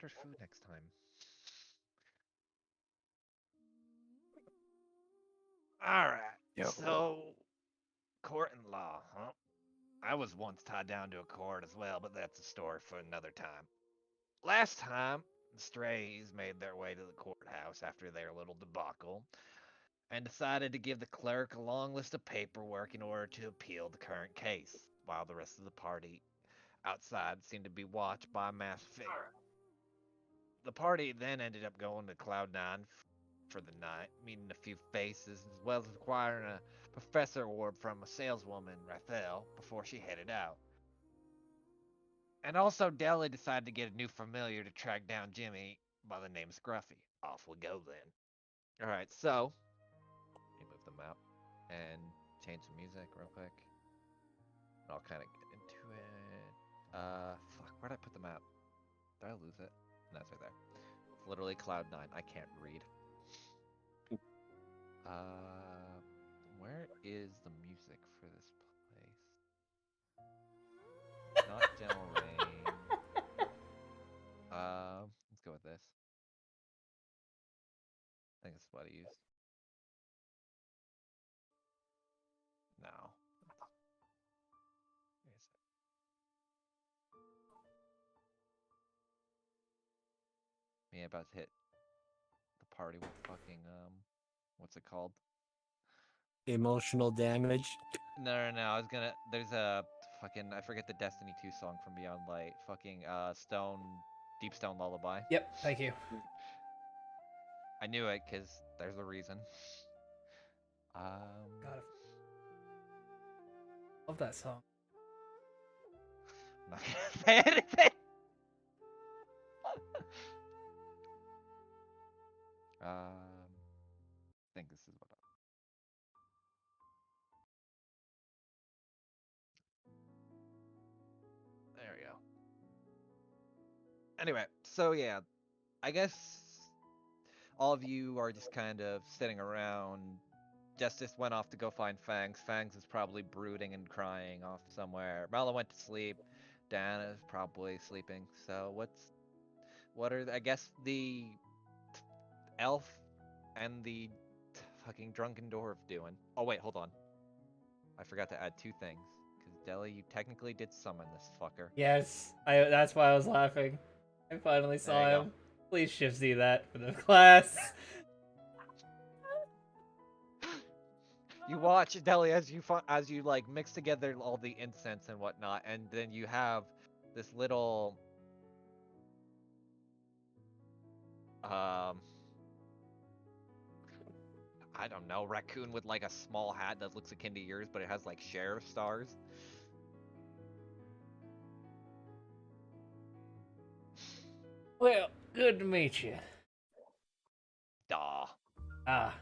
order food next time. Alright, Yo. so court and law, huh? I was once tied down to a court as well, but that's a story for another time. Last time, the strays made their way to the courthouse after their little debacle and decided to give the clerk a long list of paperwork in order to appeal the current case, while the rest of the party outside seemed to be watched by a masked figure. The party then ended up going to Cloud9 for the night, meeting a few faces, as well as acquiring a professor orb from a saleswoman, Rathel, before she headed out. And also, Deli decided to get a new familiar to track down Jimmy by the name Scruffy. Off we go then. Alright, so, let me move the map and change the music real quick. And I'll kind of get into it. Fuck, where'd I put the map? Did I lose it? No, it's right there. It's literally Cloud9. I can't read. Where is the music for this place? Not Gentle Rain. Let's go with this. I think this is what I used. No. Where is it? Me about to hit the party with fucking what's it called? Emotional damage. No, I was gonna. There's a fucking. I forget the Destiny 2 song from Beyond Light. Fucking Deep Stone Lullaby. Yep, thank you. I knew it because there's a reason. God, love that song. I'm not gonna say anything. I think this is what. There we go. Anyway, so yeah, I guess all of you are just kind of sitting around. Justice went off to go find Fangs. Fangs is probably brooding and crying off somewhere. Marla went to sleep. Dan is probably sleeping. So what are I guess the elf and the fucking drunken dwarf doing? Oh wait, hold on. I forgot to add two things. Cause Deli, you technically did summon this fucker. Yes, that's why I was laughing. I finally saw There you him. Please shift see that for the class. You watch Deli as you like mix together all the incense and whatnot, and then you have this little I don't know, raccoon with like a small hat that looks akin to yours, but it has like sheriff stars. Well, good to meet you. Daw. Ah.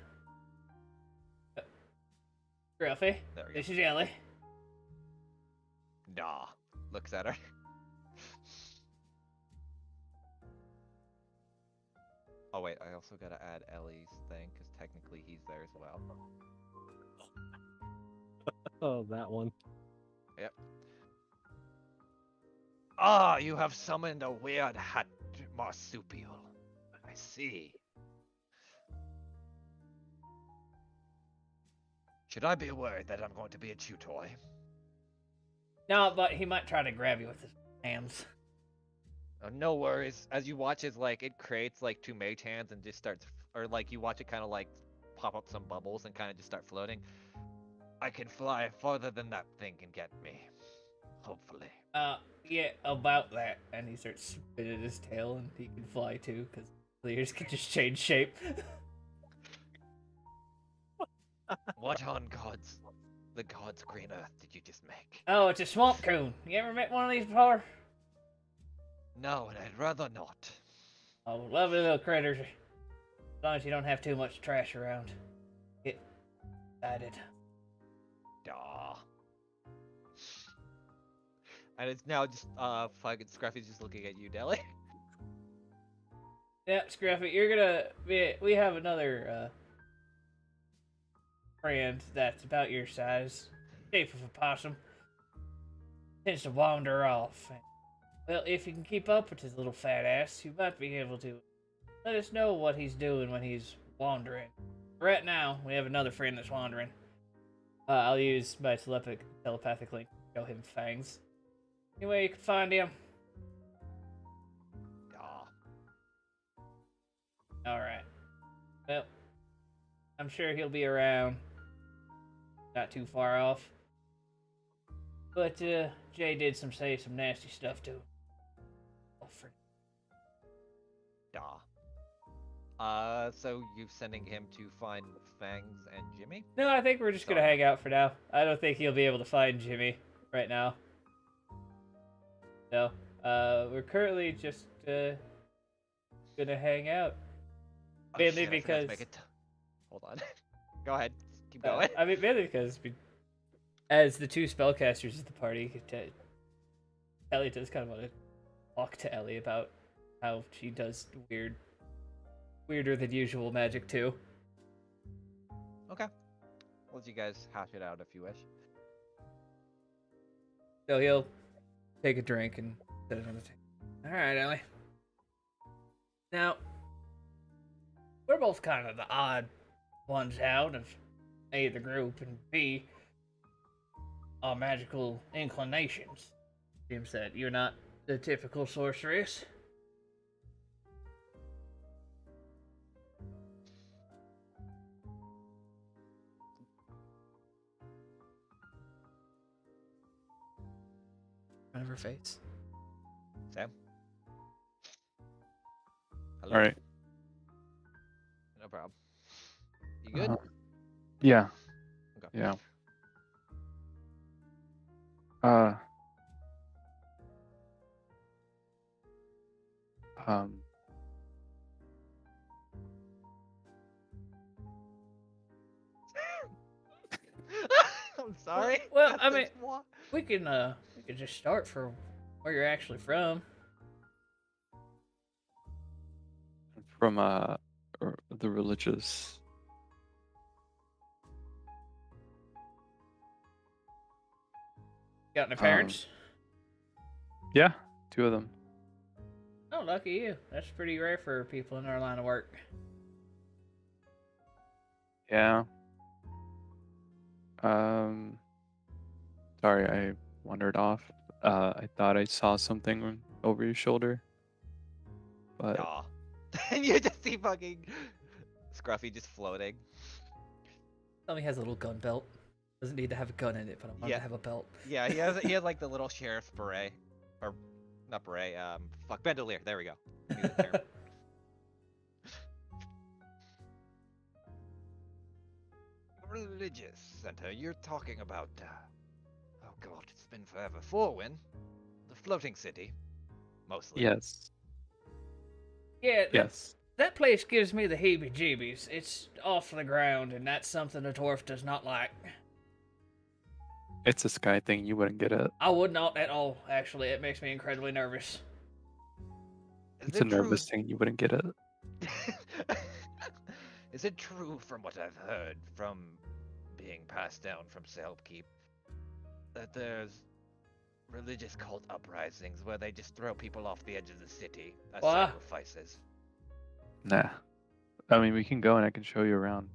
Gruffy, There we this is Jelly. go. Daw. Looks at her. Oh wait, I also gotta add Ellie's thing, because technically he's there as well. Oh, that one. Yep. Ah, you have summoned a weird hat marsupial. I see. Should I be worried that I'm going to be a chew toy? No, but he might try to grab you with his hands. Oh, no worries. As you watch as like it creates like two mage hands and just starts, or like you watch it kind of like pop up some bubbles and kind of just start floating. I can fly farther than that thing can get me. Hopefully. Yeah, about that. And he starts spinning his tail and he can fly too, because the ears can just change shape. What on the gods' green earth did you just make? Oh, it's a swamp coon. You ever met one of these before? No, and I'd rather not. Oh, lovely little critters. As long as you don't have too much trash around. Get excited. Daw. And it's now just fucking Scruffy's just looking at you, Deli. Yeah, Scruffy, you're gonna be. We have another friend that's about your size, shape of a possum. Tends to wander off. Well, if you can keep up with his little fat ass, you might be able to let us know what he's doing when he's wandering. Right now, we have another friend that's wandering. I'll use my telepathic link to show him fangs. Anyway, you can find him. Alright. Well, I'm sure he'll be around. Not too far off. But, Jay did say some nasty stuff to him. Oh, So you sending him to find Fangs and Jimmy? No, I think we're just gonna hang out for now. I don't think he'll be able to find Jimmy right now. No. We're currently just, gonna hang out. Mainly because... Hold on. Go ahead. Keep going. I mean, mainly because as the two spellcasters of the party, Ellie does kind of want to talk to Ellie about how she does weirder than usual magic too. Okay. We'll let you guys hash it out if you wish. So he'll take a drink and set it on the table. All right, Ellie. Now, we're both kind of the odd ones out of A, the group, and B, our magical inclinations. Jim said, you're not the typical sorceress. Front of her face. Sam? Hello? All right. No problem. You good? Yeah. Okay. Yeah. Um. I'm sorry. Well, I mean, we can just start from where you're actually from. From the religious. Got any parents? Yeah, 2 of them. Oh, lucky you. That's pretty rare for people in our line of work. Yeah. Sorry, I wandered off. I thought I saw something over your shoulder. But Aw. And you just see fucking Scruffy just floating. Tommy has a little gun belt. Doesn't need to have a gun in it, but I want to have a belt. Yeah, he has like the little sheriff's beret. Or not beret, fuck, bandolier. There we go. Use the term. Religious center, you're talking about, oh god, it's been forever. Forwin, the floating city, mostly. yes. Yeah, Yes. that place gives me the heebie-jeebies. It's off the ground, and that's something a dwarf does not like. It's a sky thing you wouldn't get it. I would not at all, actually. It makes me incredibly nervous. It's a nervous thing you wouldn't get it. Is it true from what I've heard from being passed down from Selpkeep that there's religious cult uprisings where they just throw people off the edge of the city as What? sacrifices? Nah. I mean, we can go and I can show you around.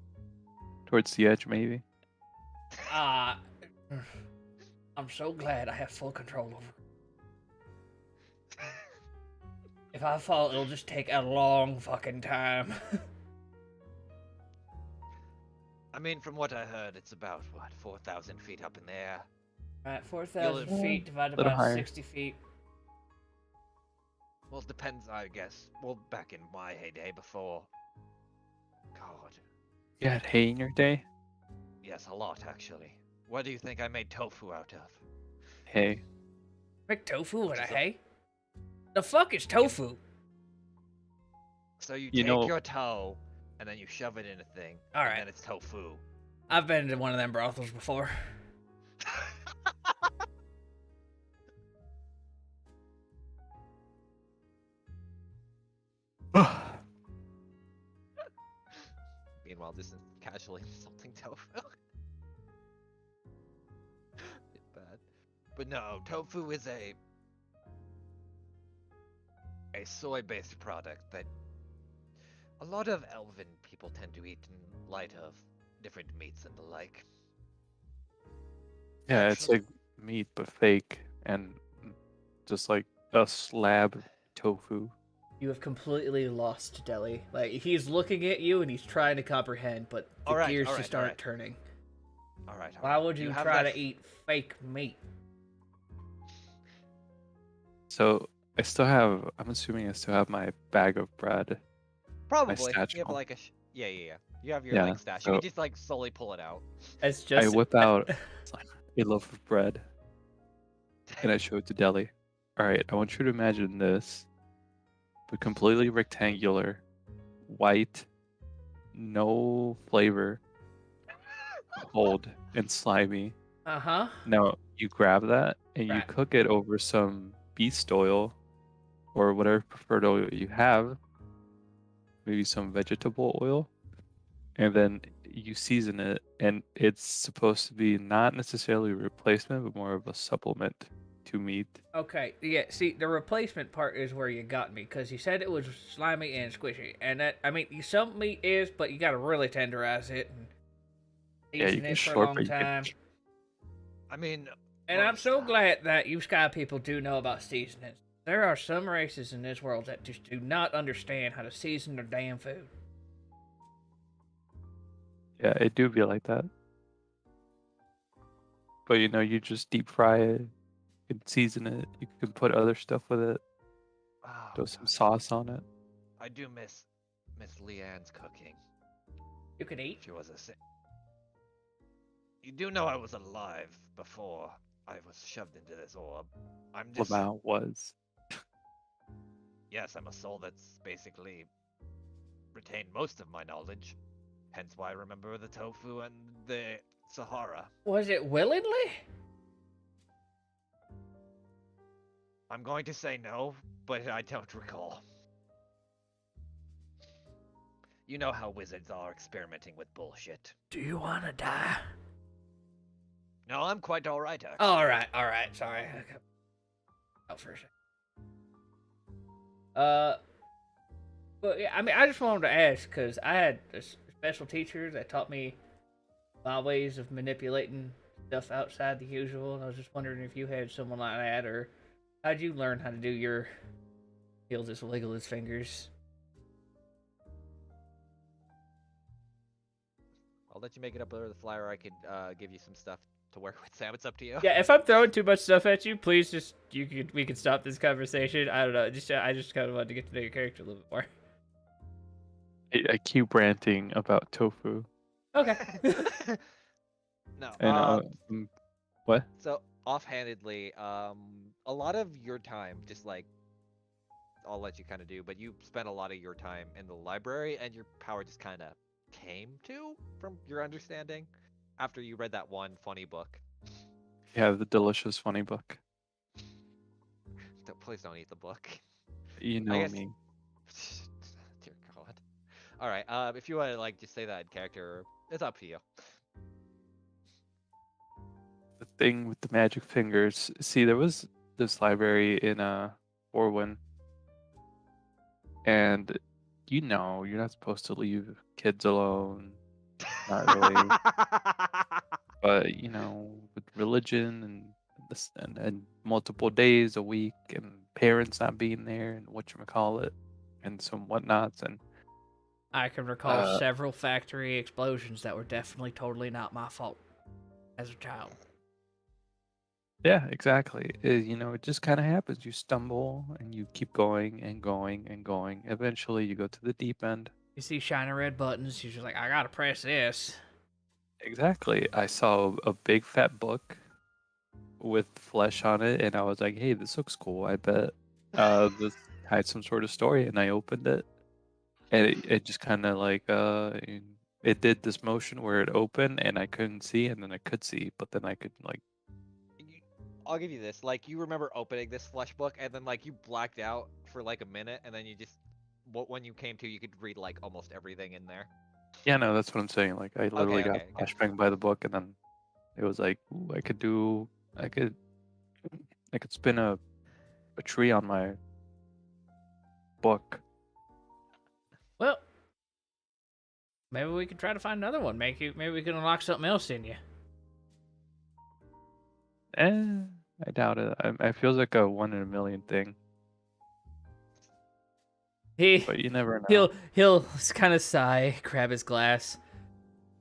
Towards the edge, maybe. I'm so glad I have full control over it. If I fall, it'll just take a long fucking time. I mean, from what I heard, it's about, what, 4,000 feet up in the air? Right, 4,000 Yeah, feet divided little by higher. 60 feet. Well, it depends, I guess. Well, back in my heyday before... God. You had hay in your day? Yes, a lot, actually. What do you think I made tofu out of? Hay. Make tofu out of So- hay? The fuck is tofu? So you You take know- your toe, and then you shove it in a thing, Alright. and then it's tofu. I've been to one of them brothels before. Meanwhile, just casually insulting tofu. Bit bad. But no, tofu is a a soy-based product that a lot of elven people tend to eat in light of different meats and the like. Yeah, it's Actually, like meat but fake and just like a slab of tofu. You have completely lost Deli. Like, he's looking at you and he's trying to comprehend, but the all right, gears all right, just all aren't right, turning. all right, all Why right. would you have try that to eat fake meat? So I still have. I'm assuming I still have my bag of bread, my Probably. You have satchel. like a yeah, yeah, yeah. You have your Yeah. like stash. You So can just like slowly pull it out. It's I just whip out a loaf of bread and I show it to Deli. All right, I want you to imagine this, but completely rectangular, white, no flavor, cold, and slimy. uh-huh. Now you grab that and you Right. cook it over some beast oil or whatever preferred oil you have, maybe some vegetable oil, and then you season it. And it's supposed to be not necessarily a replacement, but more of a supplement to meat. Okay, yeah, see, the replacement part is where you got me, because you said it was slimy and squishy. And that, I mean, some meat is, but you gotta really tenderize it and Yeah, you season can it for a short, long but you can. time. I mean, And I'm most so time. glad that you Sky people do know about seasonings. There are some races in this world that just do not understand how to season their damn food. Yeah, it do be like that. But you just deep fry it, you can season it, you can put other stuff with it, Oh throw some god, sauce on it. I do miss Leanne's cooking. You can eat. She was a. You do know I was alive before I was shoved into this orb. I'm just. Lamau was. Yes, I'm a soul that's basically retained most of my knowledge. Hence why I remember the tofu and the Sahara. Was it willingly? I'm going to say no, but I don't recall. You know how wizards are experimenting with bullshit. Do you want to die? No, I'm quite alright, actually. All right. Sorry. Out for a second. But yeah, I mean, I just wanted to ask because I had a special teacher that taught me my ways of manipulating stuff outside the usual, and I was just wondering if you had someone like that, or how'd you learn how to do your he'll just wiggle his fingers? I'll let you make it up over the flyer. I could give you some stuff to work with, Sam. It's up to you. Yeah, if I'm throwing too much stuff at you, please just we can stop this conversation. I don't know, I just kind of wanted to get to know your character a little bit more. I keep ranting about tofu. Okay. No. And what? So offhandedly, a lot of your time, just like I'll let you kind of do, but you spent a lot of your time in the library, and your power just kind of came to, from your understanding, after you read that one funny book. Yeah, the delicious funny book. Please don't eat the book. You I know guess. me. Dear God. All right. If you want to like just say that in character, it's up to you. The thing with the magic fingers. See, there was this library in Orwin, and you're not supposed to leave kids alone. Not really. But with religion and this and multiple days a week and parents not being there and whatchamacallit and some whatnots and I can recall uh several factory explosions that were definitely totally not my fault as a child. yeah, exactly. It just kind of happens. You stumble and you keep going and going and going. Eventually you go to the deep end. You see shiny red buttons, you're just like, I gotta press this. Exactly. I saw a big fat book with flesh on it and I was like, hey, this looks cool. I bet this had some sort of story, and I opened it. And it just kind of like it did this motion where it opened and I couldn't see and then I could see, but then I could like I'll give you this. Like, you remember opening this flesh book, and then like you blacked out for like a minute, and then you just, when you came to, you could read like almost everything in there. yeah, no, that's what I'm saying. Like I literally Okay, got okay, okay. flashbang by the book and then it was like, ooh, I could spin a tree on my book. Well, maybe we could try to find another one. Maybe we can unlock something else in you. I doubt it. I feels like a 1 in a million thing, but you never know. He'll kind of sigh, grab his glass.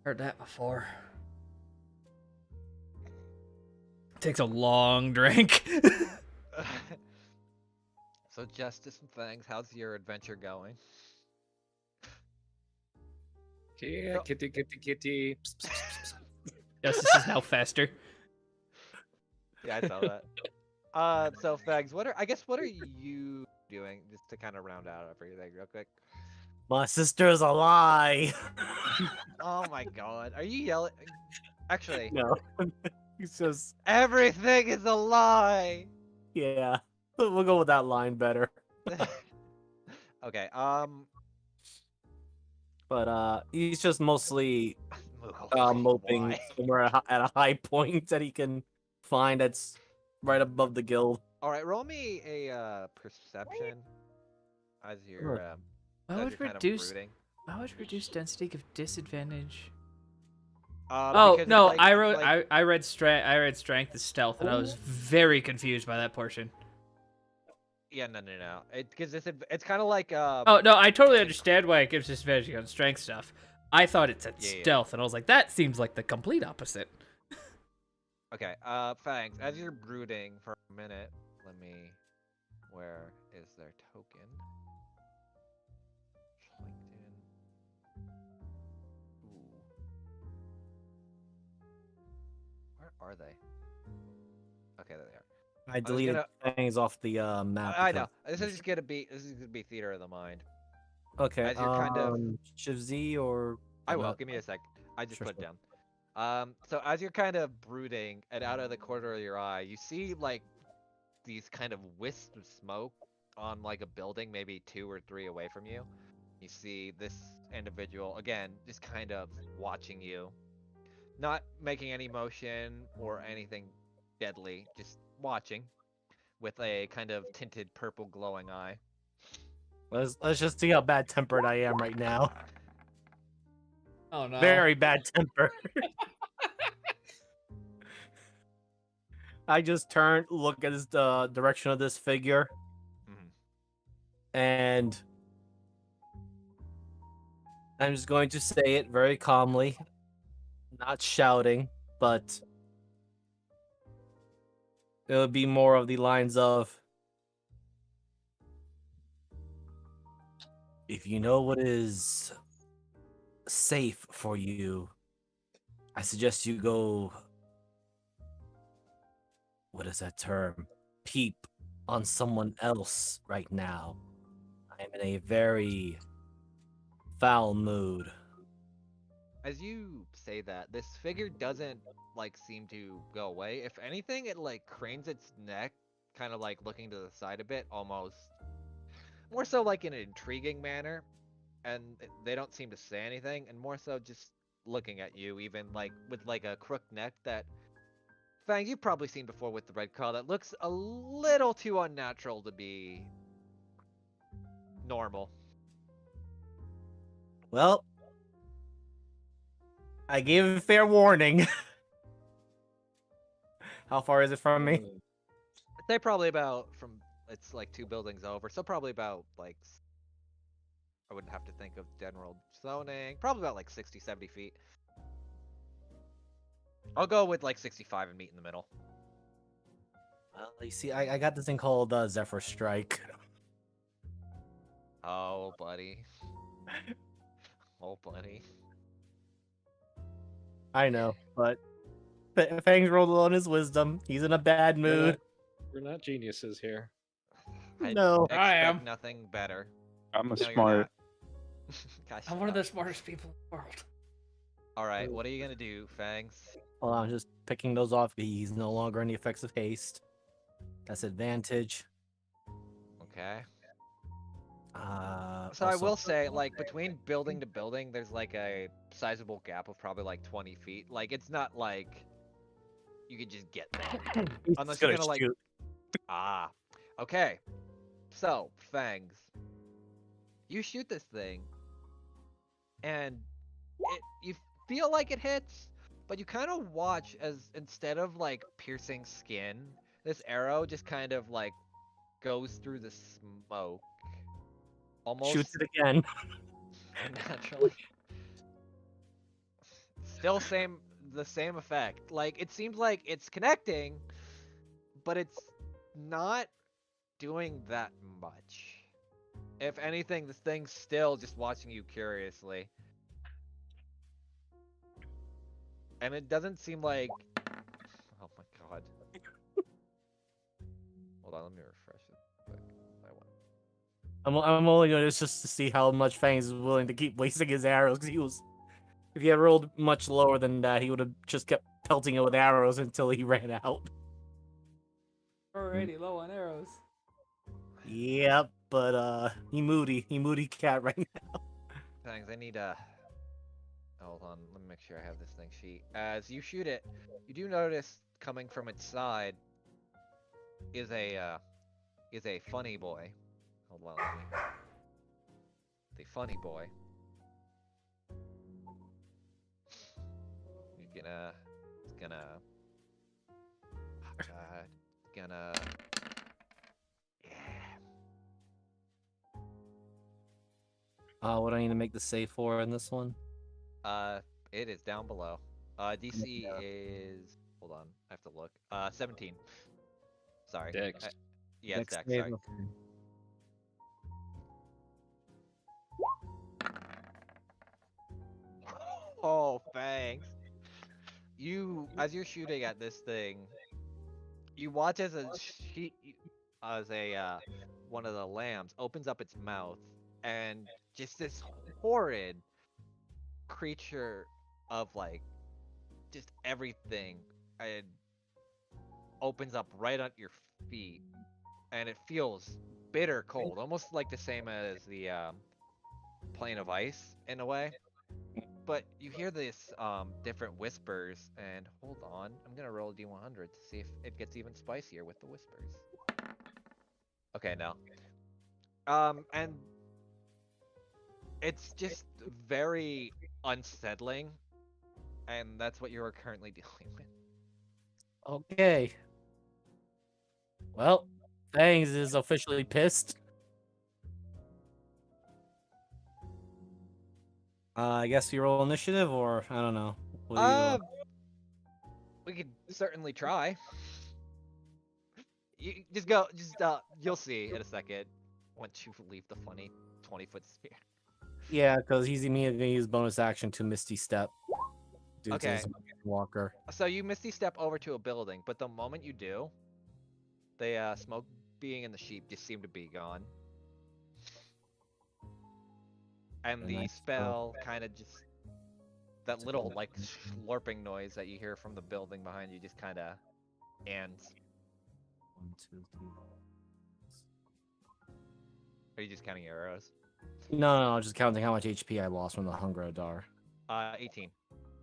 Heard that before. Takes a long drink. So Justice and Fangs, how's your adventure going? Yeah, So- kitty, kitty, kitty. Psst, psst, psst, psst. Justice is now faster. Yeah, I saw that. So Fangs, what are you doing just to kind of round out everything real quick? My sister's a lie. Oh my god, are you yelling? Actually, No, he's just everything is a lie. yeah. We'll go with that line better. Okay, But he's just mostly Moogle, moping why? somewhere at a high point that he can find that's right above the guild. All right, roll me a perception as you're Why as would you're kind of reduce? brooding. Why would reduce density give disadvantage? Because Oh it's no, like- I it's wrote like- I read strength. I read strength as stealth, and I was very confused by that portion. Yeah, no. Because it's kind of like Oh no, I totally understand why it gives disadvantage on strength stuff. I thought it said Yeah. stealth, and I was like, that seems like the complete opposite. Okay, Fangs, as you're brooding for a minute, let me... Where is their token? LinkedIn. Ooh. Where are they? Okay, there they are. I deleted things off the map. I know. because- This is gonna be theater of the mind. Okay. as you're kind of- Shivzi or I will. not- Give me a sec. I just Sure, put it sure. down. So as you're kind of brooding, and out of the corner of your eye, you see like these kind of wisps of smoke on like a building, maybe 2 or 3 away from you. You see this individual again, just kind of watching you, not making any motion or anything deadly, just watching with a kind of tinted purple glowing eye. Let's just see how bad tempered I am right now. Oh no. Very bad temper. I just turn, look at the direction of this figure, Mhm. and I'm just going to say it very calmly, not shouting, but it would be more of the lines of, if you know what is safe for you, I suggest you go, what is that term? Peep on someone else right now. I'm in a very foul mood. As you say that, this figure doesn't like seem to go away. If anything, it like cranes its neck, kind of like looking to the side a bit, almost more so like in an intriguing manner. And they don't seem to say anything, and more so just looking at you, even like with like a crooked neck that Fang, you've probably seen before with the red color that looks a little too unnatural to be normal. Well, I gave him fair warning. How far is it from me? I'd say probably about from it's like 2 buildings over, so probably about like I wouldn't have to think of general zoning. Probably about like 60, 70 feet. I'll go with like 65 and meet in the middle. Well, you see, I got this thing called Zephyr Strike. Oh, buddy. Oh, buddy. I know, but Fang's rolled on his wisdom. He's in a bad mood. We're not geniuses here. I No. expect I am. nothing better. I'm a No, you're smart. not. Gosh, I'm one of the smartest people in the world. All right, what are you gonna do, Fangs? Well, I'm just picking those off. He's no longer in the effects of haste. That's advantage. Okay. Uh, So I also- will say, like, between building to building, there's like a sizable gap of probably like 20 feet. Like, it's not like you could just get there. He's unless just you're gonna gonna, like- shoot. Ah. Okay. So, Fangs. You shoot this thing, and you feel like it hits, but you kind of watch as instead of like piercing skin, this arrow just kind of like goes through the smoke, Shoots almost it again. unnaturally. Still the same effect. Like it seems like it's connecting, but it's not doing that much. If anything, this thing's still just watching you curiously. And it doesn't seem like... Oh my god. Hold on, let me refresh it quick. I'm only doing this just to see how much Fangs is willing to keep wasting his arrows. 'Cause he was, if he had rolled much lower than that, he would have just kept pelting it with arrows until he ran out. Already low on arrows. Yep, but he moody cat right now. Thanks, I need hold on, let me make sure I have this thing sheet. As you shoot it, you do notice coming from its side is a funny boy. Hold on, let me... The funny boy. He's gonna... It's gonna... Oh god. It's gonna... What do I need to make the save for in this one? It is down below. DC is... Hold on, I have to look. 17. Sorry. Dex. Yeah, it's Dex, save, sorry. okay. Oh, thanks. As you're shooting at this thing, you watch as one of the lambs opens up its mouth, and just this horrid creature of like, just everything, and opens up right at your feet, and it feels bitter cold, almost like the same as the plane of ice in a way. But you hear this different whispers, and hold on, I'm gonna roll a d100 to see if it gets even spicier with the whispers. Okay, no. And it's just very unsettling, and that's what you are currently dealing with. Okay. Well, Fangs is officially pissed. I guess you roll initiative, or I don't know. What do We could certainly try. You just go, you'll see in a second once you leave the funny 20-foot sphere. Yeah, because he's immediately gonna use bonus action to Misty Step. Due to Okay. his walker. So you misty step over to a building, but the moment you do, the smoke being in the sheep just seem to be gone. And A the nice spell kind of just... That little, like, slurping noise that you hear from the building behind you just kind of ends. 1, 2, 3. Are you just counting your arrows? No, just counting how much HP I lost from the Hunger Adar. 18.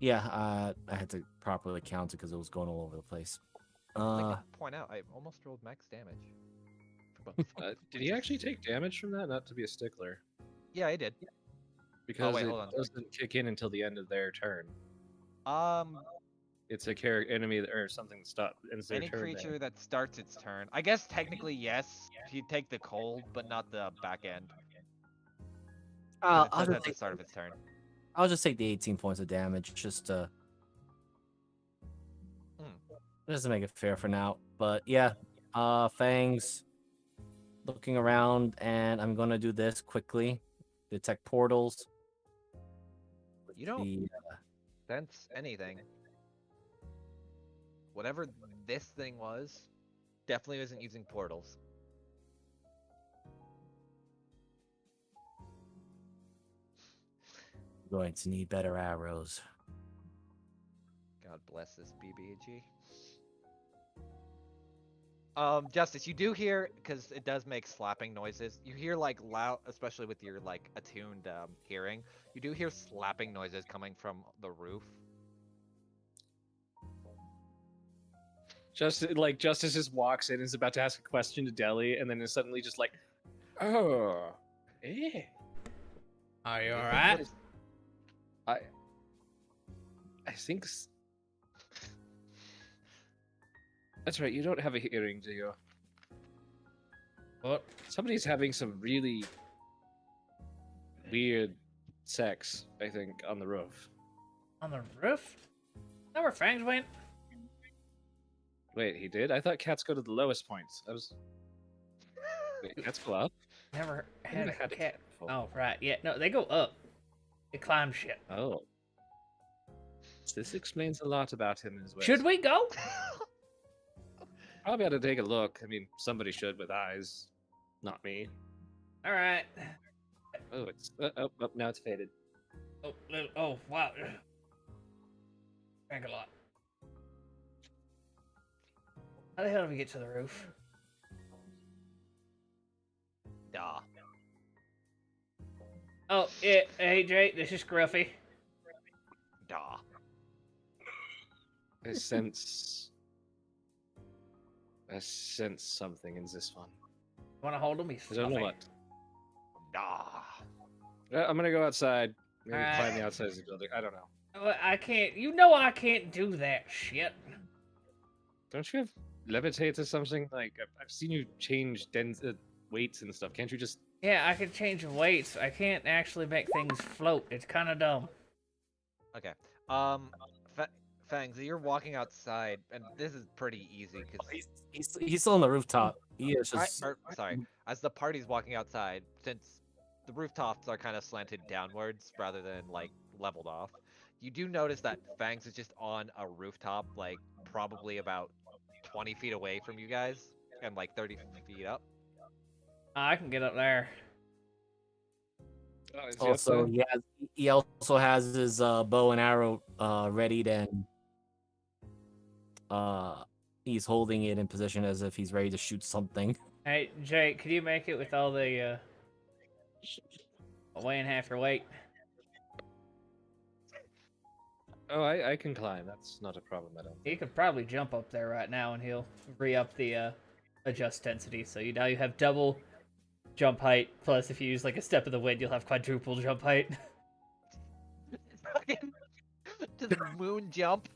Yeah, I had to properly count it because it was going all over the place. I can point out, I almost rolled max damage. For both. Did he actually take damage from that? Not to be a stickler. Yeah, I did. Because wait, it hold on. doesn't kick in until the end of their turn. Um, It's a enemy or something that stops ends their any turn. creature that starts its turn. I guess technically yes, you take the cold, but not the back end. 'Cause it says at the start of its turn. I'll just take the 18 points of damage just to make it fair for now. But yeah, Fangs looking around, and I'm gonna do this quickly. Detect portals. You don't sense anything. Whatever this thing was, definitely isn't using portals. Going to need better arrows. God bless this BBG. Justice, you do hear, because it does make slapping noises. You hear like loud, especially with your like attuned hearing. You do hear slapping noises coming from the roof. Justice just walks in and is about to ask a question to Deli, and then is suddenly just like, oh, eh. Are you You think alright? it's- I think that's right. You don't have a hearing, do you? What? Somebody's having some really weird sex, I think, on the roof. On the roof? Is that where Fangs went? Wait, he did? I thought cats go to the lowest points. Wait, cats go up? Never I had never a had a cat. cat before. Oh, right. Yeah, no, they go up. They climb shit. Oh. This explains a lot about him as well. Should we go? Probably ought to take a look. I mean, somebody should with eyes. Not me. Alright. Oh, it's now it's faded. Oh, wow. Drank a lot. How the hell do we get to the roof? Duh. Oh, yeah. Hey, Jay, this is Scruffy. Duh. I sense something in this one. Want to hold him? He's I don't know fluffy. what. Duh. I'm gonna go outside. Maybe Alright. climb the outside of the building. I don't know. Oh, I can't. You know I can't do that shit. Don't you have levitate or something? Like I've seen you change weights and stuff. Can't you just? Yeah, I can change weights. I can't actually make things float. It's kind of dumb. Okay. Fangs, you're walking outside, and this is pretty easy because He's still on the rooftop. He is just. sorry. As the party's walking outside, since the rooftops are kind of slanted downwards rather than like leveled off, you do notice that Fangs is just on a rooftop, like probably about 20 feet away from you guys, and like 30 feet up. I can get up there. Oh, is he Also, outside? he also has his bow and arrow readied, and he's holding it in position as if he's ready to shoot something. Hey, Jay, could you make it with all the weighing half your weight? Oh, I can climb. That's not a problem. I don't. He could probably jump up there right now, and he'll re-up the adjust density. So now you have double jump height. Plus, if you use like a step of the wind, you'll have quadruple jump height. Fucking to the moon jump.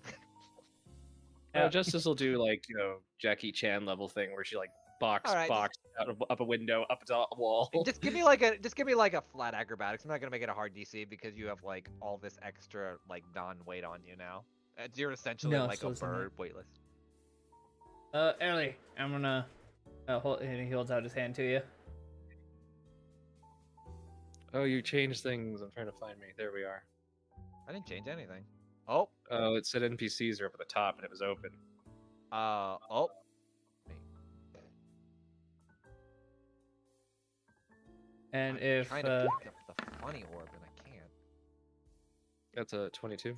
Yeah. Justice will do like Jackie Chan level thing where she like box Alright, out of up a window up a wall. Just give me like a flat acrobatics. I'm not gonna make it a hard DC because you have like all this extra like non-weight on you now. You're essentially No, like so a it's not. bird weightless. Ellie, I'm gonna hold, and he holds out his hand to you. Oh, you changed things. I'm trying to find me. There we are. I didn't change anything. Oh, Oh, it said NPCs are up at the top and it was open. oh. And I'm if trying to pick up the funny orb and I can't. That's a 22.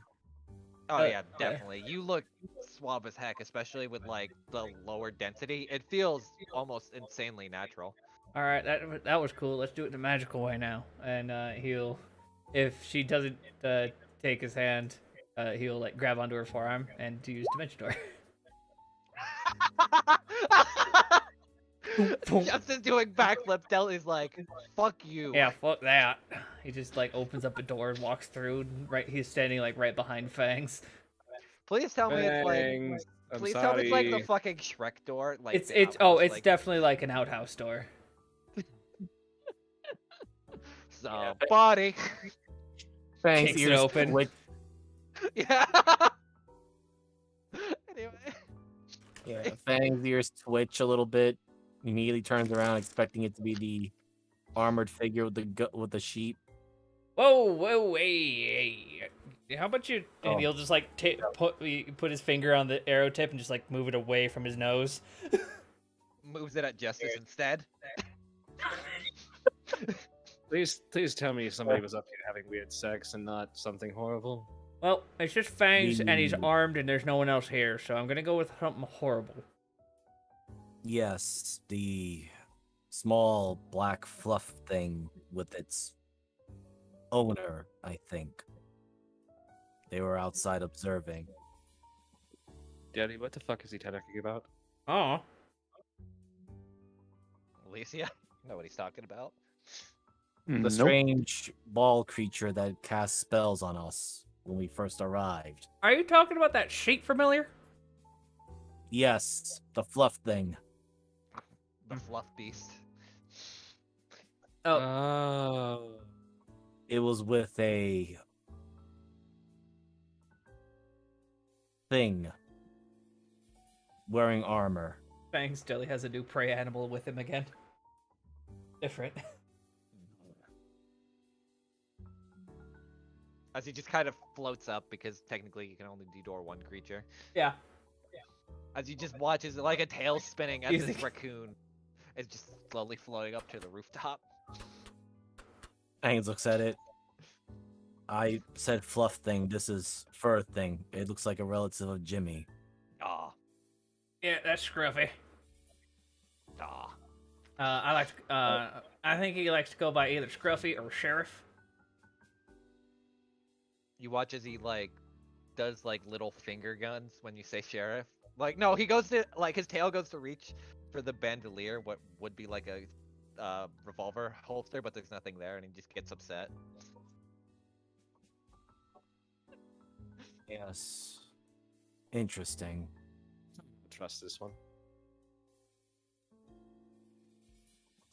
Oh yeah, definitely. You look suave as heck, especially with like the lower density. It feels almost insanely natural. all right, that was cool. Let's do it the magical way now. And he'll, if she doesn't take his hand, he'll like grab onto her forearm and use Dimension Door. Justin doing backflips. Del is like, fuck you. Yeah, fuck that. He just like opens up a door and walks through. Right, he's standing like right behind Fangs. Please tell me it's like. Thanks. I'm Please tell me it's like the sorry. fucking Shrek door. Like It's the it's oh, outhouse, it's like, definitely like an outhouse door. somebody. Fangs Kicks it ears open. twitch. Yeah. Anyway. Yeah, Fang's ears twitch a little bit. He immediately turns around, expecting it to be the armored figure with the sheep. Whoa, hey. How about you? And Oh. he'll just like put his finger on the arrow tip and just like move it away from his nose. Moves it at Justice instead. Please tell me somebody was up here having weird sex and not something horrible. Well, it's just Fangs and he's Mm. armed and there's no one else here, so I'm gonna go with something horrible. Yes, the small black fluff thing with its owner, I think. They were outside observing. Daddy, what the fuck is he talking about? Oh, Alicia, you know what he's talking about. The Nope. strange ball creature that cast spells on us when we first arrived. Are you talking about that sheep familiar? Yes, the fluff thing. The fluff beast. Oh, Oh. It was with a thing wearing armor. Fangs Dilly has a new prey animal with him again. Different. As he just kind of floats up because technically you can only de-door one creature. Yeah. As he just watches like a tail spinning as You this think- raccoon is just slowly floating up to the rooftop. Fangs looks at it. I said fluff thing. This is fur thing. It looks like a relative of Jimmy. Aw. Yeah, that's Scruffy. Aw. I think he likes to go by either Scruffy or Sheriff. You watch as he like does like little finger guns when you say sheriff. Like no, he goes to like his tail goes to reach for the bandolier, what would be like a revolver holster, but there's nothing there, and he just gets upset. Yes. Interesting. Trust this one.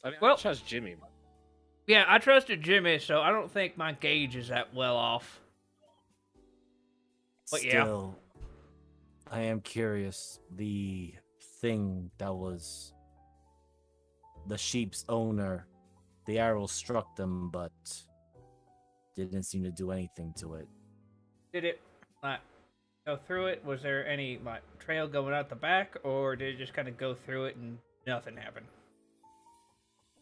I mean, Well- I trust Jimmy. Yeah, I trusted Jimmy, so I don't think my gauge is that well off. But yeah. Still, I am curious. The thing that was the sheep's owner, the arrow struck them, but didn't seem to do anything to it. Did it like go through it? Was there any like trail going out the back, or did it just kind of go through it and nothing happened?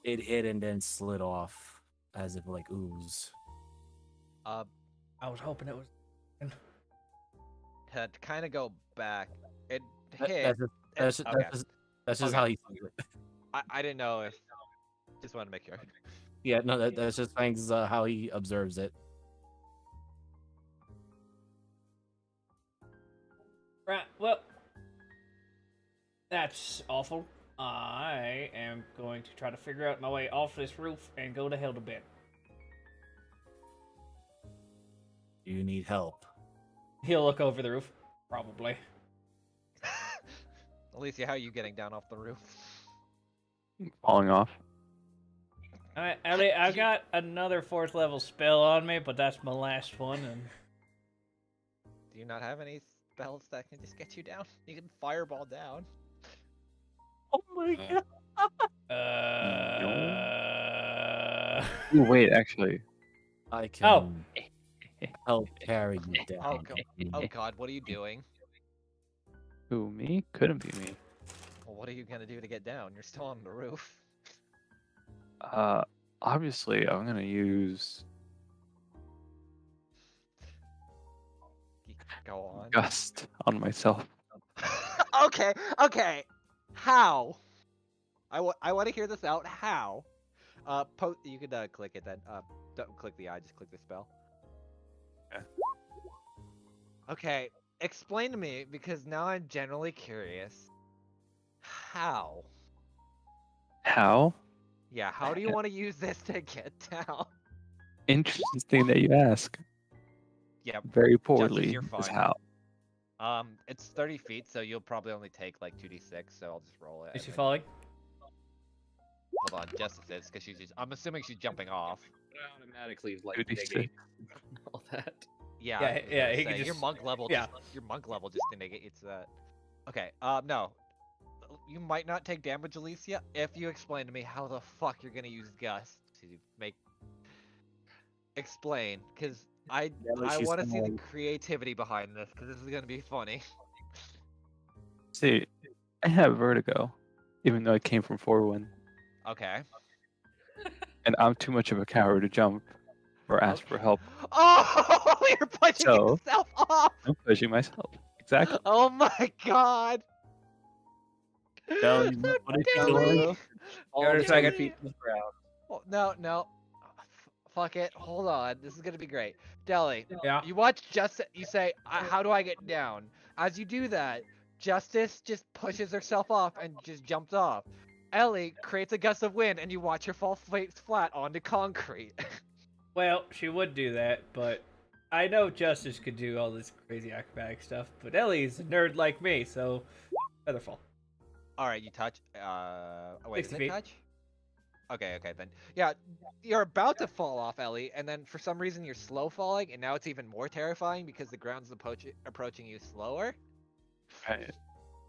It hit and then slid off as if like ooze. Uh, I was hoping it was. to kind of go back, it That- hit. That's just, okay. that's just Okay. how he sees it. I didn't know if. Just want to make sure. Yeah, no, that's just Fangs how he observes it. Right. Well, that's awful. I am going to try to figure out my way off this roof and go to hell to bed. You need help. He'll look over the roof, probably. Alicia, how are you getting down off the roof? Falling off. Alright, Ellie, I've got another 4th level spell on me, but that's my last one, and Do you not have any spells that can just get you down? You can fireball down. Oh my god! Ooh, wait, actually. I can help carry you down. Oh, oh god, what are you doing? Who, me? Couldn't be me. Well, what are you gonna do to get down? You're still on the roof. Obviously, I'm gonna use Go on. Gust on myself. Okay, okay. How? I want to hear this out. How? You could click it then. Don't click the eye, just click the spell. Okay. Okay, explain to me because now I'm generally curious. How? How? Yeah, how do you want to use this to get down? Interesting that you ask. Yep. Very poorly you're is fine. how. It's 30 feet, so you'll probably only take like 2d6, so I'll just roll it. is she and then- falling? Hold on, Justice is, because she's just, I'm assuming she's jumping off. Automatically, like, 2d6. negate all that. Yeah, Yeah, I was yeah, gonna he can say, your just- monk level. yeah. Your monk level just negates that. Okay. No. You might not take damage, Alicia, if you explain to me how the fuck you're gonna use Gust to make. Explain, because I but she's want to see the gonna- creativity behind this, because this is gonna be funny. See, I have vertigo, even though I came from 4-1, Okay. and I'm too much of a coward to jump or ask for help. Oh, you're pushing So- yourself off. I'm pushing myself. Exactly. Oh my god. Deli, what is he Deli. doing? Give it a second. Feet to the ground. Oh, no. Fuck it. Hold on. This is gonna be great. Deli, Yeah. you watch Justice. You say, "How do I get down?" As you do that, Justice just pushes herself off and just jumps off. Ellie creates a gust of wind, and you watch her fall face flat onto concrete. Well, she would do that, but I know Justice could do all this crazy acrobatic stuff, but Ellie's a nerd like me, so featherfall. All right, you touch. Wait, is 60 it feet. touch? Okay, then. Yeah, you're about to fall off, Ellie, and then for some reason you're slow falling, and now it's even more terrifying because the ground's approaching you slower. Right.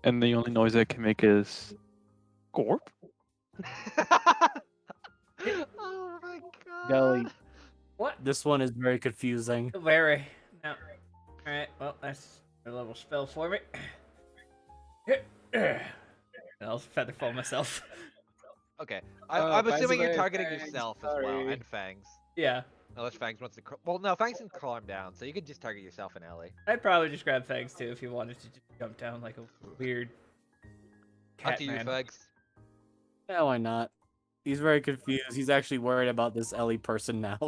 And the only noise I can make is gorp. Oh my god. Golly, What? this one is very confusing. Very. No. Alright, well, that's a little spell for me. I'll featherfall myself. Okay, Oh, I'm by the assuming you're way, targeting Fangs, yourself as well, sorry. and Fangs. Yeah. Unless Fangs wants to. Well, no, Fangs can calm down, so you could just target yourself and Ellie. I'd probably just grab Fangs too if you wanted to just jump down like a weird Up cat to you, man. Fangs. Yeah, why not? He's very confused. He's actually worried about this Ellie person now.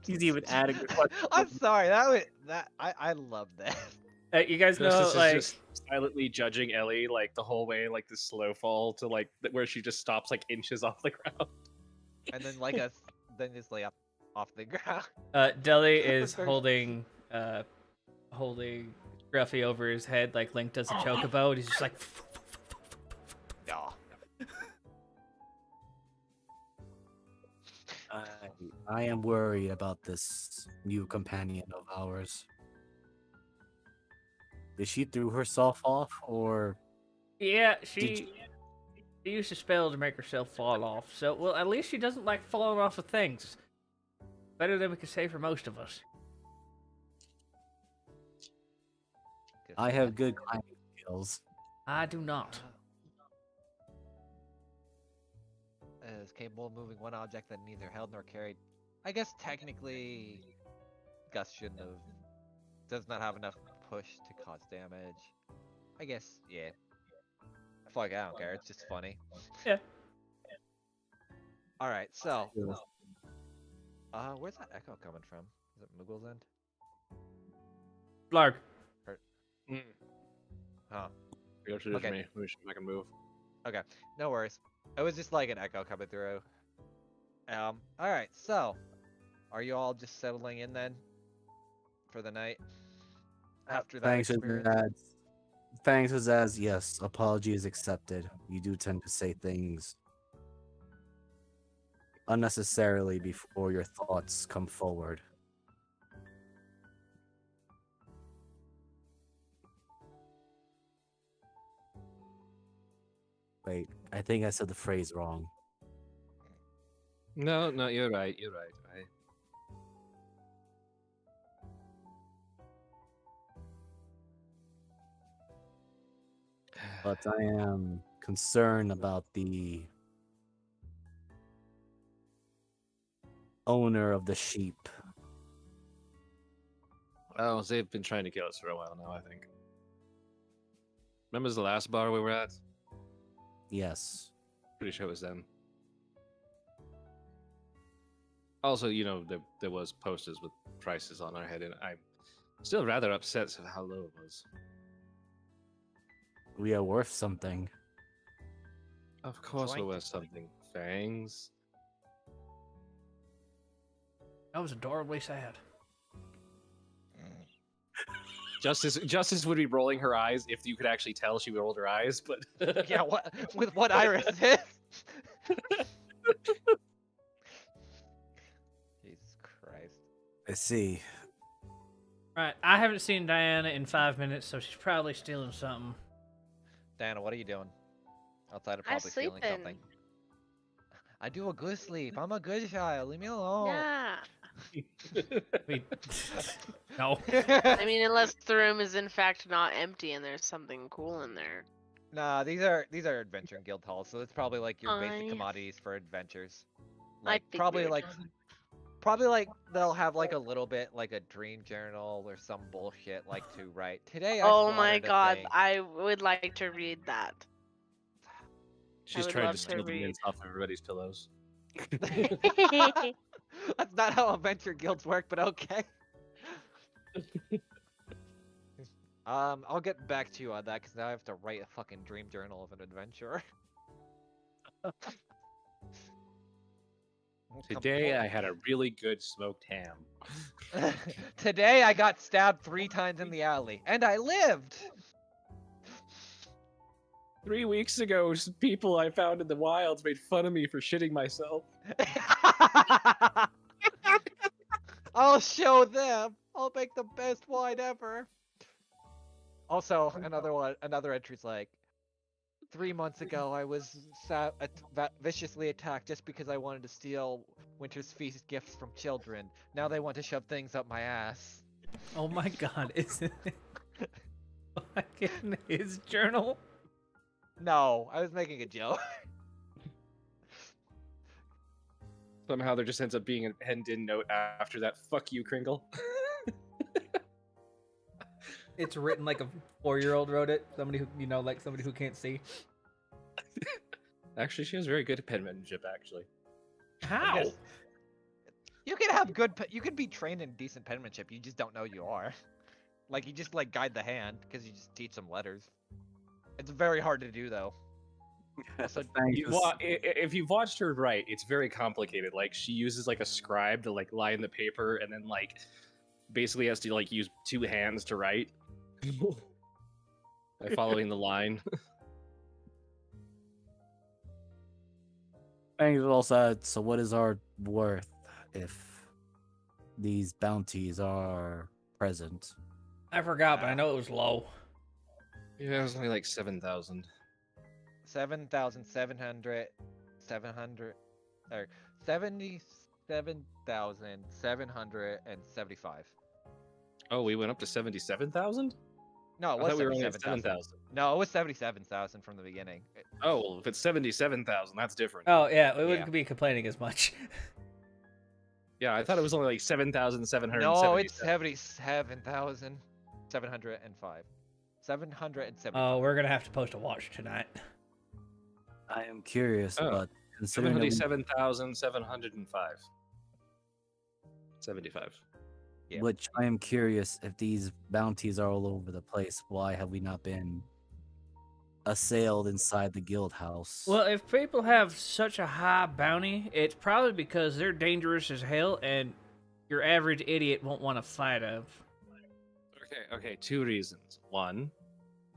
He's even adding a question. I'm sorry. I love that. You guys know, Justice like, is just silently judging Ellie like the whole way, like the slow fall to like where she just stops like inches off the ground. And then then just lay up off the ground. Deli is That's very- holding Scruffy over his head like Link does a chocobo, and he's just like, Aw. I am worried about this new companion of ours. Did she threw herself off, or yeah, Did she used a spell to make herself fall off. So, well, at least she doesn't like falling off of things. Better than we could say for most of us. I have good climbing skills? I do not. Is capable of moving one object that neither held nor carried. I guess technically, Gus shouldn't have. Does not have enough push to cause damage. I guess, yeah. Fuck, I don't care. It's just funny. Yeah. All right, so, Yeah. where's that echo coming from? Is it Moogle's end? Blarg. Huh. Go to Okay. me. We should make a move. Okay, no worries. It was just like an echo coming through. All right. So, are you all just settling in then for the night after that Thanks, experience? Azaz. Thanks, Azaz. Yes, apology is accepted. You do tend to say things unnecessarily before your thoughts come forward. Wait, I think I said the phrase wrong. No, you're right. You're right. But I am concerned about the owner of the sheep. Well, they've been trying to kill us for a while now, I think. Remember the last bar we were at? Yes. Pretty sure it was them. Also, you know, there was posters with prices on our head, and I'm still rather upset at how low it was. We are worth something. Of course we're Joint. worth something. Fangs. That was adorably sad. Justice would be rolling her eyes if you could actually tell she rolled her eyes, but Yeah, what with what Iris is? Jesus Christ. I see. Right, I haven't seen Diana in 5 minutes, so she's probably stealing something. Diana, what are you doing? Outside of I'm probably stealing something. sleeping. I do a good sleep. I'm a good child. Leave me alone. Yeah. We... no. I mean, unless the room is in fact not empty and there's something cool in there. Nah, these are adventure and guild halls, so it's probably like your basic I- commodities for adventures. I Like probably figured. like they'll have like a little bit like a dream journal or some bullshit like to write. Today I Oh my slaughtered a god, thing. I would like to read that. she's would trying love to to steal the read. mints off everybody's pillows. That's not how adventure guilds work, but okay. I'll get back to you on that because now I have to write a fucking dream journal of an adventurer. Today I had a really good smoked ham. Today I got stabbed 3 times in the alley, and I lived. 3 weeks ago, people I found in the wilds made fun of me for shitting myself. I'll show them. I'll make the best wine ever. Also, another entry's like, 3 months ago I was viciously attacked just because I wanted to steal Winter's Feast gifts from children. Now they want to shove things up my ass. Oh my god, isn't it fucking his journal? No, I was making a joke. Somehow there just ends up being a penned-in note after that. Fuck you, Kringle. It's written like a 4-year-old wrote it. Somebody who, like somebody who can't see. Actually, she has very good penmanship, actually. How? Yes. You can have you can be trained in decent penmanship. You just don't know you are. Like you just like guide the hand because you just teach them letters. It's very hard to do though. Also, If you've watched her write, it's very complicated. Like she uses like a scribe to like line the paper, and then like basically has to like use 2 hands to write by following the line. Thanks, well said. So, what is our worth if these bounties are present? I forgot, but I know it was low. Yeah, it was only like 7,000. 7,700, 700, or 77,775. Oh, we went up to 77,000? No, it I was thought we were only at 77,000. 7,000. No, it was 77,000 from the beginning. Oh, well, if it's 77,000, that's different. Oh yeah, we wouldn't Yeah. be complaining as much. Yeah, I thought it was only like 7,777. No, it's 77,705. 775. Oh, we're gonna have to post a watch tonight. I am curious, Oh, but considering that we- 77,705. 75. Yeah. which I am curious if these bounties are all over the place, why have we not been assailed inside the guild house? Well, if people have such a high bounty, it's probably because they're dangerous as hell, and your average idiot won't want to fight them. Okay, 2 reasons. 1,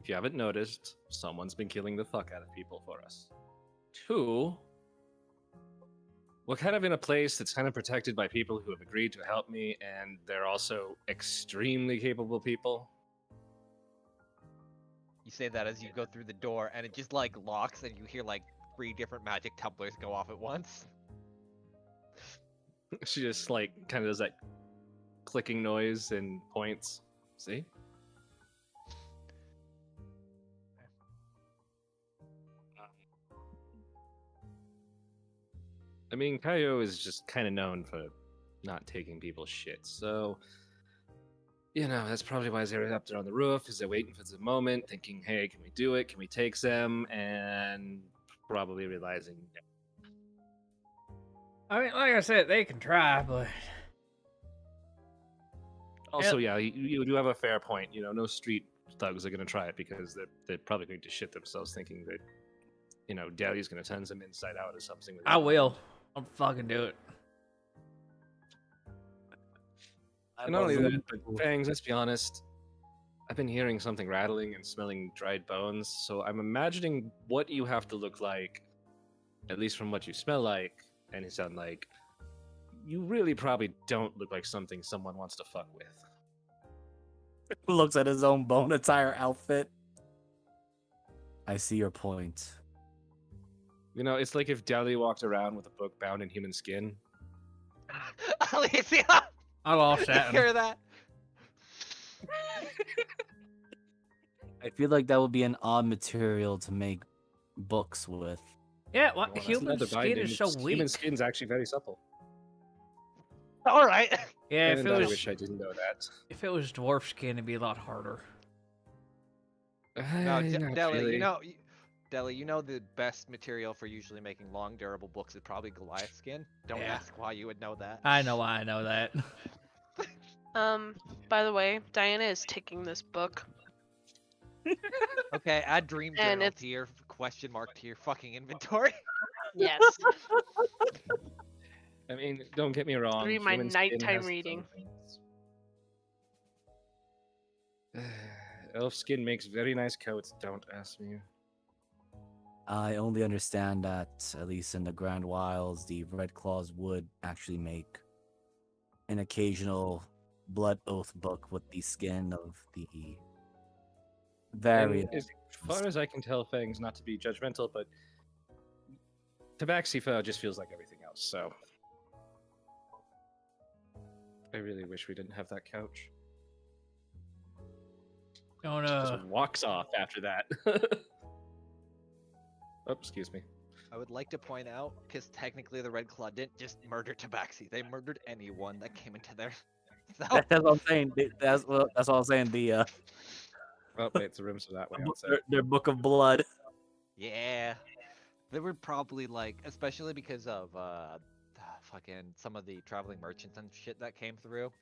if you haven't noticed, someone's been killing the fuck out of people for us. 2, we're kind of in a place that's kind of protected by people who have agreed to help me, and they're also extremely capable people. You say that as you go through the door, and it just like locks, and you hear like 3 different magic tumblers go off at once. She just like kind of does that clicking noise and points. See? I mean, Kaio is just kind of known for not taking people's shit, so that's probably why they're up there on the roof. Is they're waiting for the moment, thinking, "Hey, can we do it? Can we take them?" And probably realizing, I mean, like I said, they can try, but also, yeah, you do have a fair point. No street thugs are gonna try it because they're probably going to shit themselves, thinking that Daddy's gonna turn them inside out or something. I will. I'll fucking do it. And not only that, but Fangs, let's be honest, I've been hearing something rattling and smelling dried bones, so I'm imagining what you have to look like, at least from what you smell like and you sound like. You really probably don't look like something someone wants to fuck with. looks at his own bone attire outfit. I see your point. It's like if Dally walked around with a book bound in human skin. Alicia, I lost that. hear that? I feel like that would be an odd material to make books with. Yeah, Well, what that's human another skin binding. is so Human weak. skin's actually very supple. All right. Yeah, And I wish I didn't know that. if it was dwarf skin, it'd be a lot harder. No, Not Deli, really. Deli, the best material for usually making long, durable books is probably Goliath skin. Don't Yeah. ask why you would know that. I know why I know that. By the way, Diana is taking this book. Okay, add Dream And Journal it's- to your question mark to your fucking inventory. Yes. I mean, don't get me wrong. Read my human skin nighttime has its reading. own things. Elf skin makes very nice coats. Don't ask me. I only understand that, at least in the Grand Wilds, the Red Claws would actually make an occasional blood oath book with the skin of the various. And as far as I can tell, Fangs, not to be judgmental, but Tabaxi just feels like everything else. So I really wish we didn't have that couch. Don't Just walks off after that. Oh, excuse me. I would like to point out, because technically the Red Claw didn't just murder Tabaxi, they murdered anyone that came into their cell. That's what I'm saying. That's what I'm saying. The Oh, wait, the rooms are that way. Outside. their book of blood. Yeah. They were probably like, especially because of fucking some of the traveling merchants and shit that came through.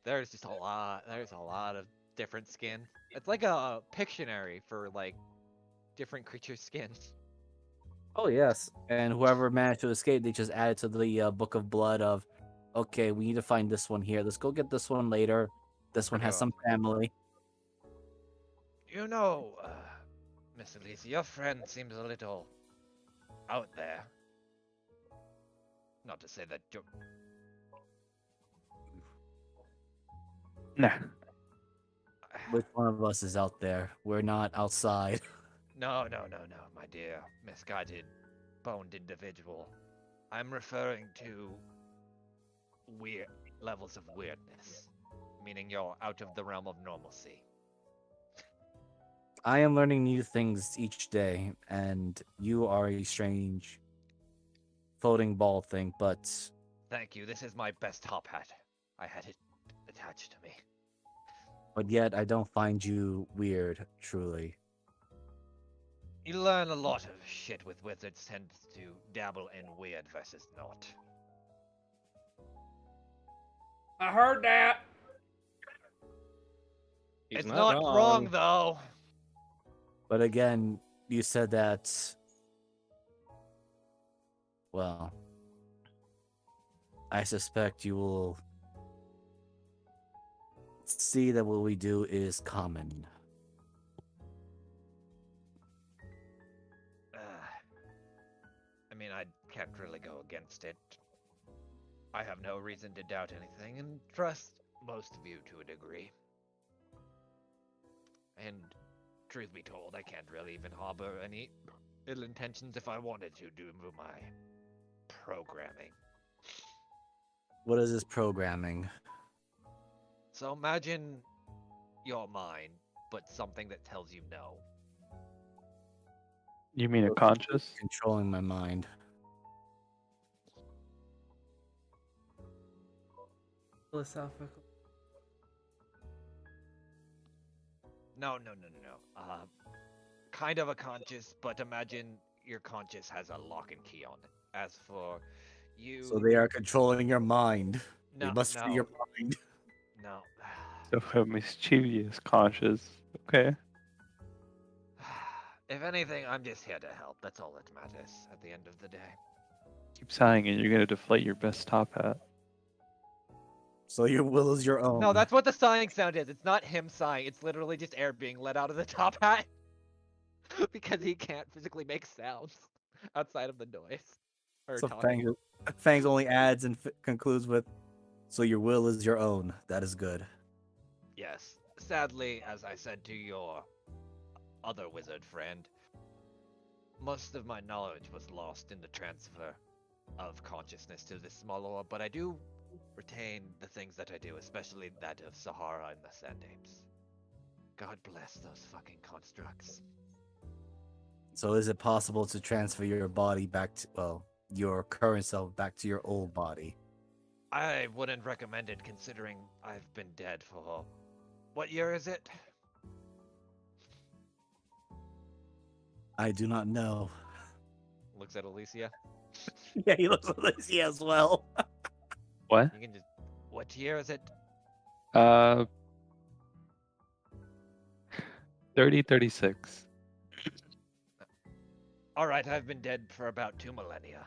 There's just a lot. There's a lot of different skins. It's like a Pictionary for like different creatures' skins. Oh yes, and whoever managed to escape, they just added to the book of blood of, okay, we need to find this one here. Let's go get this one later. This one Pretty has some family. You know, Miss Elise, your friend seems a little out there. Not to say that you're... Nah. Which one of us is out there? We're not outside. No, my dear, misguided, boned individual. I'm referring to weird levels of weirdness, meaning you're out of the realm of normalcy. I am learning new things each day, and you are a strange floating ball thing, but Thank you. This is my best top hat. I had it attached to me. yet I don't find you weird, truly. You learn a lot of shit with wizards tend to dabble in weird versus not. I heard that. He's It's not wrong though. But again, you said that. Well, I suspect you will see that what we do is common. I mean, I can't really go against it. I have no reason to doubt anything and trust most of you to a degree. And truth be told, I can't really even harbor any ill intentions if I wanted to due to my programming. What is this programming? So imagine your mind, but something that tells you no. You mean a conscious? Controlling my mind. Philosophical. No. Kind of a conscious, but imagine your conscious has a lock and key on it. As for you... So they are controlling your mind. No, They must be your mind. No. So a mischievous conscious. Okay. If anything, I'm just here to help. That's all that matters at the end of the day. Keep sighing and you're gonna deflate your best top hat. So your will is your own. No, that's what the sighing sound is. It's not him sighing. It's literally just air being let out of the top hat. Because he can't physically make sounds outside of the noise. Or So talking. Fangs only adds and concludes with, so your will is your own. That is good. Yes. Sadly, as I said to your other wizard friend, most of my knowledge was lost in the transfer of consciousness to this small orb, but I do retain the things that I do, especially that of Sahara and the Sand Apes. God bless those fucking constructs. So is it possible to transfer your body back to, well, your current self back to your old body? I wouldn't recommend it considering I've been dead for... What year is it? I do not know. Looks at Alicia. Yeah, he looks like this as well. What? You can just... What year is it? 3036. Alright, I've been dead for about 2 millennia.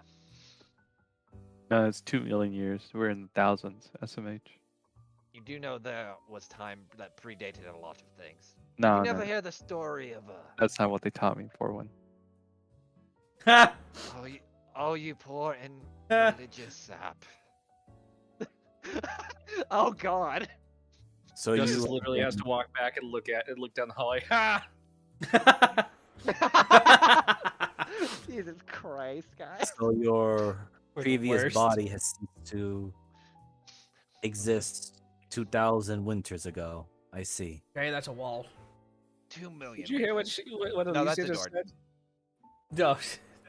No, it's 2 million years. We're in the thousands, SMH. You do know there was time that predated a lot of things. No, You no, never hear the story of that's not what they taught me for one. oh you poor and religious sap. Oh god. So Justice you literally has to walk back and look down the hallway. Ha! Jesus Christ, guys. So your We're the previous worst. body has ceased to exist 2,000 winters ago. I see. Okay, that's a wall. 2 million. Did you hear what No, that's Alicia a just door. said? No,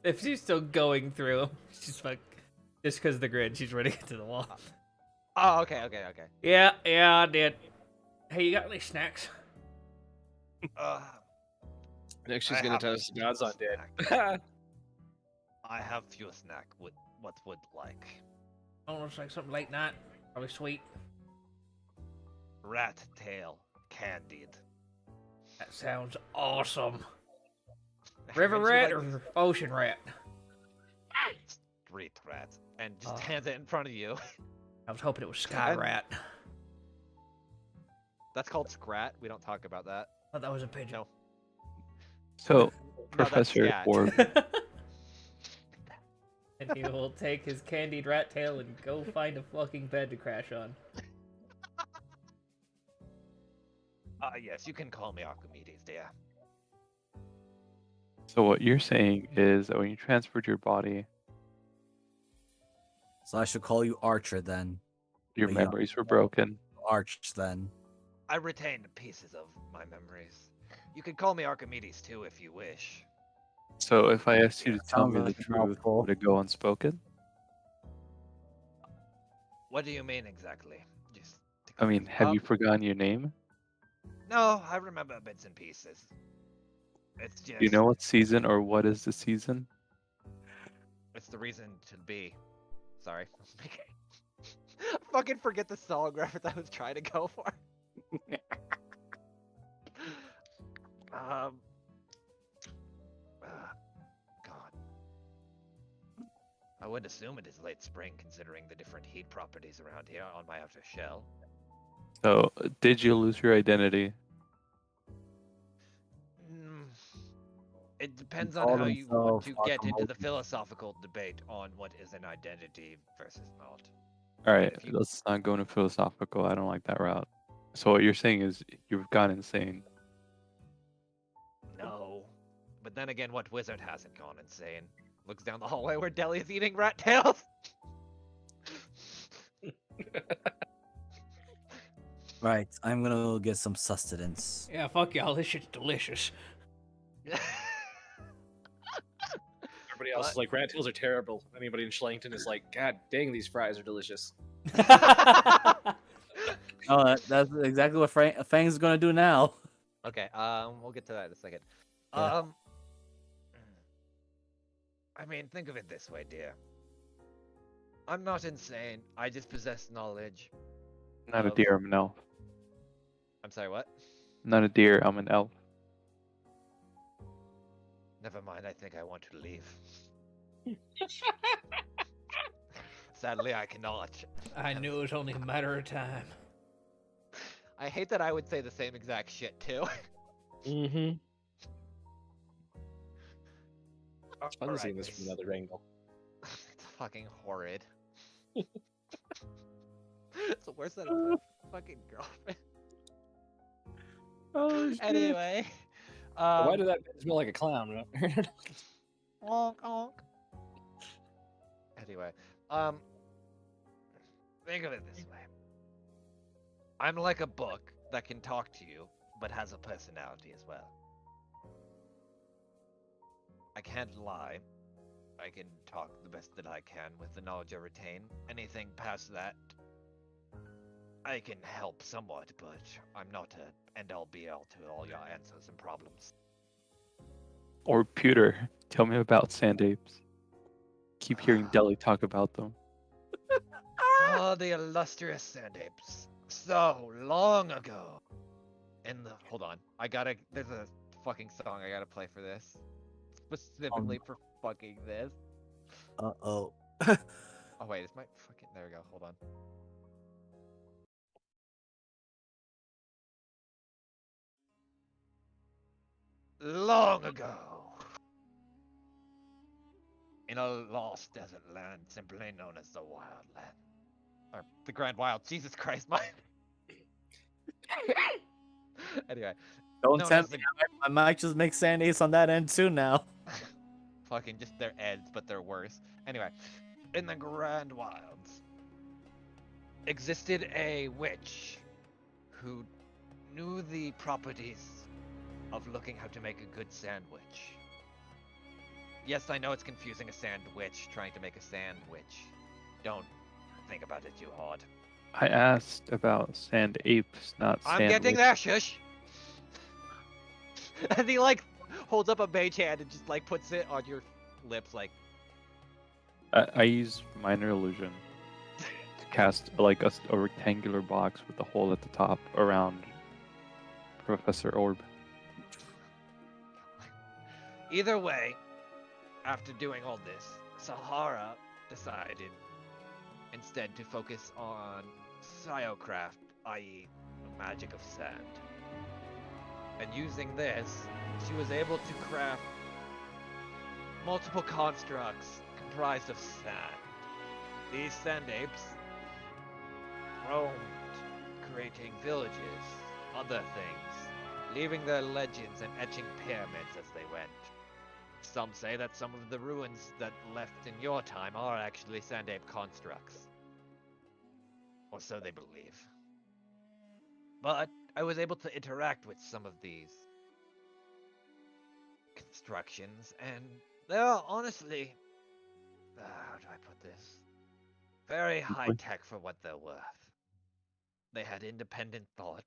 if she's still going through, she's like, just because of the grid, she's running into the wall. Oh, okay. Yeah, I did. Hey, you got any snacks? Next, she's I gonna have tell us few God's not dead. snack. I have few snack. What would like? Oh, it's like something late night. Probably sweet. Rat tail, candied. That sounds awesome. And River she, rat like, or ocean rat? street rat, and just Oh. hands it in front of you. I was hoping it was sky And- rat. That's called scrat. We don't talk about that. Thought that was a pigeon. No. So, No, that's Professor scat. Orb, And he will take his candied rat tail and go find a fucking bed to crash on. Yes, you can call me Archimedes, dear. so what you're saying is that when you transferred your body, So I should call you Archer then. your But yeah. memories were broken. Arch then. I retained pieces of my memories. You could call me Archimedes too if you wish. So if I asked you to tell Sounds me the like a truth, mouthful. would it go unspoken? What do you mean exactly? Just to I mean, have you confirm? forgotten your name? No, I remember bits and pieces. It's just. Do you know what season or what is the season? It's the reason to be. Sorry. Fucking forget the song reference I was trying to go for. God. I would assume it is late spring considering the different heat properties around here on my outer shell. So, did you lose your identity? Mm, It depends called on how you want himself to get into the Akamoto. philosophical debate on what is an identity versus not. All right, If you- let's not go into philosophical. I don't like that route. So what you're saying is you've gone insane. No. But then again, what wizard hasn't gone insane? Looks down the hallway where Deli is eating rat tails. Right, I'm gonna go get some sustenance. Yeah, fuck y'all. This shit's delicious. Everybody else is like, rat tails are terrible. Anybody in Schlangton is like, God dang, these fries are delicious. Oh, that's exactly what Fang's gonna do now. Okay, we'll get to that in a second. Yeah. I mean, think of it this way, dear. I'm not insane. I just possess knowledge. Not a Of- deer, I'm an elf. I'm sorry, what? Not a deer, I'm an elf. Never mind, I think I want to leave. Sadly, I cannot. I knew it was only a matter of time. I hate that I would say the same exact shit, too. Mm-hmm. It's fun Alright, seeing this from miss. another angle. It's fucking horrid. It's worse than a fucking girlfriend. Oh, shit. Anyway. Why did that smell like a clown? Right? Honk, honk. Anyway, think of it this way. I'm like a book that can talk to you, but has a personality as well. I can't lie. I can talk the best that I can with the knowledge I retain. Anything past that, I can help somewhat, but I'm not a end-all be-all to all your answers and problems. Or pewter, tell me about sand apes. Keep hearing Deli talk about them. Oh, the illustrious sand apes. So long ago. Hold on. There's a fucking song I gotta play for this. specifically for fucking this. Uh-oh. Oh wait, is my fucking there we go. Hold on. Long ago, in a lost desert land simply known as the Wild Land. Or the Grand Wild. Jesus Christ, my. Anyway, Don't known tempt as the me. I might just make Sand Ace on that end too now. fucking just their ends, but they're worse. Anyway, in the Grand Wilds existed a witch who knew the properties of looking how to make a good sandwich. Yes, I know it's confusing a sandwich trying to make a sandwich. Don't think about it too hard. I asked about sand apes, not I'm sand. getting there, shush! And he like holds up a mage hand and just like puts it on your lips like I use minor illusion to cast like a rectangular box with a hole at the top around Professor Orb. Either way, after doing all this, Sahara decided instead to focus on Psiocraft, i.e. the magic of sand. And using this, she was able to craft multiple constructs comprised of sand. These sand apes roamed, creating villages, other things, leaving their legends and etching pyramids as they went. Some say that some of the ruins that left in your time are actually sand ape constructs. Or so they believe. But I was able to interact with some of these constructions, and they are honestly, how do I put this? Very high tech for what they're worth. They had independent thought,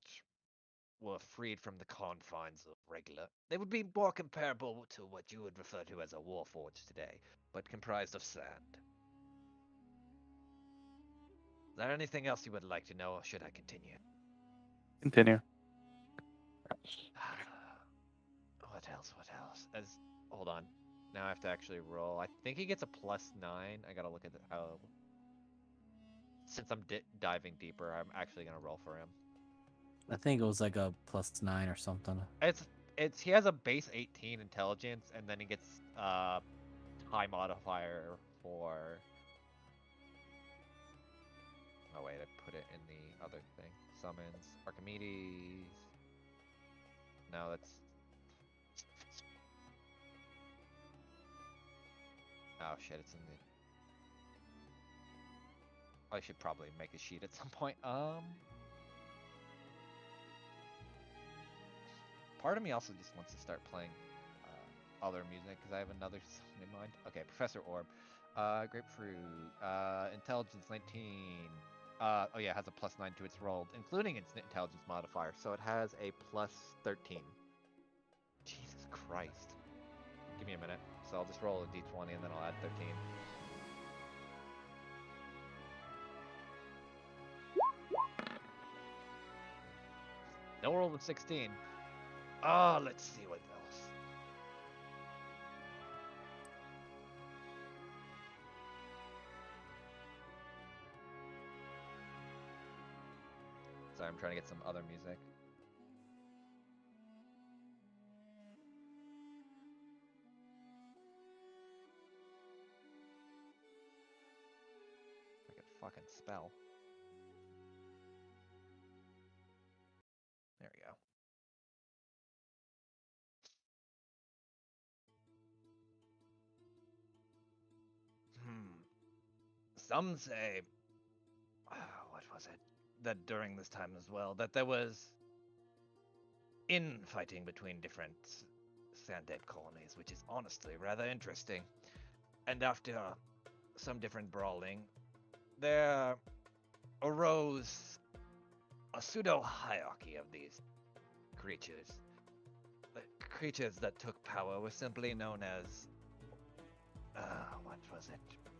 were freed from the confines of regular. They would be more comparable to what you would refer to as a warforged today, but comprised of sand. Is there anything else you would like to know, or should I continue? Continue. What else? What else? Hold on. Now I have to actually roll. I think he gets a +9. I gotta look at how. Since I'm diving deeper, I'm actually gonna roll for him. I think it was like a +9 or something. It's he has a base 18 intelligence, and then he gets high modifier for. Oh wait, I put it in the other thing. Summons Archimedes. No, that's. Oh shit, it's in the. I should probably make a sheet at some point. Part of me also just wants to start playing other music because I have another song in mind. Okay, Professor Orb. Grapefruit. Intelligence 19. Oh yeah, it has a +9 to its roll, including its intelligence modifier, so it has a +13. Jesus Christ. Give me a minute. So I'll just roll a d20 and then I'll add 13. No roll of 16. Oh, let's see what else. Sorry, I'm trying to get some other music. I could fucking spell. There we go. Some say, what was it? That during this time as well, that there was infighting between different sand ape colonies, which is honestly rather interesting. And after some different brawling, there arose a pseudo hierarchy of these creatures. The creatures that took power were simply known as. What was it?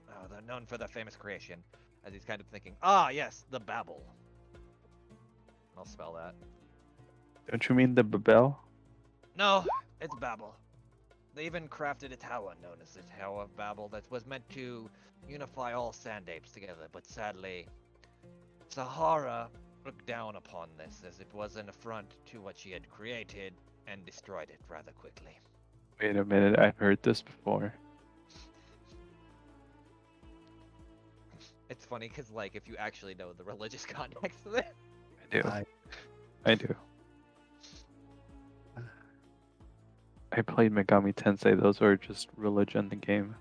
Oh, they're known for their famous creation. As he's kind of thinking, yes, the Babel. I'll spell that. Don't you mean the Babel? No, it's Babel. They even crafted a tower known as the Tower of Babel that was meant to unify all sand apes together, but sadly, Sahara looked down upon this as it was an affront to what she had created and destroyed it rather quickly. Wait a minute, I've heard this before. It's funny because, like, if you actually know the religious context of it. I do. I- I do. I played Megami Tensei. Those are just religion in the game.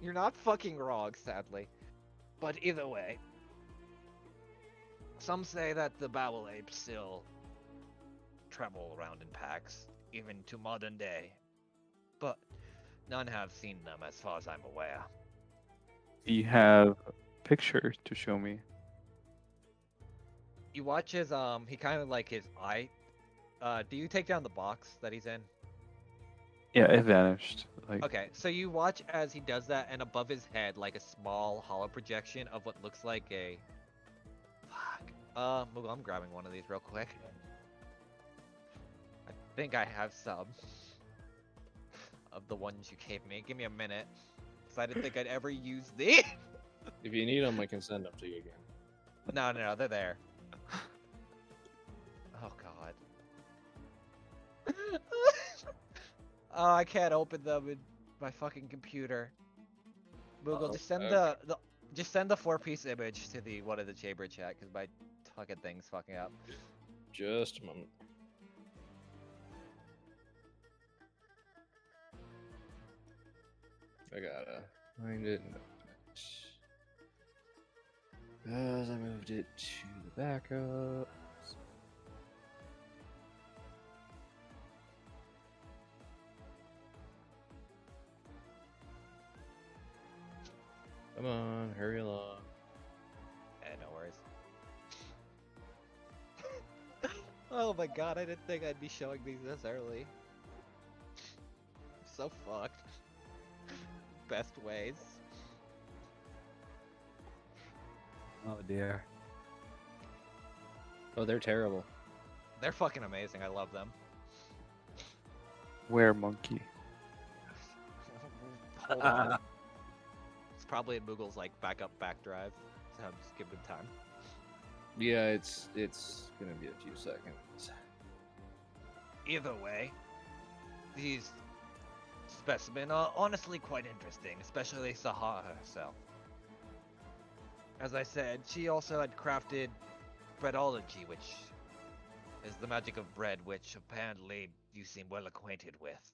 You're not fucking wrong, sadly. But either way, some say that the Babel apes still travel around in packs, even to modern day. But none have seen them as far as I'm aware. You have pictures to show me. You watch his he kind of like his eye. Do you take down the box that he's in? Yeah, it vanished. Like, Okay, so you watch as he does that, and above his head, like a small hollow projection of what looks like a. Fuck. Moogle, I'm grabbing one of these real quick. I think I have some of the ones you gave me. Give me a minute, cause I didn't think I'd ever use these. If you need them, I can send them to you again. No, they're there. Oh god. Oh, I can't open them in my fucking computer. Moogle, Uh-oh. just send Okay. just send the 4-piece image to the one of the chamber chat, cause my fucking thing's fucking up. Just a moment. I gotta find it. As I moved it to the backup. Come on, hurry along. No worries. Oh my god, I didn't think I'd be showing these this early. I'm so fucked. Best ways. Oh dear. Oh, they're terrible. They're fucking amazing. I love them. where monkey? Hold on. It's probably in Moogle's like backup back drive. So I'm just giving him time. Yeah, it's gonna be a few seconds. Either way, these specimens are honestly quite interesting, especially Sahara herself. As I said, she also had crafted breadology, which is the magic of bread, which apparently you seem well acquainted with.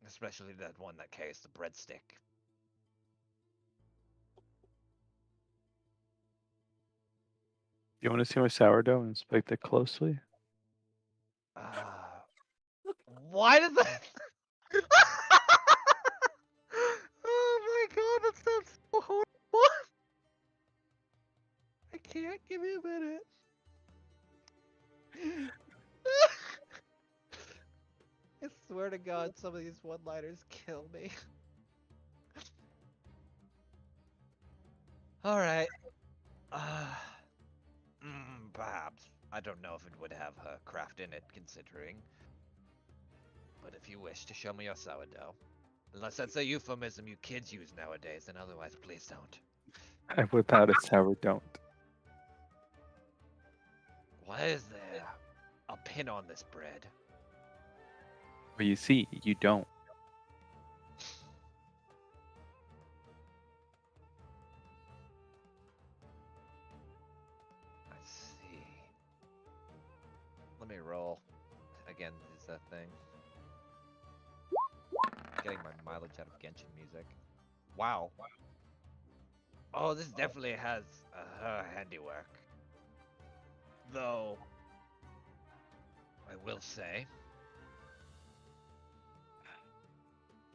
Especially that one that carries the breadstick. You want to see my sourdough? Inspect it closely. Why did that? Oh my god, that sounds so horrible. I can't. Give me a minute. I swear to God, some of these one-liners kill me. All right. Perhaps. I don't know if it would have her craft in it, considering. But if you wish to show me your sourdough, unless that's a euphemism you kids use nowadays, then otherwise, please don't. I whip out a sourdough. Why is there a pin on this bread? Well, you see, you don't. I see. Let me roll. Again, is that thing. Getting my mileage out of Genshin music. Wow. Oh, this definitely has her handiwork. Though, I will say,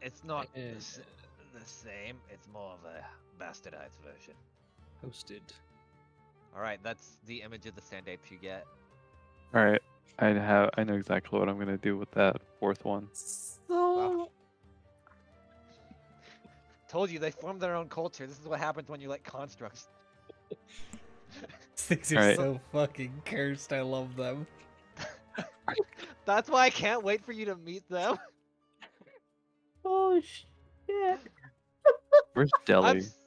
it's not the same. It's more of a bastardized version. Posted. Alright, that's the image of the sand apes you get. All right, I know exactly what I'm gonna do with that fourth one. So Told you, they form their own culture. This is what happens when you let constructs. These are Alright. so fucking cursed. I love them. That's why I can't wait for you to meet them. Oh shit! Where's I'm Deli? s-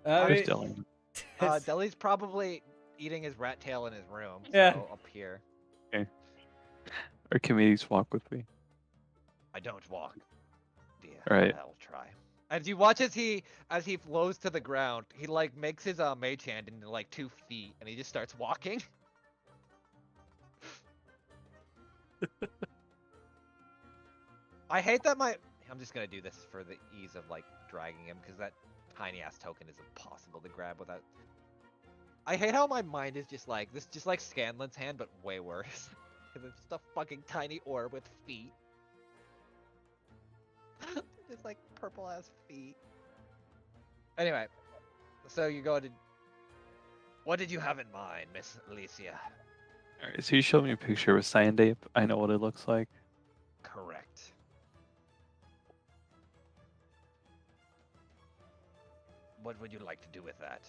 I Where's mean, Deli? Deli's probably eating his rat tail in his room. Yeah. So up here. Or can we just walk with me? I don't walk. Yeah, Alright. I'll try. As you watch as he flows to the ground, he like makes his mage hand into like 2 feet, and he just starts walking. I hate that I'm just gonna do this for the ease of like dragging him, because that tiny ass token is impossible to grab without. I hate how my mind is just like this, just like Scanlan's hand, but way worse. Because it's just a fucking tiny orb with feet. Just like purple ass feet. Anyway, so you go to. What did you have in mind, Miss Alicia? Alright, so you showed me a picture of a sand ape. I know what it looks like. Correct. What would you like to do with that?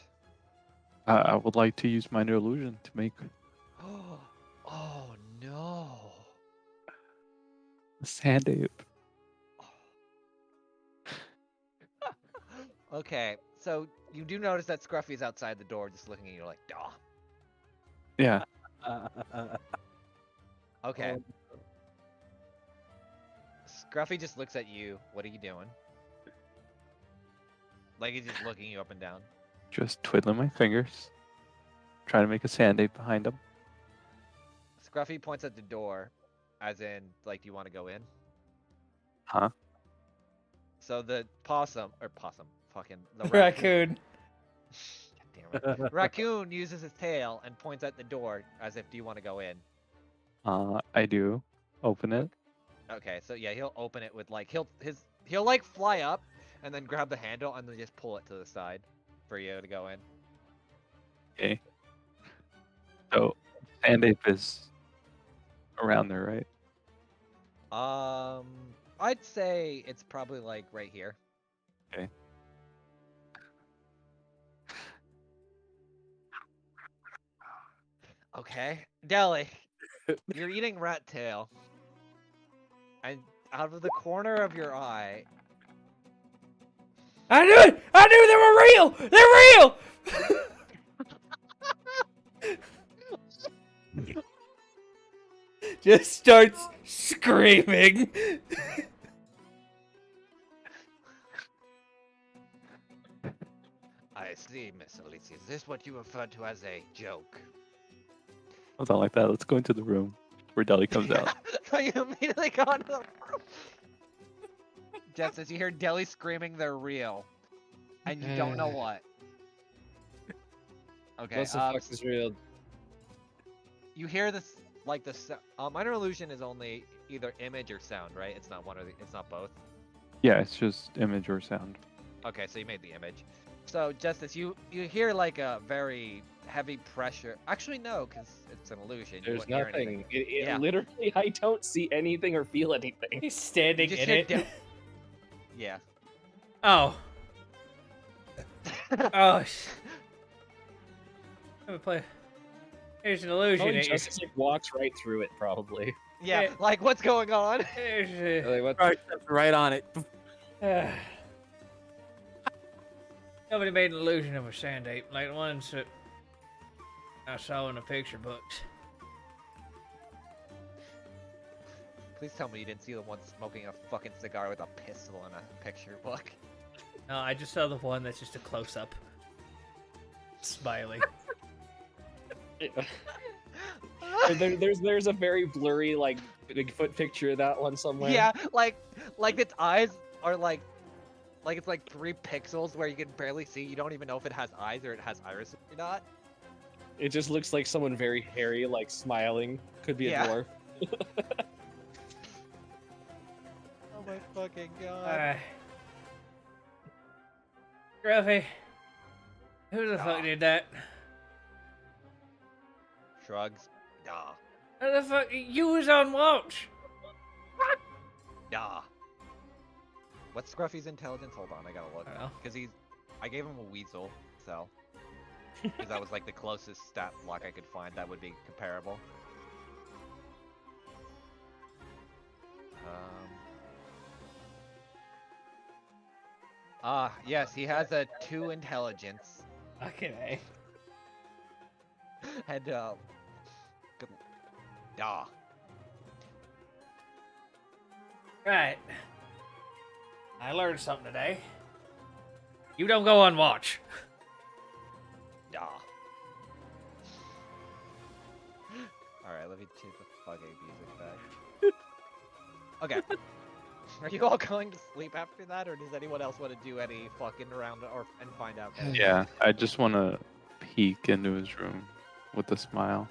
I would like to use minor illusion to make Oh no. a sand ape. Okay, so you do notice that Scruffy's outside the door just looking at you like, duh. Yeah. Okay. Scruffy just looks at you. What are you doing? Like he's just looking you up and down. Just twiddling my fingers. Trying to make a sand ape behind him. Scruffy points at the door, as in, like, do you want to go in? Huh? So the fucking the raccoon. God damn it. Raccoon uses his tail and points at the door as if, do you want to go in? I do. Open it. Okay, so yeah, he'll open it with like he'll like fly up and then grab the handle and then just pull it to the side for you to go in. Okay. So, sand ape is around there, right? I'd say it's probably like right here. Okay. Okay, Deli, you're eating rat tail, and out of the corner of your eye, I knew it! I knew they were real! They're real! Just starts screaming. I see, Miss Alicia. Is this what you refer to as a joke? Something like that. Let's go into the room where Deli comes out. So you immediately go into the room. Jeff says you hear Deli screaming they're real, and you don't know what. Okay, What the fuck is real? you hear this like the minor illusion is only either image or sound, right? It's not one or it's not both. Yeah, it's just image or sound. Okay, so you made the image. So Justice, you hear like a very heavy pressure. Actually, no, because it's an illusion. You There's won't hear nothing. anything. It Yeah. literally, I don't see anything or feel anything. He's standing You just in hear it. Yeah. Oh. Oh. Let me play. Here's an illusion. Probably It- Justice like walks right through it, probably. Yeah, Yeah. like what's going on? Here's Like, what? Right, that's right on it. Nobody made an illusion of a sand ape like the ones that I saw in the picture books. Please tell me you didn't see the one smoking a fucking cigar with a pistol in a picture book. No, I just saw the one that's just a close up. Smiling. There's a very blurry like Bigfoot picture of that one somewhere. Yeah, like its eyes are like it's like 3 pixels where you can barely see. You don't even know if it has eyes or it has iris or not. It just looks like someone very hairy, like smiling. Could be a Yeah. dwarf. Oh my fucking god. Alright. Gruffy. Who the fuck did that? Shrugs. Nah. Who the fuck? You was on watch. Nah. What's Scruffy's intelligence? Hold on, I gotta look. I don't know. Because I gave him a weasel, so. Because that was like the closest stat block I could find that would be comparable. Yes, he has a 2 intelligence. Okay. And, good, ah, Right. I learned something today. You don't go on watch. ah. Alright, let me change the fucking music back. Okay. Are you all going to sleep after that, or does anyone else want to do any fucking around and find out? Anything? Yeah, I just want to peek into his room with a smile.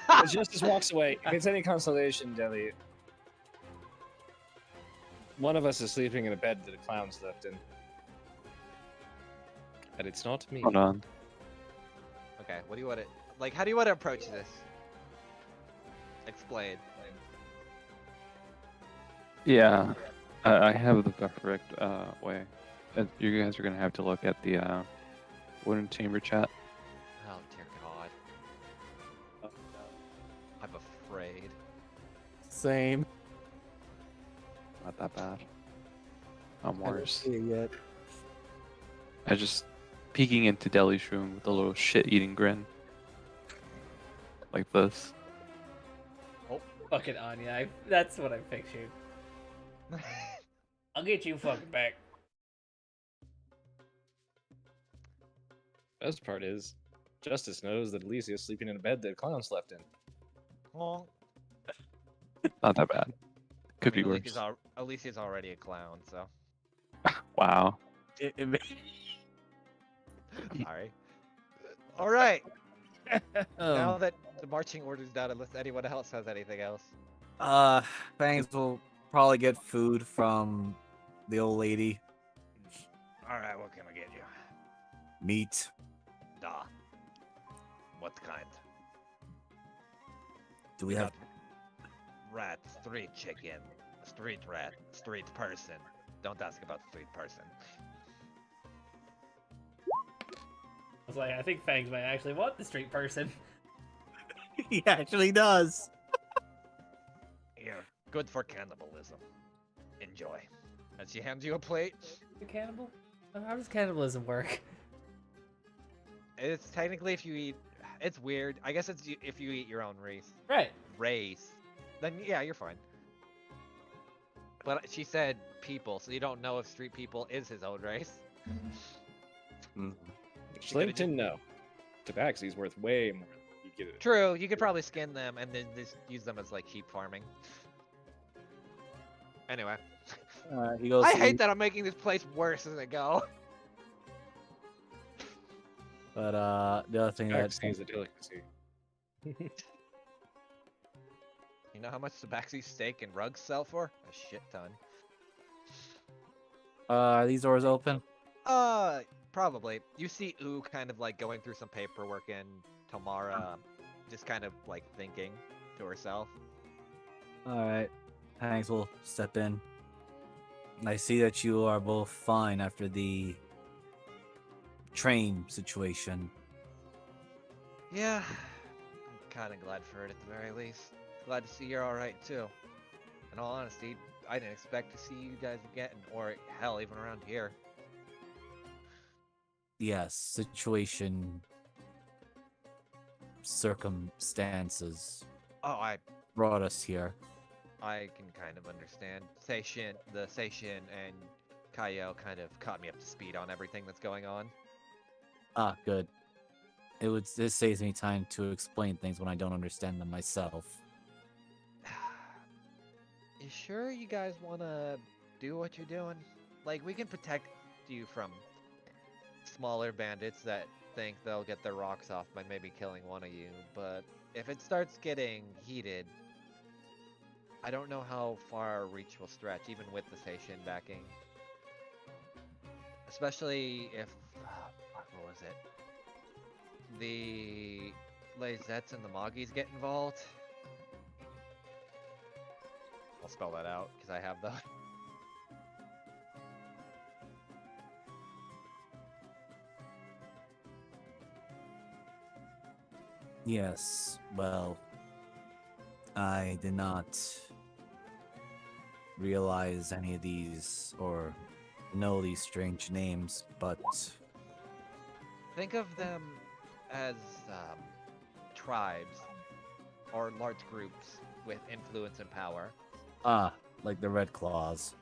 As Justice walks away, if it's any consolation, Deli, one of us is sleeping in a bed that a clown's left in. And it's not me. Hold on. Okay, what do you want to like? How do you want to approach this? Explain. Yeah, I have the correct way. You guys are gonna have to look at the wooden chamber chat. Oh dear God. I'm afraid. Same. Not that bad. I'm I don't worse. see it yet. I just peeking into Deli's room with a little shit-eating grin, like this. Fucking Anya. That's what I pictured. I'll get you fucking back. Best part is, Justice knows that Alicia's sleeping in a bed that a clown's left in. Well, Not that bad. Could be worse. Alicia's already a clown, so. Wow. Sorry. All right. Now Um, that the marching order's done, unless anyone else has anything else. Fangs will probably get food from the old lady. All right, what can I get you? Meat. Duh. What kind? Do we have? Rat, street chicken, street rat, street person. Don't ask about street person. I was like, I think Fangs might actually want the street person. He actually does. Here, good for cannibalism. Enjoy. As she hands you a plate, The cannibal? How does cannibalism work? it's technically if you eat. It's weird. I guess it's if you eat your own race. Right. Then yeah, you're fine. But she said people, so you don't know if street people is his own race. Slayton, no. Tabaxi's worth way more. You get it. True, you could probably skin them and then just use them as like sheep farming. Anyway, He goes. I to hate eat, that I'm making this place worse as I go. But the other thing that Tabaxi's a delicacy. You know how much Tabaxi steak and rugs sell for? A shit ton. are these doors open? Probably. You see Ooh kind of like going through some paperwork and Tamara just kind of like thinking to herself. All right. Hanks will step in. I see that you are both fine after the train situation. Yeah, I'm kind of glad for it at the very least. Glad to see you're alright too. In all honesty, I didn't expect to see you guys again, or hell, even around here. Yes, situation, circumstances Oh, brought us here. I can kind of understand. The Seishin and Kaio kind of caught me up to speed on everything that's going on. Ah, good. This saves me time to explain things when I don't understand them myself. You sure you guys want to do what you're doing? Like, we can protect you from smaller bandits that think they'll get their rocks off by maybe killing one of you, but if it starts getting heated, I don't know how far our reach will stretch, even with the Seishin backing. Especially if... what was it? The Lazets and the Moggies get involved. I'll spell that out, because I have the... Yes, well, I did not realize any of these or know these strange names, but Think of them as tribes or large groups with influence and power. like the Red Claws.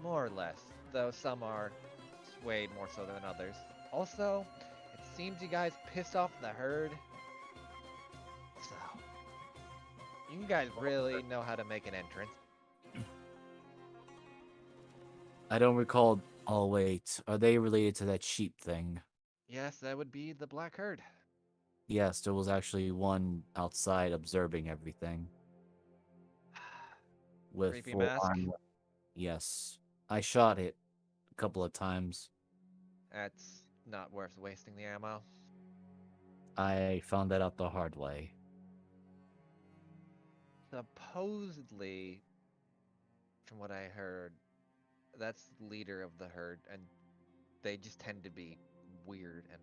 More or less, though some are swayed more so than others. Also, it seems you guys pissed off the herd. So, you guys really know how to make an entrance. I don't recall. Oh, wait. Are they related to that sheep thing? Yes, that would be the Black Herd. Yes, there was actually one outside observing everything with Creepy full mask. armor. Yes. I shot it a couple of times. That's not worth wasting the ammo. I found that out the hard way. Supposedly, from what I heard, that's the leader of the herd, and they just tend to be weird and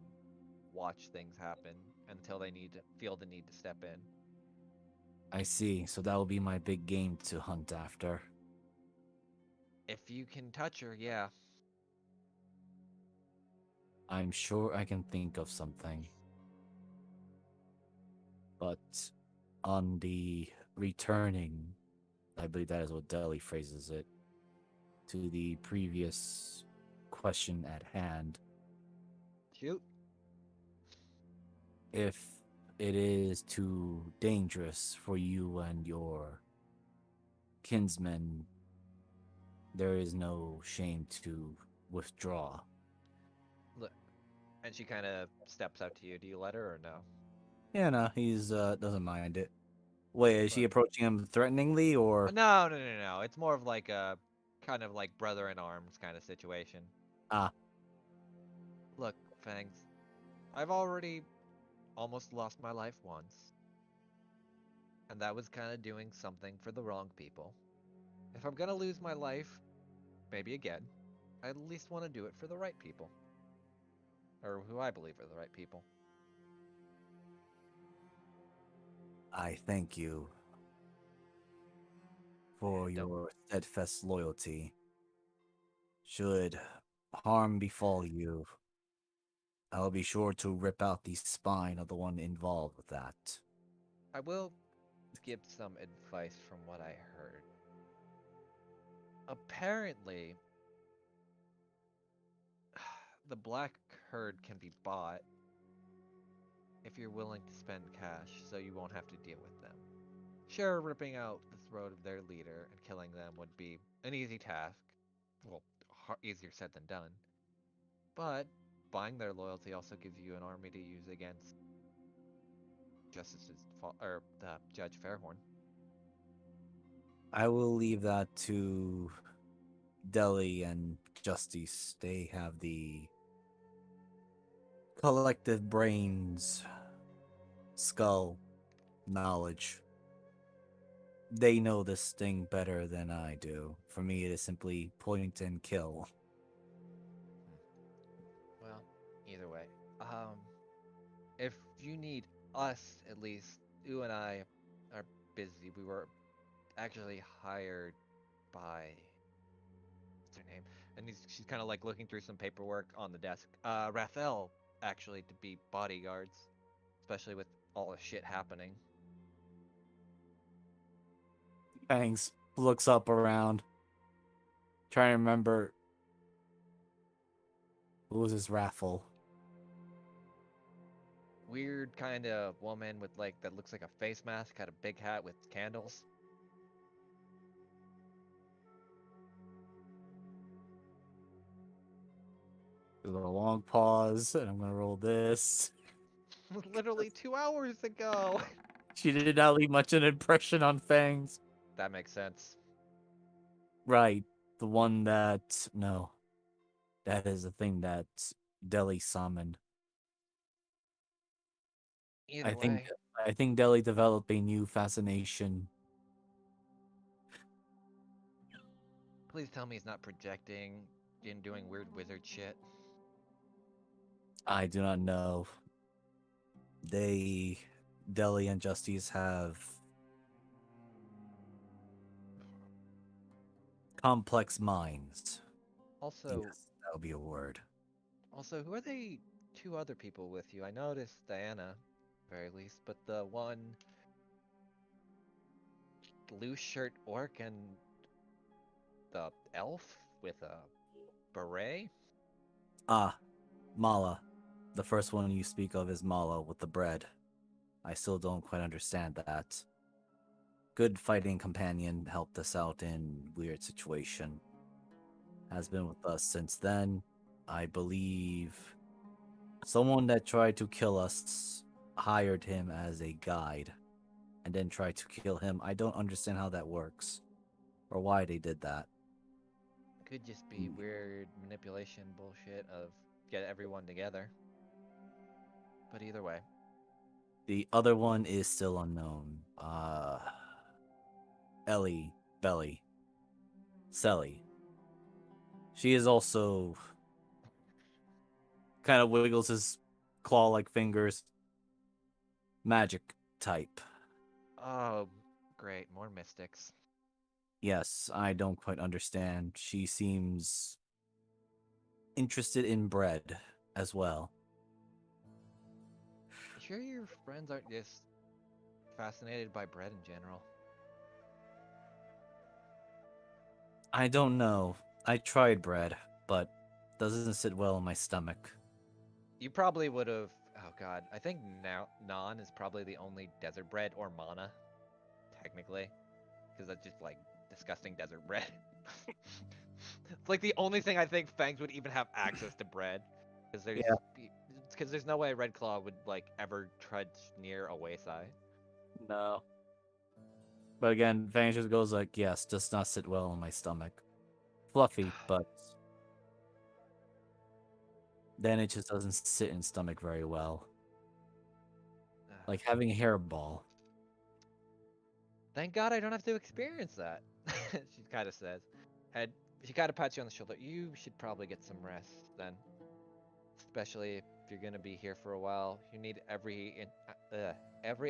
watch things happen until they feel the need to step in. I see. So that will be my big game to hunt after. If you can touch her, yeah. I'm sure I can think of something. But on the returning, I believe that is what Deli phrases it, to the previous question at hand, Shoot. if it is too dangerous for you and your kinsmen, there is no shame to withdraw. Look, and she kind of steps up to you. Do you let her or no? Yeah, no, he's doesn't mind it. Wait, is she Look. approaching him threateningly or? No. It's more of like a kind of like brother in arms kind of situation. Ah. Look, Fangs, I've already almost lost my life once. And that was kind of doing something for the wrong people. If I'm gonna lose my life, maybe again, I at least want to do it for the right people. Or who I believe are the right people. I thank you for Don't- your steadfast loyalty. Should harm befall you, I'll be sure to rip out the spine of the one involved with that. I will give some advice from what I heard. Apparently, the black herd can be bought if you're willing to spend cash so you won't have to deal with them. Sure, ripping out the throat of their leader and killing them would be an easy task. Well, easier said than done. But buying their loyalty also gives you an army to use against Judge Fairhorn. I will leave that to Deli and Justice. They have the collective brains, skull, knowledge. They know this thing better than I do. For me, it is simply point and kill. Well, either way. If you need us, at least, you and I are busy. We were actually hired by what's her name? And she's kind of like looking through some paperwork on the desk. Raphael, actually, to be bodyguards, especially with all the shit happening. Bangs looks up around, trying to remember who was his raffle. Weird kind of woman with like that looks like a face mask, had a big hat with candles. There's a long pause, and I'm gonna roll this. Literally 2 hours ago. She did not leave much an impression on Fangs. That makes sense. Right. The one that no. That is the thing that Deli summoned. Either I way, think I think Deli developed a new fascination. please tell me he's not projecting and doing weird wizard shit. I do not know. Deli and Justice have Complex minds. Also, Yes, that would be a word. also, who are the two other people with you? I noticed Diana, very least, but the one blue shirt orc and the elf with a beret. Ah, Mala. The first one you speak of is Mala with the bread. I still don't quite understand that. Good fighting companion, helped us out in weird situation. Has been with us since then. I believe someone that tried to kill us hired him as a guide and then tried to kill him. I don't understand how that works or why they did that. Could just be weird manipulation bullshit of get everyone together. But either way, The other one is still unknown. Ellie, Belly, Selly. She is also kind of wiggles his claw-like fingers. Magic type. oh, great, more mystics. Yes, I don't quite understand. She seems interested in bread as well. You sure your friends aren't just fascinated by bread in general? I don't know. I tried bread, but doesn't sit well in my stomach. You probably would have. Oh god, I think now naan is probably the only desert bread or mana, technically, because that's just like disgusting desert bread. It's like the only thing I think Fangs would even have access to bread, because Yeah. there's no way Red Claw would like ever trudge near a wayside. No. But again, Vang just goes like, yes, does not sit well in my stomach. Fluffy, but then it just doesn't sit in stomach very well. Like having a hairball. Thank God I don't have to experience that. She kind of says, "Head." She kind of pats you on the shoulder. You should probably get some rest then, especially if you're gonna be here for a while. You need every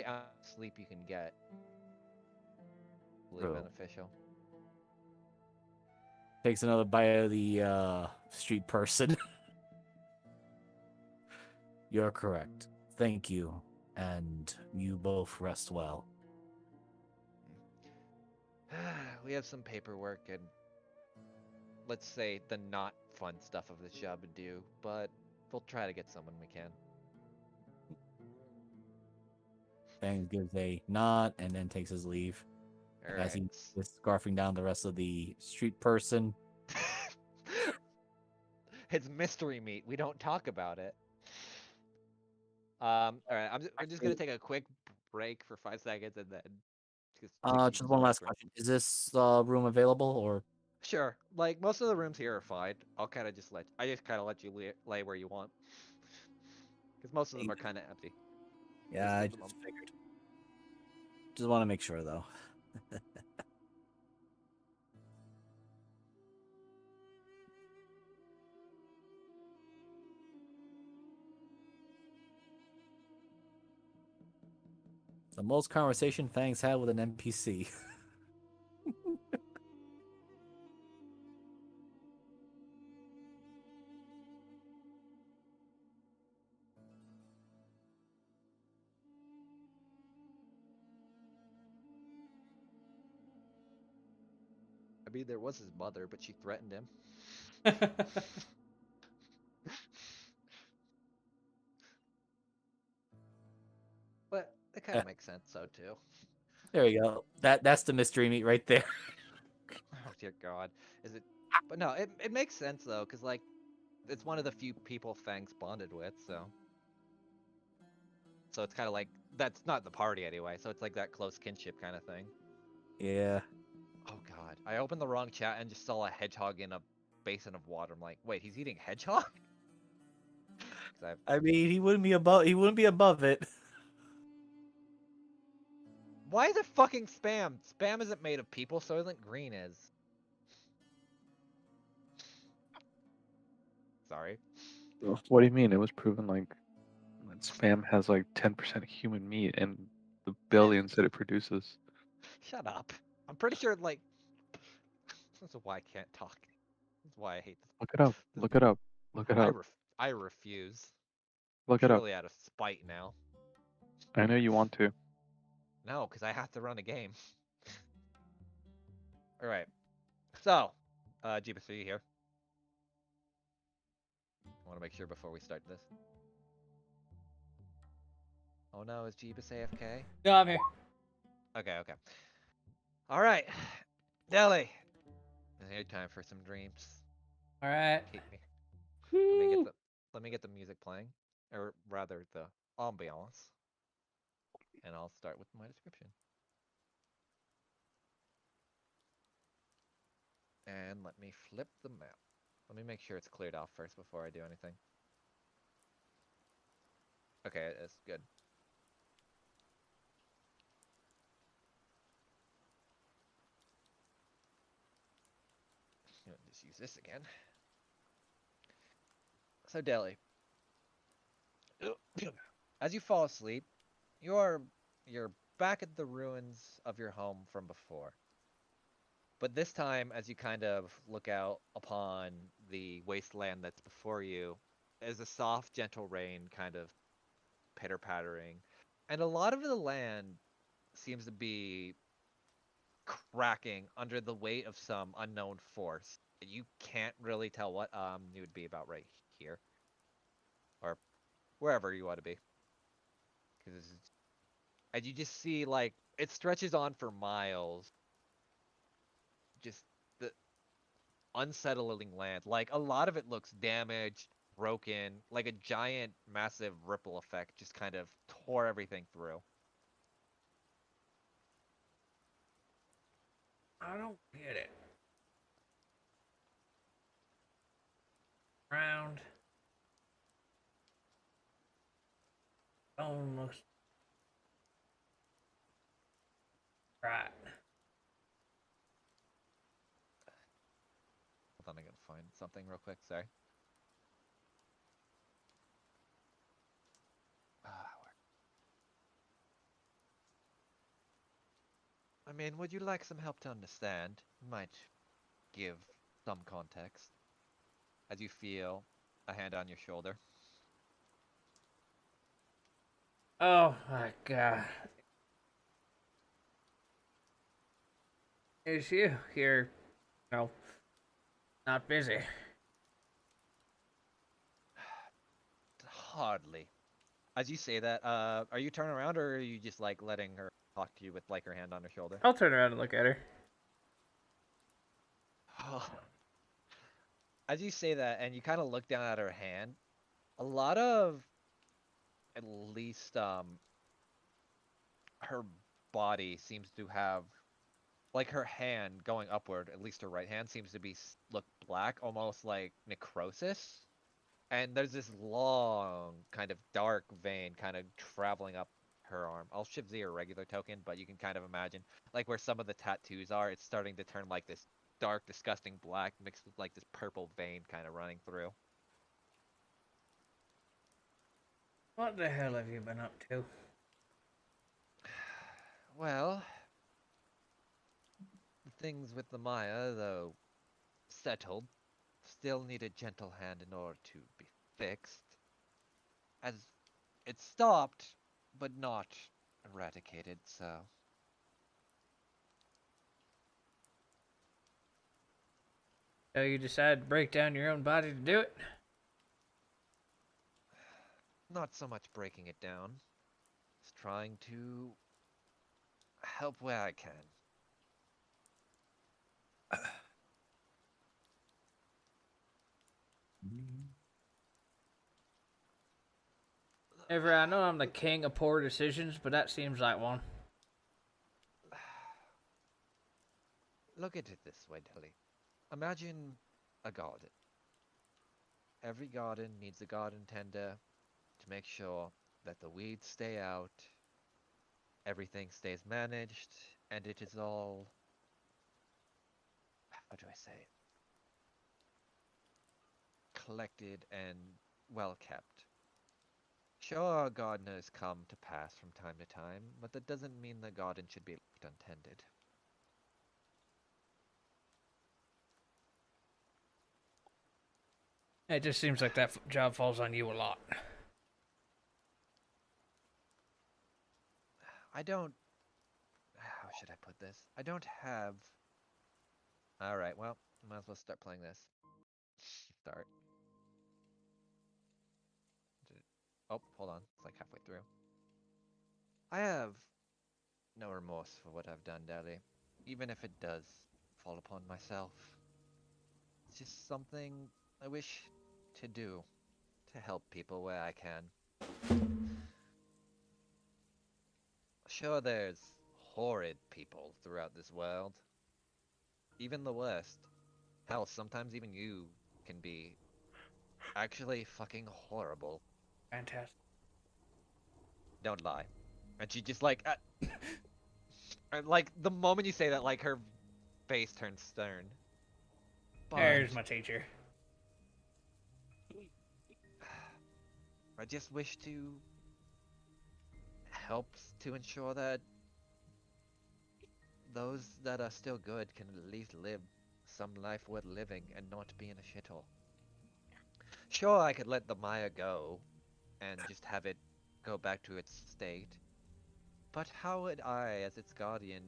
ounce of sleep you can get. Really True. beneficial. Takes another bite of the street person. You're correct. Thank you. And you both rest well. We have some paperwork and let's say the not fun stuff of this job to do, but we'll try to get someone we can. Fang gives a nod and then takes his leave All as he right. is scarfing down the rest of the street person. It's mystery meat. We don't talk about it. All right. We're just gonna take a quick break for 5 seconds and then just use Just the one last restroom. question. Is this room available or Sure. Like most of the rooms here are fine. I just kind of let you lay where you want, because most of them are kind of empty. Yeah, Just I at the just moment. figured. Just want to make sure though. The most conversation Fangs had with an NPC. I mean, there was his mother, but she threatened him. But it kind of makes sense, so too. There you go. That's the mystery meat right there. Oh dear God, is it? But no, it makes sense though, because like it's one of the few people Fangs bonded with, so it's kind of like that's not the party anyway. So it's like that close kinship kind of thing. Yeah. Oh God, I opened the wrong chat and just saw a hedgehog in a basin of water. I'm like, wait, he's eating hedgehog? 'Cause I mean, he wouldn't be above it. Why is it fucking spam? Spam isn't made of people, so isn't green is. Sorry. What do you mean? It was proven like that spam has like 10% human meat and the billions that it produces. Shut up. I'm pretty sure like This is why I can't talk. This is why I hate this. Look it up. this- Look it up. Look it up. I refuse. Look it up. Purely out of spite now. I know you want to. No, because I have to run a game. All right. So, Jeebus, are you here? I want to make sure before we start this. Oh no, is Jeebus AFK? No, I'm here. Okay, okay. All right, Deli. Now time for some dreams. All right. Keep me. Woo. Let me get the music playing, or rather the ambiance, and I'll start with my description. And let me flip the map. Let me make sure it's cleared off first before I do anything. Okay, it is good. Just use this again. So Deli, as you fall asleep, you're back at the ruins of your home from before. But this time, as you kind of look out upon the wasteland that's before you, there's a soft, gentle rain kind of pitter-pattering. And a lot of the land seems to be cracking under the weight of some unknown force. You can't really tell what. It would be about right here. Or wherever you want to be. And you just see, like, it stretches on for miles. Just the unsettling land. Like, a lot of it looks damaged, broken, like a giant, massive ripple effect just kind of tore everything through. I don't get it. Round. Stone looks right. Hold on, I gotta find something real quick, sorry. I mean, would you like some help to understand? Might give some context. As you feel a hand on your shoulder. Oh my god. Is you here? No. Not busy. Hardly. As you say that, are you turning around or are you just like letting her talk to you with like her hand on her shoulder? I'll turn around and look at her. As you say that and you kind of look down at her hand, a lot of at least her body seems to have like her hand going upward, at least her right hand seems to be look black, almost like necrosis. And there's this long, kind of dark vein kind of traveling up her arm. I'll shift Z a regular token, but you can kind of imagine, like where some of the tattoos are, it's starting to turn like this dark, disgusting black mixed with like this purple vein kind of running through. What the hell have you been up to? Well, the things with the Maya, though settled, still need a gentle hand in order to be fixed. As it stopped, but not eradicated, so. So you decided to break down your own body to do it? Not so much breaking it down, just trying to help where I can. Ever, I know I'm the king of poor decisions, but that seems like one. Look at it this way, Dilly. Imagine a garden. Every garden needs a garden tender to make sure that the weeds stay out, everything stays managed, and it is all, how do I say it? Collected and well kept. Sure, gardeners come to pass from time to time, but that doesn't mean the garden should be left untended. It just seems like that job falls on you a lot. I don't. How should I put this? I don't have. Alright, well, might as well start playing this. Start. Oh, hold on. It's like halfway through. I have no remorse for what I've done, Deli. Even if it does fall upon myself. It's just something I wish to do to help people where I can. Sure, there's horrid people throughout this world. Even the worst. Hell, sometimes even you can be actually fucking horrible. Fantastic. Don't lie. And she just like, and, like the moment you say that, like her face turns stern. But There's my teacher. I just wish to help to ensure that those that are still good can at least live some life worth living and not be in a shithole. Sure, I could let the Maya go and just have it go back to its state. But how would I, as its guardian,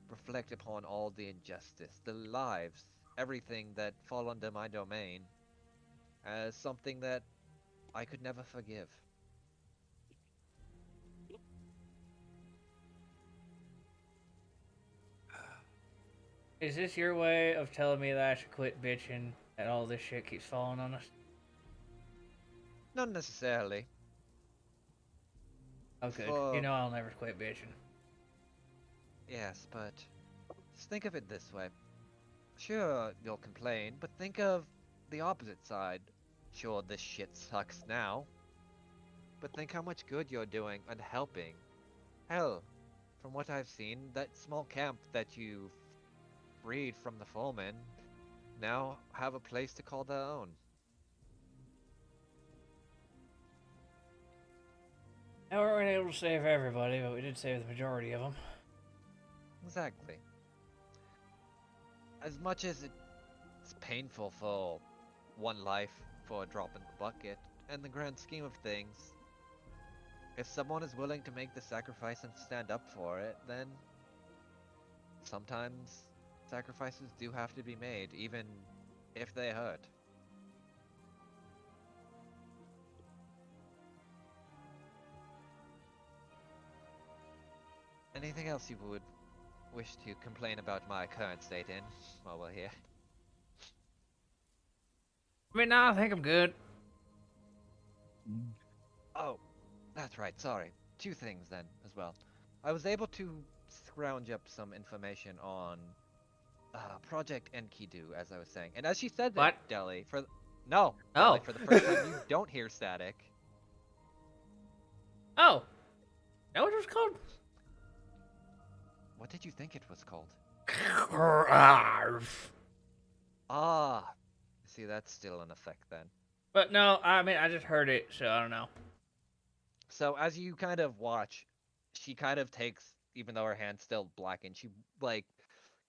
reflect upon all the injustice, the lives, everything that fall under my domain, as something that I could never forgive? Is this your way of telling me that I should quit bitching that all this shit keeps falling on us? Not necessarily. Oh, good. For- You know I'll never quit bitching. Yes, but just think of it this way. Sure, you'll complain, but think of the opposite side. Sure, this shit sucks now, but think how much good you're doing and helping. Hell, from what I've seen, that small camp that you freed from the foreman now have a place to call their own. Now we weren't able to save everybody, but we did save the majority of them. Exactly. As much as it's painful for one life for a drop in the bucket, in the grand scheme of things, if someone is willing to make the sacrifice and stand up for it, then sometimes sacrifices do have to be made, even if they hurt. Anything else you would wish to complain about my current state in while we're here? I mean, no, I think I'm good. Oh, that's right, sorry. Two things then, as well. I was able to scrounge up some information on Project Enkidu, as I was saying. And as she said What? that, Deli, No, Oh. Deli, for the first time you don't hear static. Oh! That what it was called? What did you think it was called? Arf. Ah, see, that's still in effect then. But no, I mean, I just heard it, so I don't know. So as you kind of watch, she kind of takes, even though her hand's still blackened, she like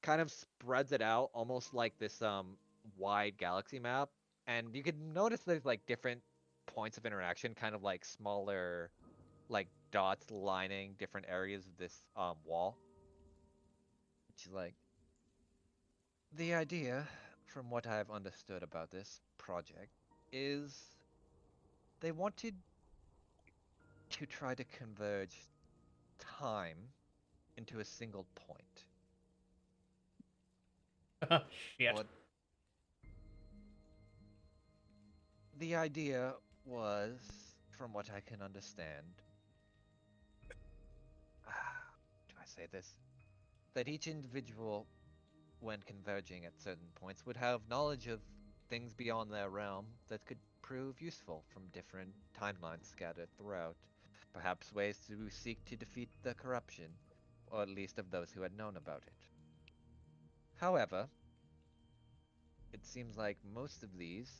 kind of spreads it out almost like this wide galaxy map, and you can notice there's like different points of interaction, kind of like smaller like dots lining different areas of this wall. She's like, the idea, from what I've understood about this project, is they wanted to try to converge time into a single point. Oh, shit. What the idea was, from what I can understand, do I say this? That each individual, when converging at certain points, would have knowledge of things beyond their realm that could prove useful from different timelines scattered throughout. Perhaps ways to seek to defeat the corruption, or at least of those who had known about it. However, it seems like most of these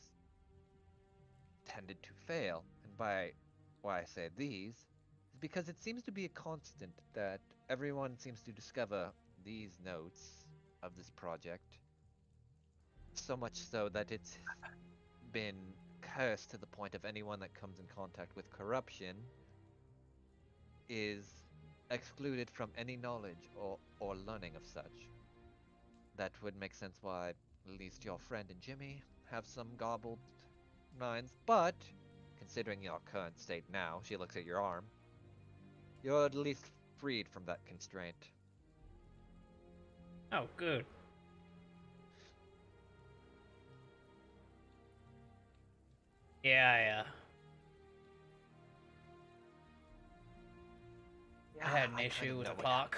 tended to fail, and by why I say these is because it seems to be a constant that everyone seems to discover these notes of this project, so much so that it's been cursed to the point of anyone that comes in contact with corruption is excluded from any knowledge or learning of such. That would make sense why at least your friend and Jimmy have some garbled minds, but considering your current state now, she looks at your arm, you're at least freed from that constraint. Oh, good. Yeah, I had an I issue kinda with know a what clock.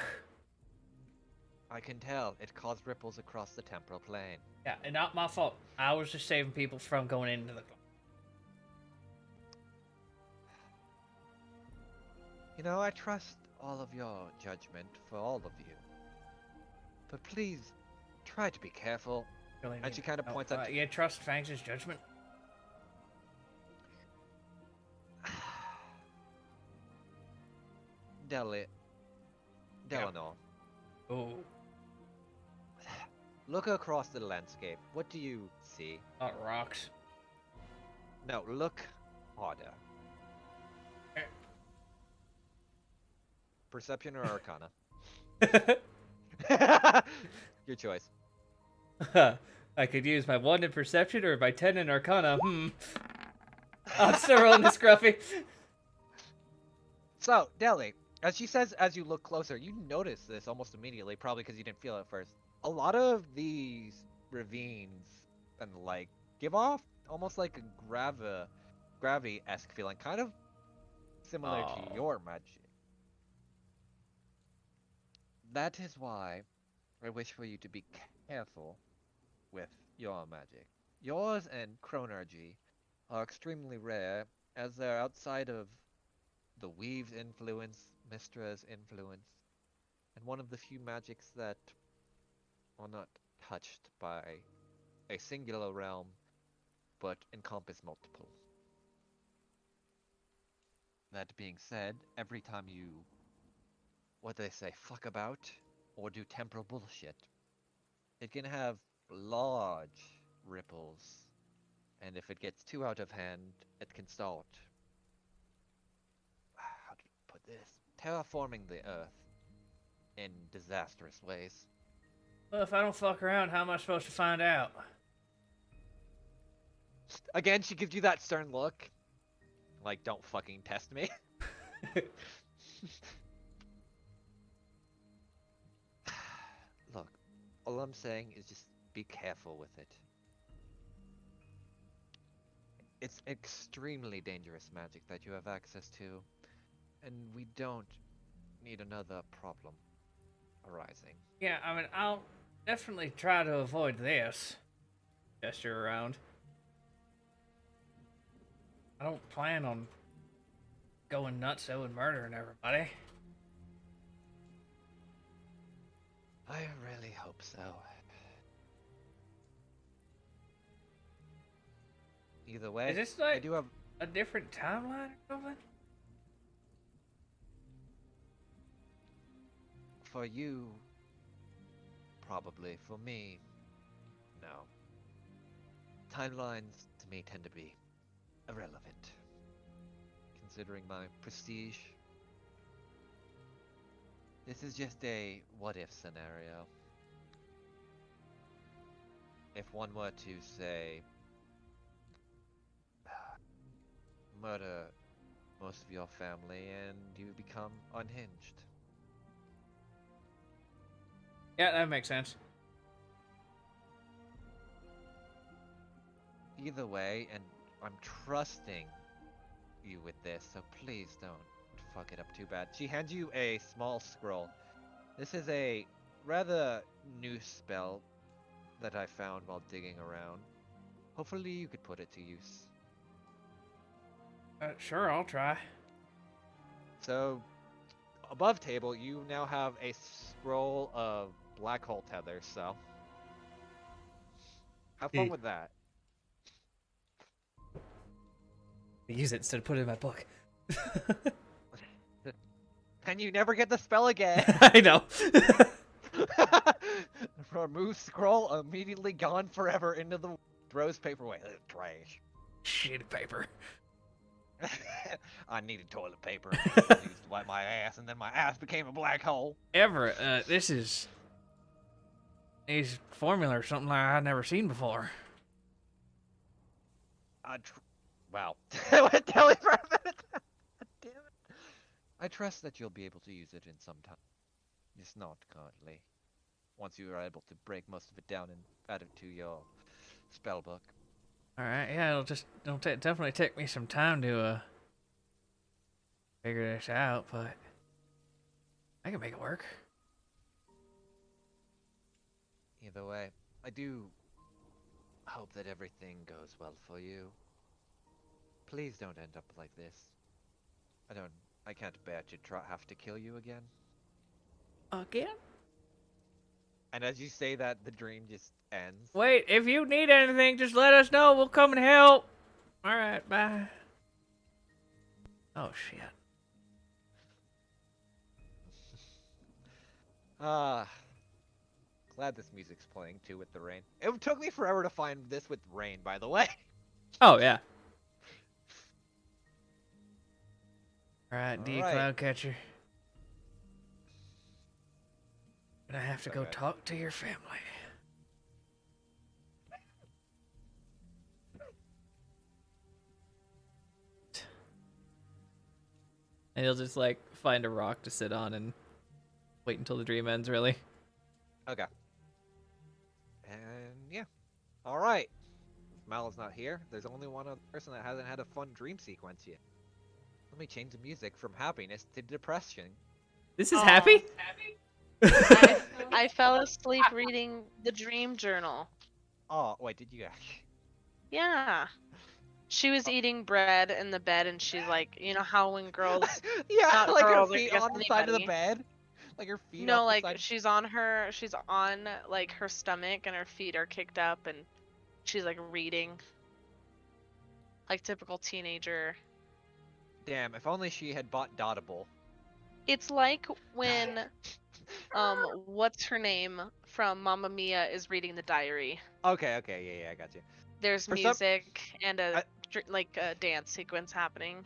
I can tell. It caused ripples across the temporal plane. Yeah, and not my fault. I was just saving people from going into the clock. You know, I trust all of your judgment for all of you. But please, try to be careful. Really And need- she kind of oh, points up. yeah, trust Fangs' judgment. Delanor, Oh, look across the landscape. What do you see? not rocks. No, look harder. Eh. Perception or Arcana? Your choice. I could use my 1 in perception or my 10 in arcana. I'm still rolling the scruffy. So, Deli, as she says, as you look closer, you notice this almost immediately, probably because you didn't feel it at first. A lot of these ravines and like give off almost like a gravity-esque feeling, kind of similar Oh. to your magic. That is why I wish for you to be careful with your magic. Yours and Chronergy are extremely rare, as they're outside of the Weave's influence, Mistra's influence, and one of the few magics that are not touched by a singular realm, but encompass multiple. That being said, every time you, what they say, fuck about, or do temporal bullshit, it can have large ripples, and if it gets too out of hand, it can start, how to put this, terraforming the earth in disastrous ways. Well, if I don't fuck around, how am I supposed to find out? Again, she gives you that stern look. Like, don't fucking test me. Look, all I'm saying is just be careful with it. It's extremely dangerous magic that you have access to, and we don't need another problem arising. Yeah, I mean, I'll definitely try to avoid this. Gesture around. I don't plan on going nutso and murdering everybody. I really hope so. Either way, Is this I like do have a different timeline or something? for you, probably. For me, no. Timelines to me tend to be irrelevant, considering my prestige. This is just a what-if scenario. If one were to say, murder most of your family and you become unhinged. Yeah, that makes sense. Either way, and I'm trusting you with this, so please don't fuck it up too bad. She hands you a small scroll. This is a rather new spell that I found while digging around. Hopefully you could put it to use. Sure, I'll try. So, above table, you now have a scroll of black hole tethers, so have fun with that. Use it instead of put it in my book. And you never get the spell again. I know. Remove scroll, immediately gone forever into the throws paper away. Ugh, trash. Shitty paper. I needed toilet paper, and it was used to wipe my ass, and then my ass became a black hole. Everett, this is these formula or something like I've never seen before. Wow. Tell me for a minute. Damn it. I trust that you'll be able to use it in some time. Just not currently. Once you are able to break most of it down and add it to your spell book. All right, yeah, it'll definitely take me some time to figure this out, but I can make it work. Either way, I do hope that everything goes well for you. Please don't end up like this. I can't bear to have to kill you again. Again? And as you say that, the dream just ends. Wait, if you need anything, just let us know. We'll come and help. All right, bye. Oh, shit. Glad this music's playing too with the rain. It took me forever to find this with rain, by the way. Oh, yeah. All right, D Alright. Cloudcatcher. But I have to go Okay. talk to your family. And he'll just like find a rock to sit on and wait until the dream ends, really. Okay. And yeah. Alright. Mal's not here. There's only one other person that hasn't had a fun dream sequence yet. Let me change the music from happiness to depression. This is Aw. happy? I fell asleep reading the dream journal. Oh, wait, did you actually? Yeah. She was eating bread in the bed, and she's like, you know how when girls, Yeah, not like girls, her I feet guess on the side of the anybody. bed. Like her feet No, off like the side. she's on like her stomach, and her feet are kicked up, and she's like reading, like typical teenager. Damn, if only she had bought Dotable. It's like when, what's her name from Mamma Mia is reading the diary. Okay, yeah, I got you. There's For some- music and I- like a dance sequence happening.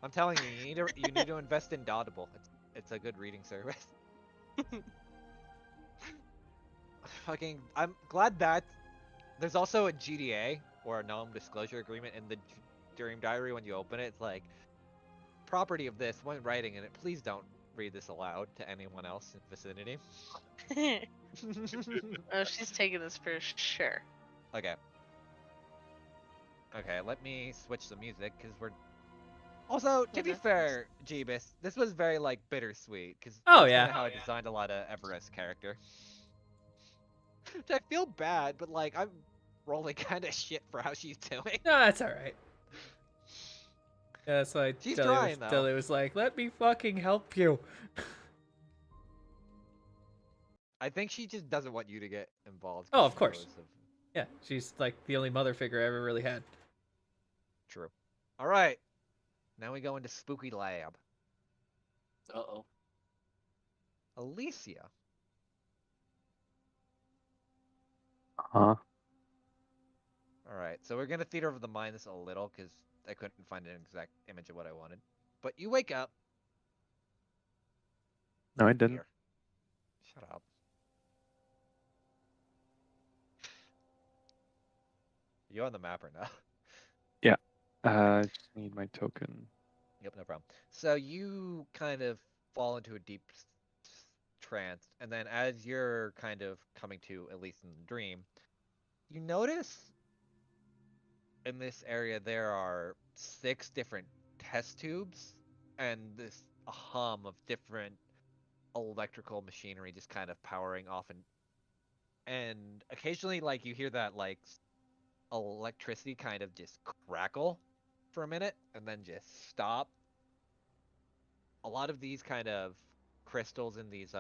I'm telling you, you need to invest in Dotable. It's a good reading service. Fucking, I'm glad that there's also a GDA or a non-disclosure agreement in the Dream Diary. When you open it, it's like property of this. When writing in it, please don't read this aloud to anyone else in the vicinity. Oh, she's taking this for sure. Okay. Okay, let me switch the music because we're. Also, to be Yeah, fair, Jeebus, this was very like bittersweet because Oh, that's yeah. kind of how I designed a lot of Everest's character. Which I feel bad, but like I'm rolling kind of shit for how she's doing. No, that's all right. Yeah, that's why She's Delia trying, though. Delia was like, "Let me fucking help you." I think she just doesn't want you to get involved. Oh, 'cause of she course. knows Yeah, she's like the only mother figure I ever really had. True. All right. Now we go into Spooky Lab. Uh-oh. Alicia. Huh? All right. So we're gonna theater of the mind this a little because I couldn't find an exact image of what I wanted. But you wake up. No, I didn't. Here. Shut up. You on the map or no? I just need my token. Yep, no problem. So you kind of fall into a deep trance, and then as you're kind of coming to, at least in the dream, you notice in this area there are 6 different test tubes, and this a hum of different electrical machinery just kind of powering off, and occasionally like you hear that like electricity kind of just crackle for a minute and then just stop. A lot of these kind of crystals in these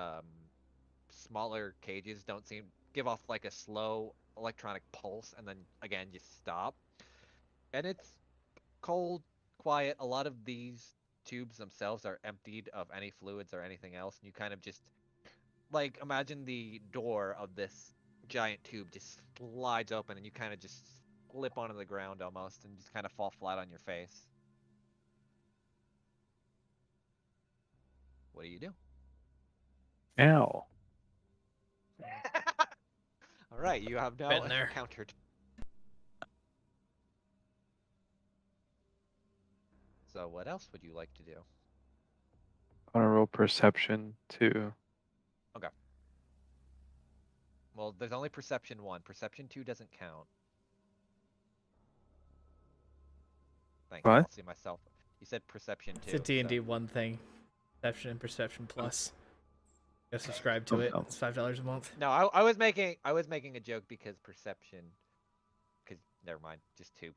smaller cages don't seem give off like a slow electronic pulse and then again just stop. And it's cold, quiet. A lot of these tubes themselves are emptied of any fluids or anything else, and you kind of just like imagine the door of this giant tube just slides open and you kind of just lip onto the ground almost and just kind of fall flat on your face. What do you do? Ow. All right, you have now Been there. encountered. So what else would you like to do? I want to roll perception too. Okay. Well, there's only perception 1. Perception 2 doesn't count. Thank you. What? I'll see myself. You said perception 2. It's a D&D so- one thing. Perception and Perception Plus. Go subscribe to Oh, it. no. It's $5 a month. No, I was making a joke because perception. Because never mind, just 2.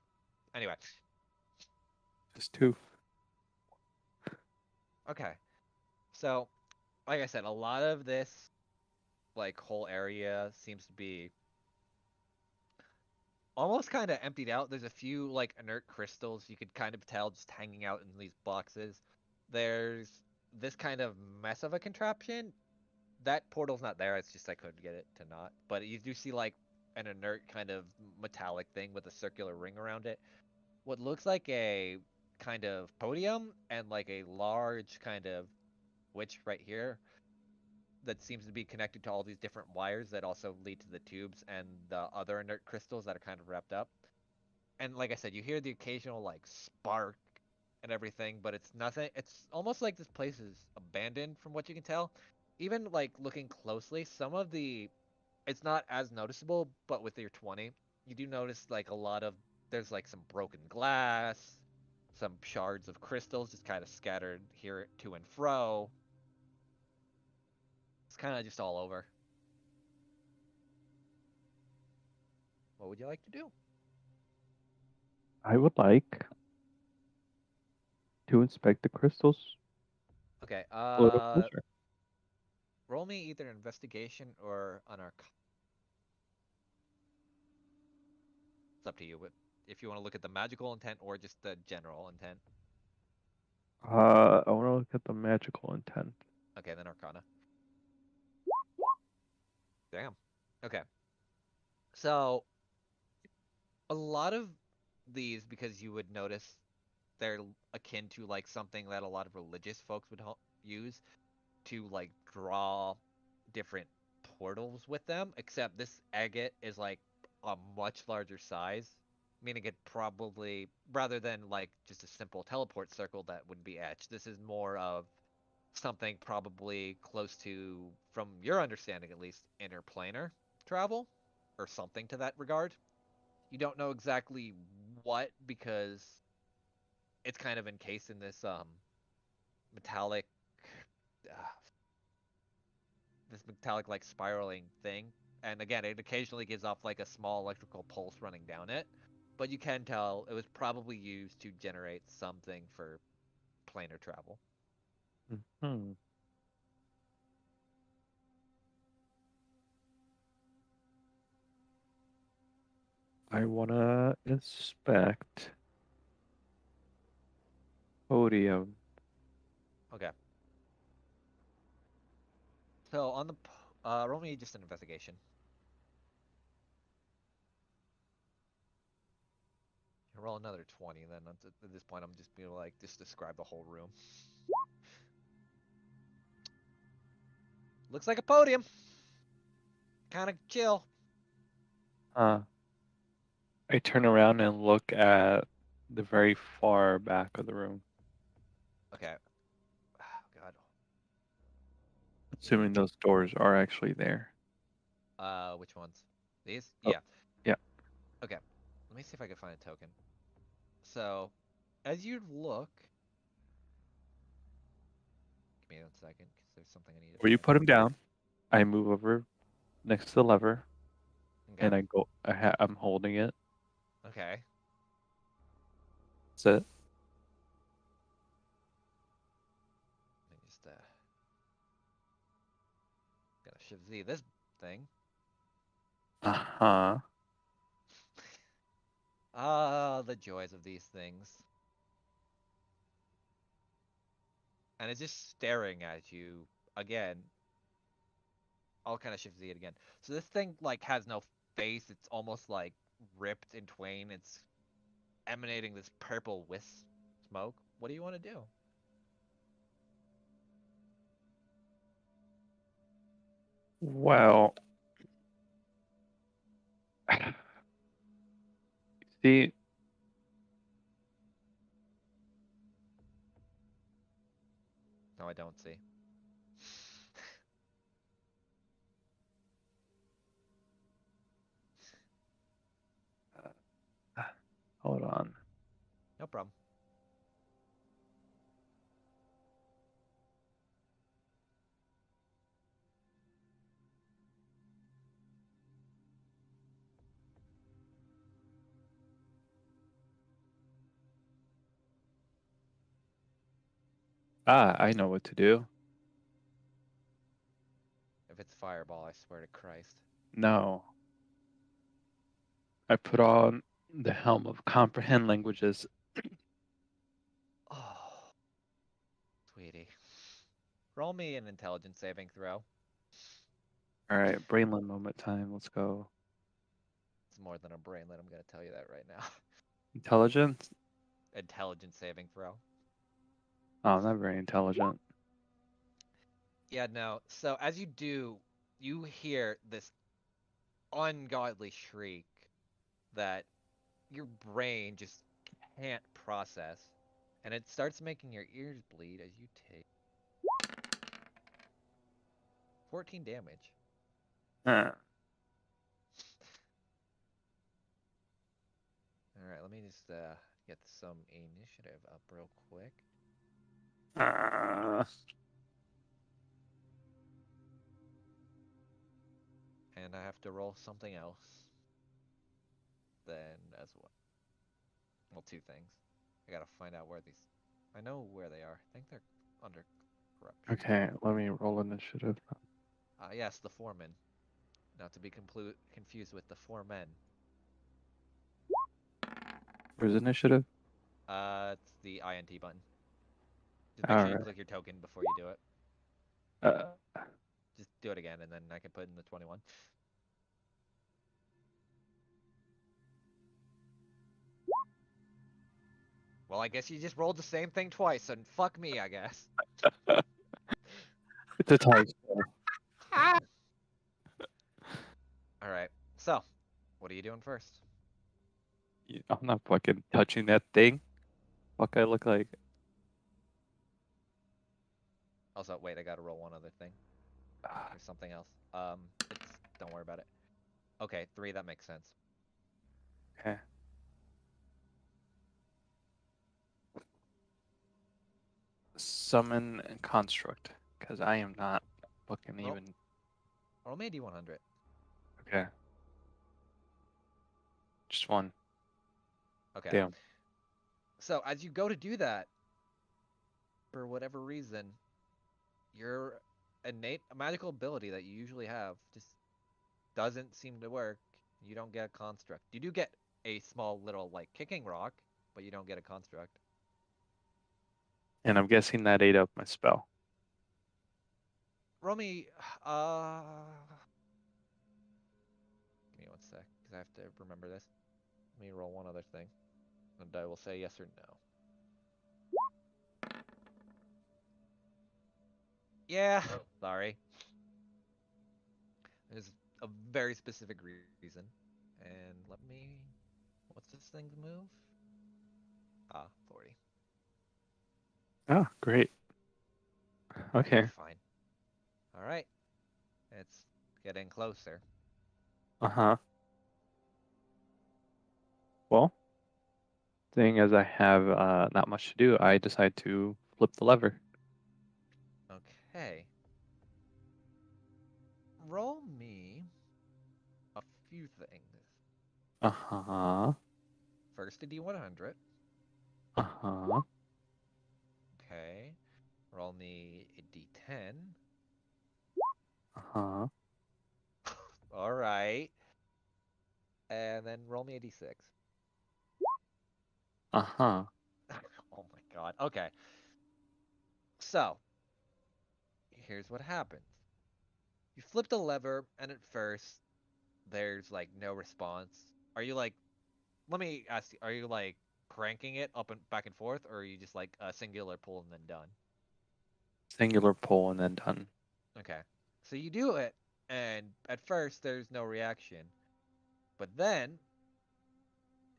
Anyway, Just 2. okay. So, like I said, a lot of this, like, whole area seems to be almost kind of emptied out. There's a few, like, inert crystals you could kind of tell just hanging out in these boxes. There's this kind of mess of a contraption. That portal's not there. It's just I couldn't get it to not. But you do see, like, an inert kind of metallic thing with a circular ring around it. What looks like a kind of podium and, like, a large kind of witch right here that seems to be connected to all these different wires that also lead to the tubes and the other inert crystals that are kind of wrapped up. And like I said, you hear the occasional like spark and everything, but it's nothing. It's almost like this place is abandoned from what you can tell. Even like looking closely, some of the it's not as noticeable, but with your 20, you do notice like a lot of there's like some broken glass, some shards of crystals just kind of scattered here to and fro. It's kind of just all over. What would you like to do? I would like to inspect the crystals Okay, a little closer. roll me either investigation or an arc. It's up to you. If you want to look at the magical intent or just the general intent. I want to look at the magical intent. Okay, then Arcana. Damn. Okay. So a lot of these, because you would notice they're akin to like something that a lot of religious folks would use to like draw different portals with them, except this agate is like a much larger size, meaning it probably, rather than like just a simple teleport circle that would be etched, this is more of something probably close to, from your understanding at least, interplanar travel or something to that regard. You don't know exactly what because it's kind of encased in this metallic uh, this metallic like spiraling thing. And again, it occasionally gives off like a small electrical pulse running down it, but you can tell it was probably used to generate something for planar travel. Hmm. I want to inspect podium. Okay. So on the roll me just an investigation. Roll another 20, then at this point I'm just being like just describe the whole room. Looks like a podium. Kind of chill. I turn around and look at the very far back of the room, Okay. Oh, God. assuming those doors are actually there. Which ones? These? Oh, Yeah. yeah. Okay. Let me see if I can find a token. So, as you look, give me 1 second, because there's something I need to Where you find. put them down, I move over next to the lever, Okay. and I go. I'm holding it. Okay. That's it. Let me just gotta shift Z this thing. Uh-huh. Ah, the joys of these things. And it's just staring at you again. I'll kind of shift Z it again. So this thing like has no face. It's almost like ripped in twain. It's emanating this purple wisp smoke. What do you want to do? Well, see, No, I don't see. hold on. No problem. I know what to do. If it's fireball, I swear to Christ. No. I put on the helm of comprehend languages. Oh, sweetie. Roll me an intelligence saving throw. All right, brainland moment time. Let's go. It's more than a brainlet, I'm going to tell you that right now. Intelligence? Intelligence saving throw. Oh, I'm not very intelligent. Yeah, no. So as you do, you hear this ungodly shriek that your brain just can't process. And it starts making your ears bleed as you take 14 damage. Uh, All right, let me just get some initiative up real quick. uh, And I have to roll something else then as well. Well, two things. I gotta find out where these. I know where they are. I think they're under corruption. okay, let me roll initiative. Yes, the foreman. Not to be confused with the foremen. Where's initiative? It's the INT button. Just make All sure you right. click your token before you do it. Uh, Just do it again, and then I can put in the 21. Well, I guess you just rolled the same thing twice, and fuck me, I guess. it's a tie score. All right. So, what are you doing first? I'm not fucking touching that thing. Fuck, I look like. Also, wait, I gotta roll one other thing. There's something else. It's don't worry about it. Okay, 3. That makes sense. Okay. Summon and construct, because I am not fucking Roll, even. roll me a D100. Okay. Just one. Okay. Damn. So as you go to do that, for whatever reason, your innate magical ability that you usually have just doesn't seem to work. You don't get a construct. You do get a small little like kicking rock, but you don't get a construct. And I'm guessing that ate up my spell. Roll me, uh, give me one sec, because I have to remember this. Let me roll one other thing, and I will say yes or no. Yeah, sorry. There's a very specific reason. And let me. What's this thing's move? 40. Oh, great. Yeah, you're Okay. fine. All right. It's getting closer. Uh-huh. Well, seeing as I have not much to do, I decide to flip the lever. Okay. Roll me a few things. Uh-huh. First, a D100. Uh-huh. Okay. Roll me a D10. Uh-huh. All right. And then roll me a D6. Uh-huh. Oh my god. Okay. So, here's what happens. You flip the lever, and at first, there's like no response. Are you like? Let me ask you. Are you like cranking it up and back and forth, or are you just like a singular pull and then done? Singular pull and then done. Okay. So you do it, and at first there's no reaction, but then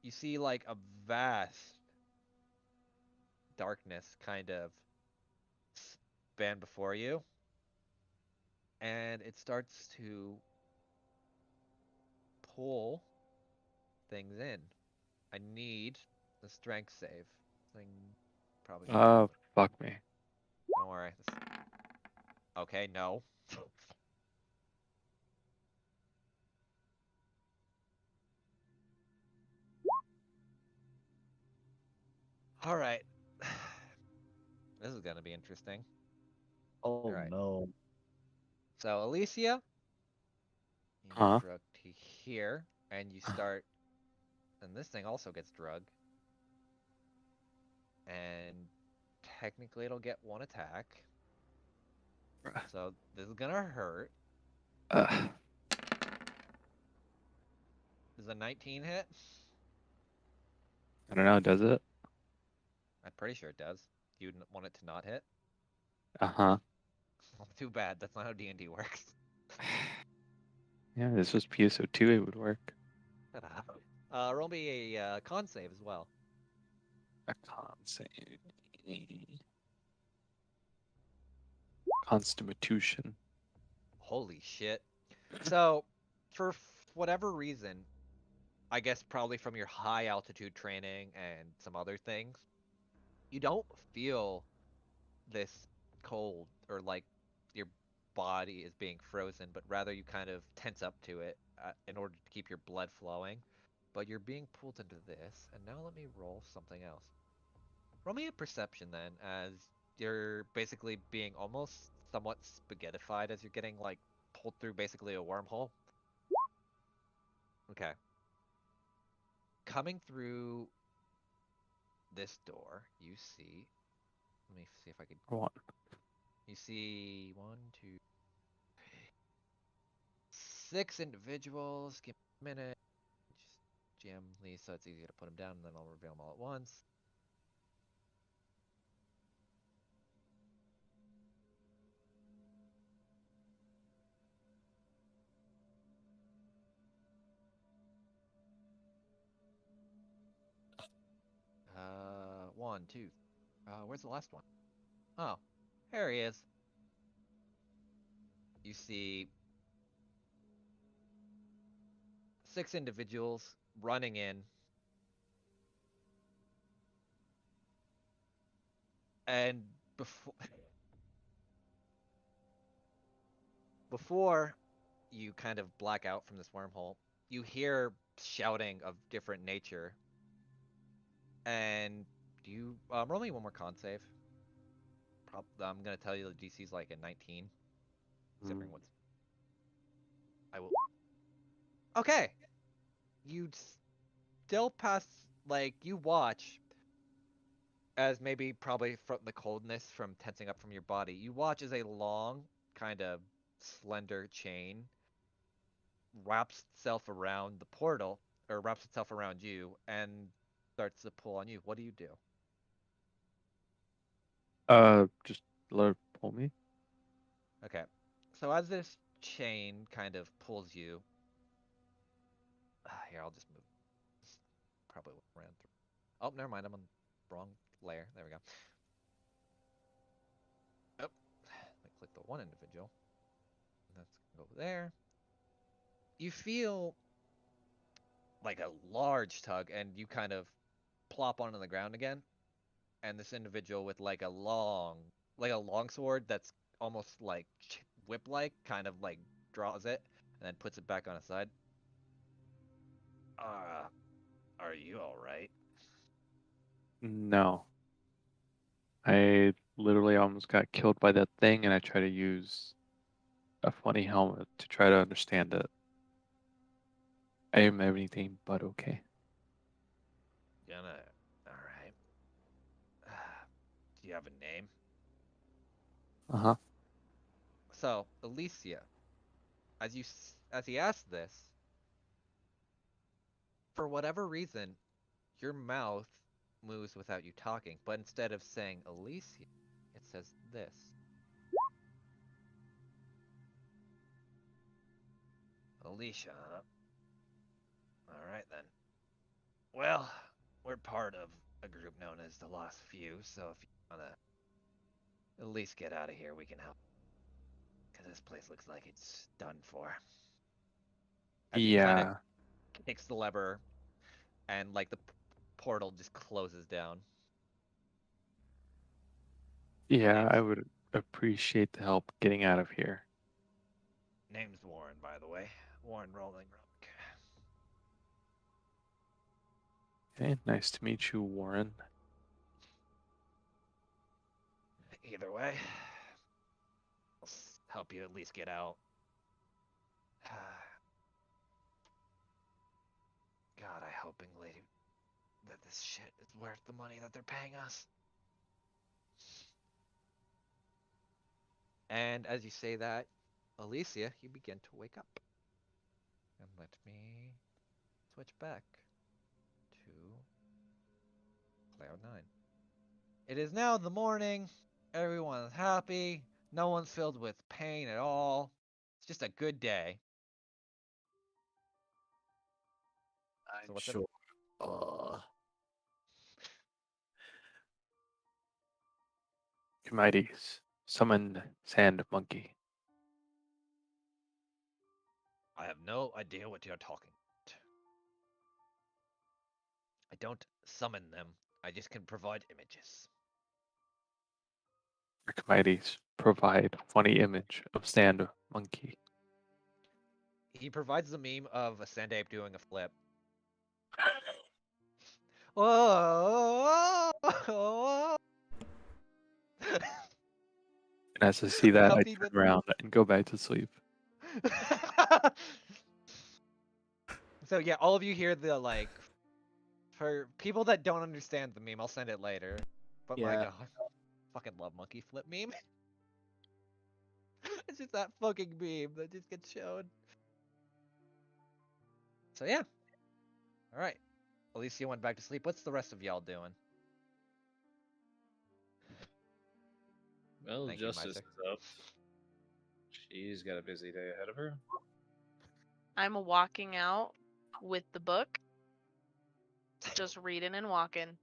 you see like a vast darkness kind of span before you, and it starts to pull things in. I need the strength save. Thing probably gonna Uh, happen. fuck me. Don't worry. Okay, no. All right. This is gonna be interesting. All Oh right. no. So Alicia, you get Huh? drugged to here, and you start, and this thing also gets drugged, and technically it'll get one attack. So this is gonna hurt. Uh, Does a 19 hit? I don't know. Does it? I'm pretty sure it does. Do you want it to not hit? Uh-huh. Well, too bad. That's not how D&D works. Yeah, this was PSO2. It would work. Shut up. Roll me a con save as well. A con save. Constitution. Holy shit. So, for whatever reason, I guess probably from your high altitude training and some other things, you don't feel this cold or like your body is being frozen, but rather you kind of tense up to it in order to keep your blood flowing. But you're being pulled into this, and now let me roll something else. Roll me a perception then, as you're basically being almost somewhat spaghettified as you're getting like pulled through basically a wormhole. Okay. Coming through this door, you see. Let me see if I could. What? You see one, two, six individuals. Give me a minute. Just jam these so it's easy to put them down, and then I'll reveal them all at once. One, two. Where's the last one? Oh, here he is. You see six individuals running in, and before before you kind of black out from this wormhole, you hear shouting of different nature. And do you roll me one more con save? I'm gonna tell you the DC's like a 19, considering what's. I will. Okay, you still pass. Like you watch as maybe probably from the coldness from tensing up from your body. You watch as a long, kind of slender chain wraps itself around the portal, or wraps itself around you, and starts to pull on you. What do you do? Just let her pull me. Okay. So as this chain kind of pulls you, here I'll just move. This probably ran through. Oh, never mind. I'm on the wrong layer. There we go. Oh, let me click the one individual. That's gonna go there. You feel like a large tug, and you kind of plop onto the ground again. And this individual with like a long sword that's almost like whip-like, kind of like draws it and then puts it back on its side. Uh, are you all right? No. I literally almost got killed by that thing, and I try to use a funny helmet to try to understand it. I am anything but okay. Gonna. All right. Do you have a name? Uh-huh. So, Alicia, as he asked this, For whatever reason, your mouth moves without you talking, but instead of saying Alicia, it says this. Alicia, huh? Alright then. Well, we're part of a group known as the Lost Few, so if you wanna at least get out of here, we can help. Because this place looks like it's done for. As he kind of Yeah. kicks the lever, and like the portal just closes down. Yeah, I Name's, would appreciate the help getting out of here. name's Warren, by the way. Warren Rolling Rock. Okay, nice to meet you, Warren. Either way, I'll help you at least get out. God, I hope, lady, that this shit is worth the money that they're paying us. And as you say that, Alicia, you begin to wake up. And let me switch back to Cloud9. It is now the morning. Everyone is happy. No one's filled with pain at all. It's just a good day. So I'm what's sure. Comites, summon Sand Monkey. I have no idea what you're talking about. I don't summon them. I just can provide images. Comites, provide funny image of Sand Monkey. He provides the meme of a sand ape doing a flip. Whoa! And as I see that, I Accompanied turn with around and go back to sleep. So yeah, all of you hear the like. For people that don't understand the meme, I'll send it later. But my Yeah. god, fucking love monkey flip meme. It's just that fucking meme that just gets shown. So yeah. All right. Alicia went back to sleep. What's the rest of y'all doing? Well, Thank you, Justice Meister. is up. She's got a busy day ahead of her. I'm walking out with the book, just reading and walking.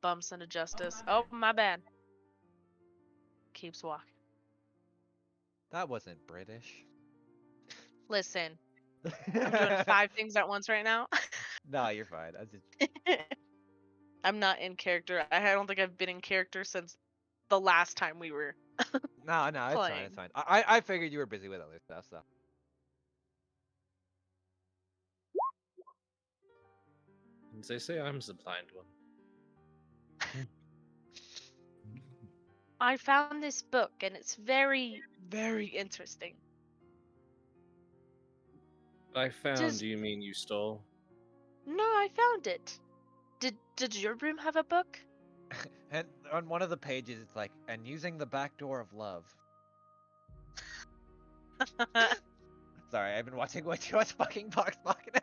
Bumps into Justice. Oh, my bad. Keeps walking. That wasn't British. Listen, I'm doing 5 things at once right now. No, you're fine. I just I'm not in character. I don't think I've been in character since the last time we were no, it's fine. playing. It's fine. I figured you were busy with other stuff, so. And they say I'm the blind one. I found this book and it's very, very interesting. I found, Just do you mean you stole? no, I found it. Did your room have a book? And on one of the pages, it's like, and using the back door of love. Sorry, I've been watching way too much fucking Vox Machina.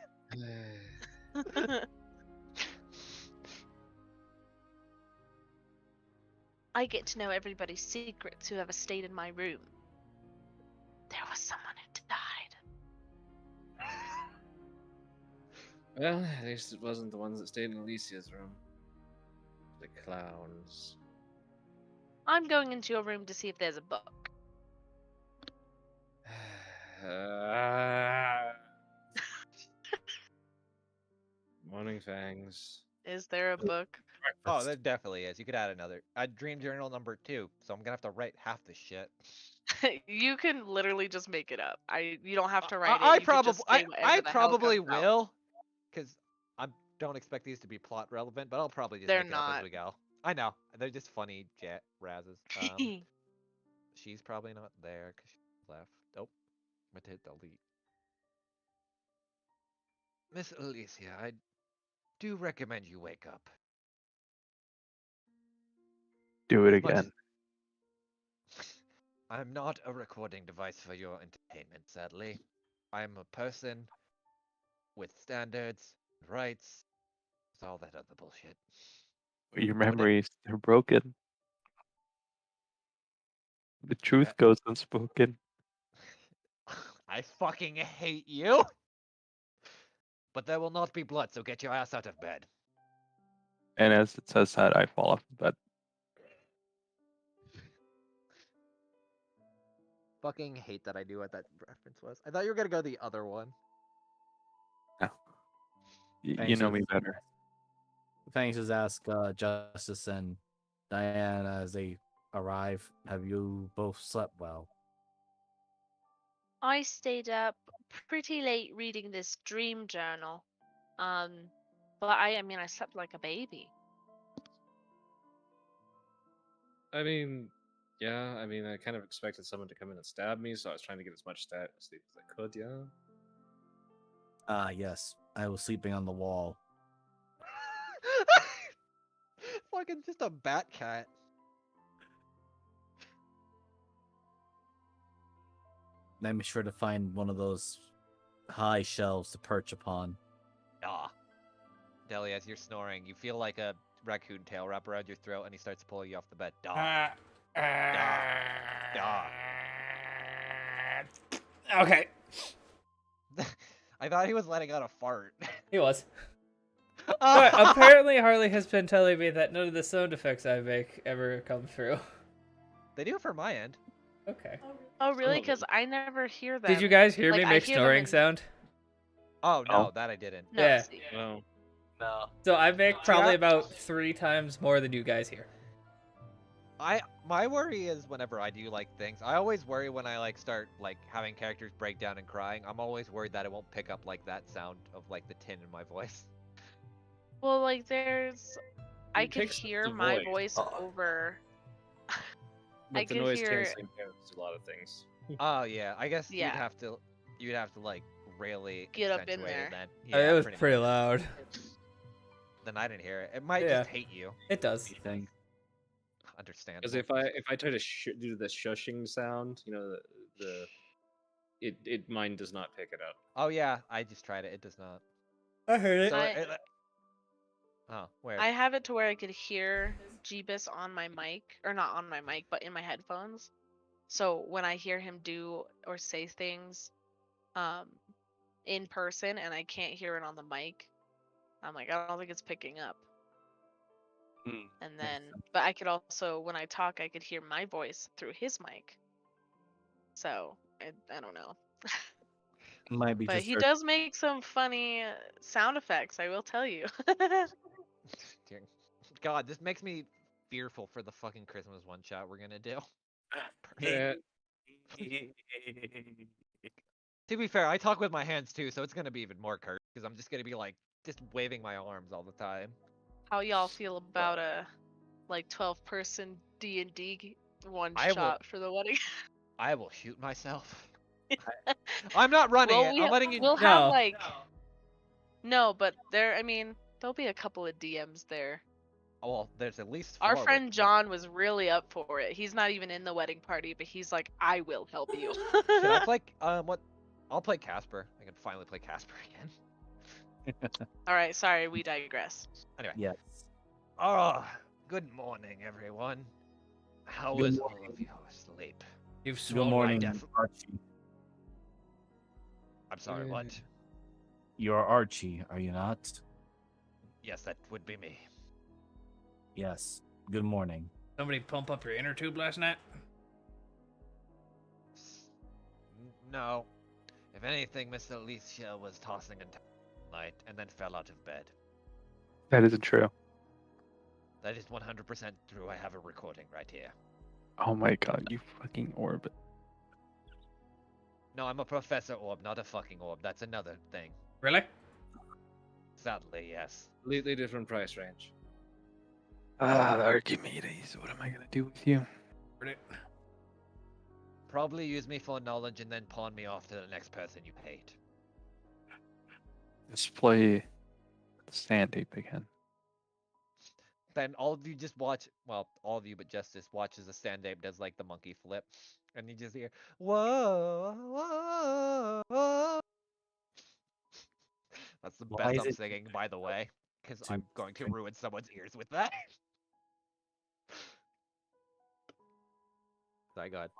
I get to know everybody's secrets who ever stayed in my room. There was someone who died. Well, at least it wasn't the ones that stayed in Alicia's room. The clowns. I'm going into your room to see if there's a book. Morning fangs. Is there a book? Oh, there definitely is. You could add another. Dream journal number 2, so I'm gonna have to write half the shit. You can literally just make it up. You don't have to write it. I You could just say whatever the hell probably comes out. will, because I don't expect these to be plot relevant, but I'll probably just They're make it up as not. we go. I know they're just funny razzes. She's probably not there because she left. Nope. I'm gonna hit delete. Miss Alicia, I do recommend you wake up. Do it As much again. I'm not a recording device for your entertainment, sadly. I'm a person with standards rights, all that other bullshit. Your But it- memories, they're broken. The truth goes unspoken. I fucking hate you. But there will not be blood, so get your ass out of bed. And as it says that, I fall off the bed. Fucking hate that I knew what that reference was. I thought you were gonna go the other one. No. You Thanks know for- me better. Thanks. Just ask Justice and Diane as they arrive. Have you both slept well? I stayed up pretty late reading this dream journal. But I mean, I slept like a baby. I mean, yeah. I mean, I kind of expected someone to come in and stab me, so I was trying to get as much sleep as I could. Yeah. Yes. I was sleeping on the wall. Fucking just a bat cat. And I made sure to find one of those high shelves to perch upon. Ah. Deli, as you're snoring, you feel like a raccoon tail wrap around your throat, and he starts pulling you off the bed. Okay. I thought he was letting out a fart. He was. But apparently Harley has been telling me that none of the sound effects I make ever come through. They do it for my end. Okay. Oh, really? of Because I never hear them. Did you guys hear Like, me I make hear them snoring in- sound? Oh no, Oh. that I didn't. No, Yeah. see. Well, No. So I make probably Yeah. about 3 times more than you guys hear. My worry is whenever I do like things, I always worry when I like start like having characters break down and crying. I'm always worried that it won't pick up like that sound of like the tin in my voice. Well, like there's, I it could picks up hear the my voice. voice over. but I the could noise hear- canceling counts a lot of things. Oh yeah, I guess Yeah. you'd have to like really Get up in accentuate there. it then. It was pretty pretty much. loud. Then I didn't hear it. It might Yeah. just hate you. It does. Anything. Understandable. Because if I try to do the shushing sound, you know, mine does not pick it up. Oh yeah, I just tried it. It does not. I heard So I- oh, where? I have it to where I could hear Jeebus on my mic, or not on my mic, but in my headphones. So when I hear him do or say things, in person, and I can't hear it on the mic, I'm like, I don't think it's picking up. Hmm. And then, but I could also, when I talk, I could hear my voice through his mic. So I don't know. Might be But just he her- does make some funny sound effects, I will tell you. Dear God, this makes me fearful for the fucking Christmas one shot we're gonna do. Yeah. To be fair, I talk with my hands too, so it's gonna be even more cursed because I'm just gonna be like just waving my arms all the time. How y'all feel about a like 12-person D&D one I will- shot for the wedding? I will shoot myself. I'm not running Well, it. I'm letting you. we'll No. have like no, but I mean, there'll be a couple of DMs there. Well, there's at least Our 4, friend but- John was really up for it. He's not even in the wedding party, but he's like, I will help you. Should I play? What? I'll play Casper. I can finally play Casper again. All right, sorry, we digress. Yes. Oh, good morning, everyone. How Good was all of your sleep? You've Good swallowed morning, def- Archie. I'm sorry, what? You're Archie, are you not? Yes, that would be me. Yes. Good morning. Somebody pump up your inner tube last night? No. If anything, Miss Alicia was tossing and night and then fell out of bed. That isn't true. That is 100% true. I have a recording right here. Oh my god, you fucking orb. No, I'm a Professor Orb, not a fucking orb. That's another thing. Really? Sadly, yes. Completely different price range. Ah, the Archimedes. What am I gonna do with you? Heard it. Probably use me for knowledge and then pawn me off to the next person you hate. Let's play the stand ape again. Then all of you just watch, well, all of you but Justice watches the stand ape does like the monkey flip. And you just hear, whoa, whoa, whoa. That's the Why best is I'm it singing, by the way, because to- I'm going to ruin someone's ears with that. Sorry, go ahead.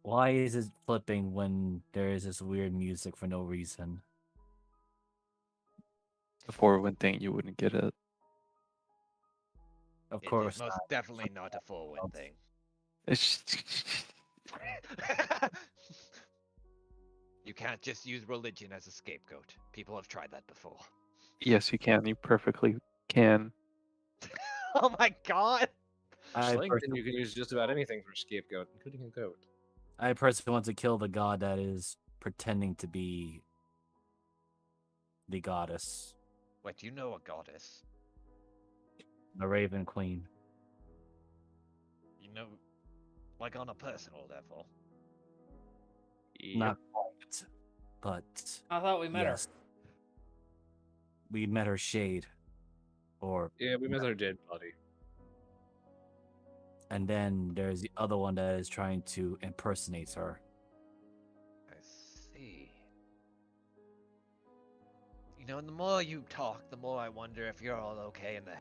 Why is it flipping when there is this weird music for no reason? The 4-wind thing, you wouldn't get it. Of It is course most not. definitely not a full win thing. It's You can't just use religion as a scapegoat. People have tried that before. yes, you can. You perfectly can. Oh my god! I Slang, then personally, you can use just about anything for a scapegoat, including a goat. I personally want to kill the god that is pretending to be the goddess, Wait, do you know a goddess? the Raven Queen. You know, like on a personal level. Not quite, but I thought we met yes, we met her shade, or Yeah, we met her dead body. and then there's the other one that is trying to impersonate her. I see. You know, and the more you talk, the more I wonder if you're all okay in the. her.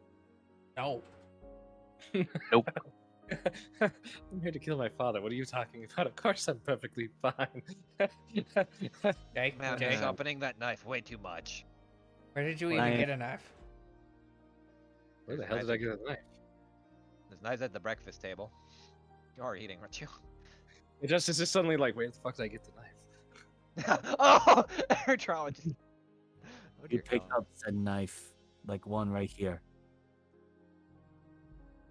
No. Nope. I'm here to kill my father. What are you talking about? Of course I'm perfectly fine. Okay. Man, Okay. you're sharpening that knife way too much. Where did you Well, even I- get a knife? Where the hell did I get a knife? There's knives at the breakfast table. You are eating, aren't you? It just is just suddenly like, where the fuck did I get the knife? Oh! Air trauma just. Oh, You dear picked God. up said knife, like one right here.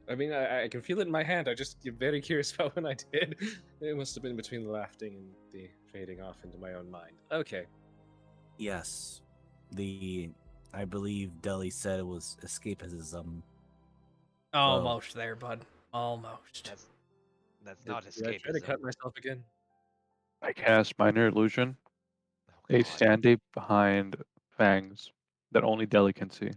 I mean, I can feel it in my hand. I just get very curious about when I did. It must have been between the laughing and the fading off into my own mind. Okay. Yes, I believe Deli said it was escapism. Almost there, bud. Almost. That's not Did I try to escapism. cut myself again? I cast minor illusion. Oh, A God. stand-up behind fangs that only Deli can see.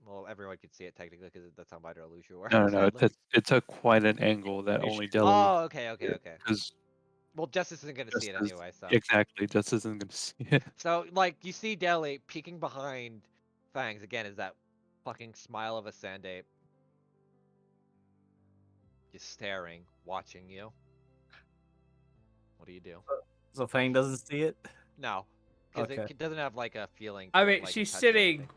Well, everyone could see it technically because that's how minor illusion works. No, no, no. sadly. It's a quite an angle that You only should- Deli. Oh, okay. Because Well, Justice isn't gonna see it Justice, anyway, so. exactly, Justice isn't gonna see it. So, like, you see Deli peeking behind Fangs again. Is that fucking smile of a sand ape, just staring, watching you? What do you do? So Fang doesn't see it. No, because Okay. it doesn't have like a feeling. I to, mean, like, she's touch or sitting anything.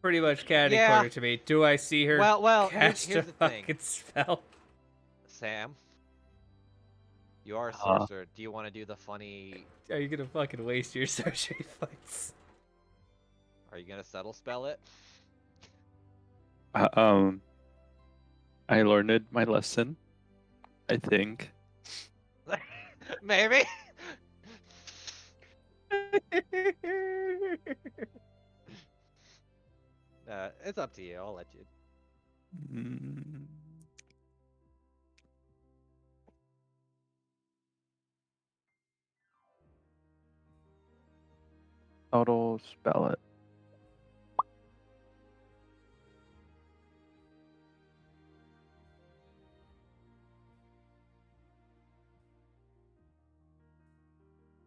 pretty much catty Yeah. corner to me. Do I see her Well, cast here's a the thing. fucking spell? Sam, you are a Uh-huh. sorcerer. Do you want to do the funny? Are you gonna fucking waste your sorcery points? Are you gonna subtle spell it? I learned my lesson. I think. Maybe. It's up to you. I'll let you. Mm. Auto spell it.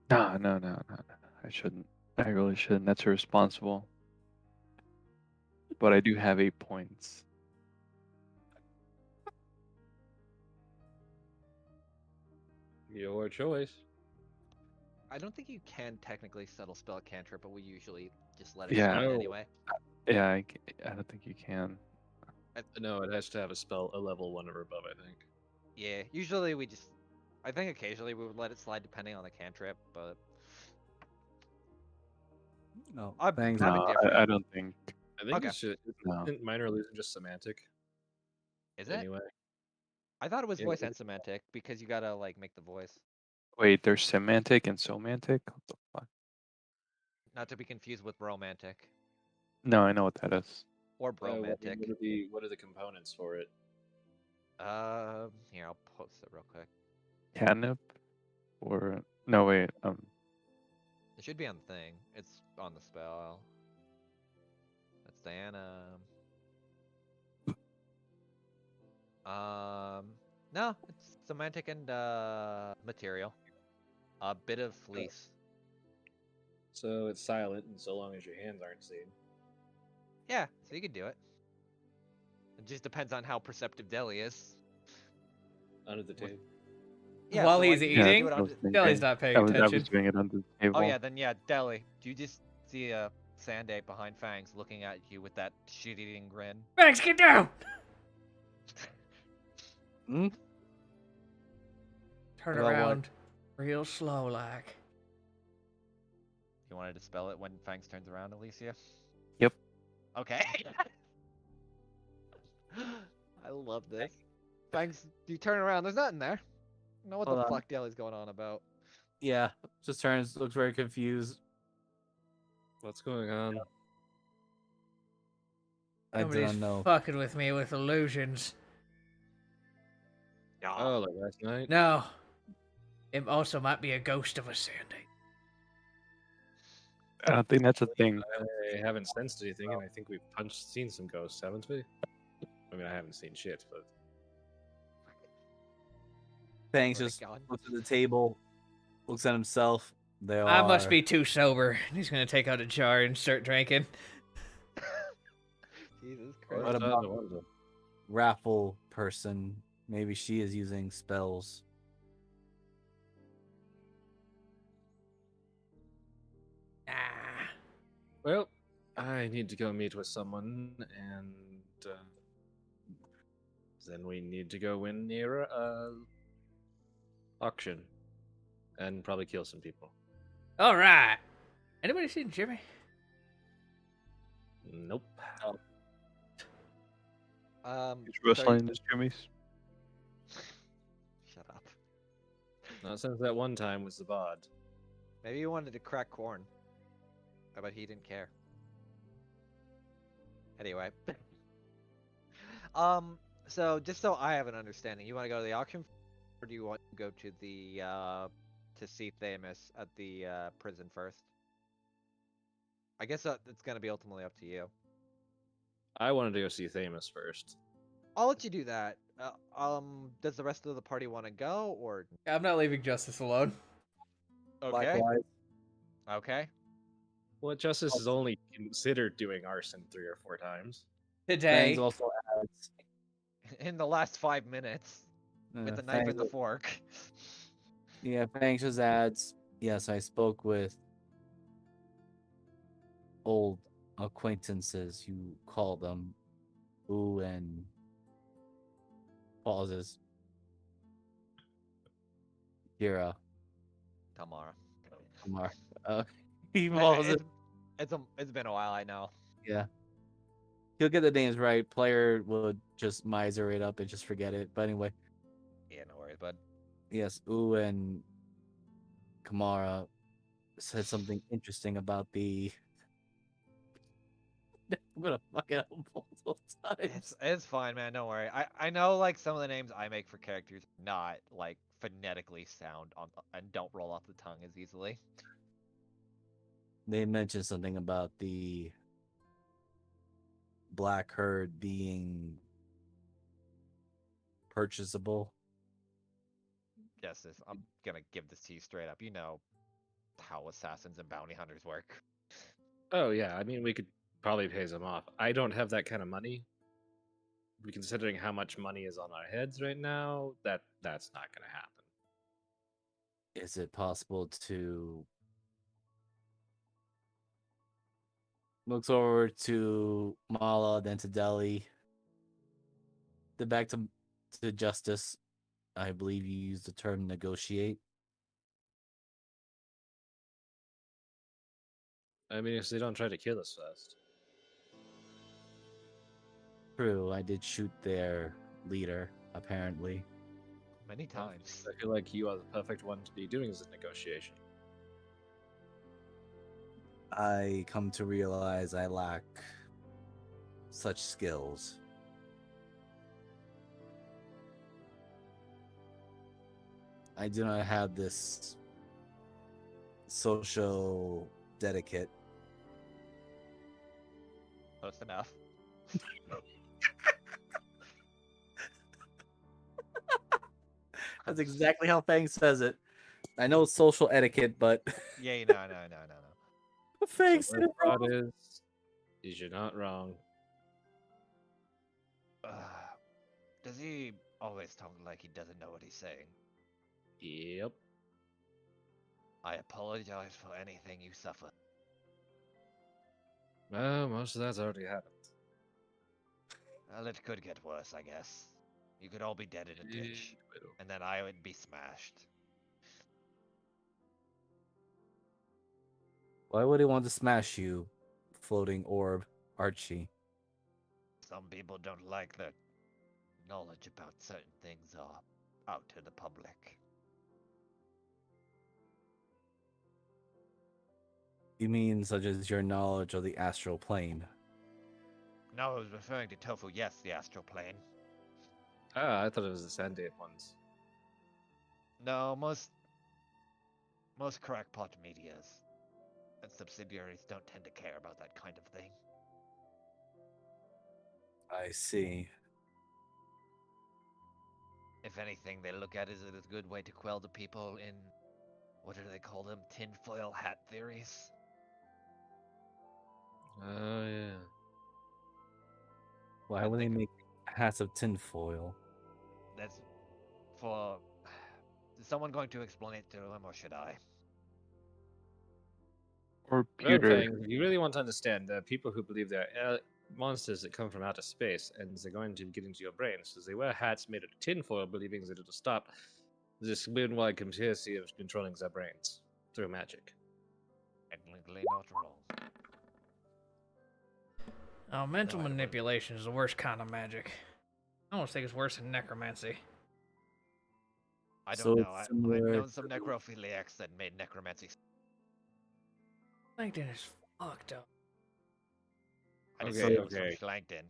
No. I shouldn't. I really shouldn't. That's irresponsible. But I do have 8 points. Your choice. I don't think you can technically subtle spell a cantrip, but we usually just let it Yeah. slide No. anyway. Yeah, I don't think you can. No, it has to have a spell a level 1 or above, I think. Yeah, usually we just. I think occasionally we would let it slide depending on the cantrip, but No, I'm Fang's I'm No, indifferent. I don't think. I think Okay. it's just, No. isn't minor illusion just semantic? Is it? Anyway. I thought it was Yeah, voice it and semantic because you gotta like make the voice, Wait, there's semantic and semantic? What the fuck? not to be confused with romantic No, I know what that is. or What bromantic. what are the components for it? Here I'll post it real quick. Catnip? Or no wait, It should be on the thing. It's on the spell. That's Diana. No, it's semantic and material. A bit of fleece. So it's silent, and so long as your hands aren't seen. Yeah, so you could do it. It just depends on how perceptive Deli is. Under the table. Yeah, While so he's you Yeah, eating, do it I was under... Deli's thinking. not paying I was attention. doing it on the table. Oh yeah, then yeah, Deli. Do you just see a sand ape behind Fangs looking at you with that shit-eating grin? Max, get down! Hmm? Turn About what? around, real slow, like. You wanted to spell it when Fangs turns around, Alicia? Yep. Okay. I love this. Fangs, you turn around. There's nothing there. I know what Hold the on. fuck Deli's going on about. Yeah, just turns, looks very confused. What's going on? I do Nobody's not know. fucking with me with illusions. Oh, like last night? No. It also might be a ghost of a Sandy. I don't think that's a thing. I haven't sensed anything, and I think we've seen some ghosts, haven't we? I mean, I haven't seen shit, but Fangs Swear to just God. looks at the table, looks at himself. They are. I must be too sober. He's gonna take out a jar and start drinking. Jesus What Christ. about- no wonder. raffle person. Maybe she is using spells. Ah. Well, I need to go meet with someone, and then we need to go in near a auction and probably kill some people. All right. Anybody seen Jimmy? Nope. It's rustling in his jimmies. Shut up. Not since that one time was the bod. Maybe you wanted to crack corn. But he didn't care. Anyway. So just so I have an understanding, you want to go to the auction, or do you want to go to the to see Thamus at the prison first? I guess it's gonna be ultimately up to you. I wanted to go see Thamus first. I'll let you do that. Does the rest of the party want to go, or I'm not leaving Justice alone. okay? Likewise. Okay. Well, Justice has only considered doing arson 3 or 4 times. Today. Fangs also adds. In the last 5 minutes, with the knife and the fork. Yeah, Fangs just adds. Yes, I spoke with old acquaintances, you call them. Ooh, and pauses. Kira. Tamara. Kumar. He pauses. It's been a while, I know. Yeah. He'll get the names right. Player would just miser it up and just forget it. But anyway, Yeah, no worries, bud. yes, Ooh and Kamara said something interesting about the. I'm gonna fuck it up multiple times. It's fine, man. Don't worry. I know like some of the names I make for characters are not like phonetically sound on and don't roll off the tongue as easily. They mentioned something about the black herd being purchasable. Yes, I'm gonna give this to you straight up. You know how assassins and bounty hunters work. Oh, yeah, I mean, we could probably pay them off. I don't have that kind of money. Considering how much money is on our heads right now, that's not going to happen. Is it possible to looks over to Mala, then to Delhi, then back to Justice? I believe you used the term negotiate. I mean, if they don't try to kill us first. True, I did shoot their leader, apparently. Many times. I feel like you are the perfect one to be doing this negotiation. I come to realize I lack such skills. I do not have this social etiquette. Close enough. That's exactly how Fang says it. I know social etiquette, but Yeah, no. thanks. The worst part is you're not wrong. Does he always talk like he doesn't know what he's saying? Yep. I apologize for anything you suffer. Well, most of that's already happened. Well, it could get worse, I guess. You could all be dead in a ditch, and then I would be smashed. Why would he want to smash you, floating orb, Archie? Some people don't like that knowledge about certain things are out to the public. You mean such as your knowledge of the astral plane? No, I was referring to Tofu, yes, the astral plane. Ah, I thought it was the Sandate ones. No, most crackpot medias and subsidiaries don't tend to care about that kind of thing. I see. If anything, they look at it as a good way to quell the people in, what do they call them, tinfoil hat theories? Oh, yeah. Why would they make hats of tinfoil? That's for... Is someone going to explain it to him, or should I? Or Another pewter. thing, you really want to understand that people who believe they're monsters that come from outer space and they're going to get into your brain, so they wear hats made of tinfoil, believing that it'll stop this weird-wide conspiracy of controlling their brains through magic. Technically not wrong. Oh, mental No, I don't- manipulation is the worst kind of magic. I almost think it's worse than necromancy. I don't So know. it's I've similar known some to- necrophiliacs that made necromancy. Plankton is fucked up. I didn't Okay, say it was okay. from Schlankton.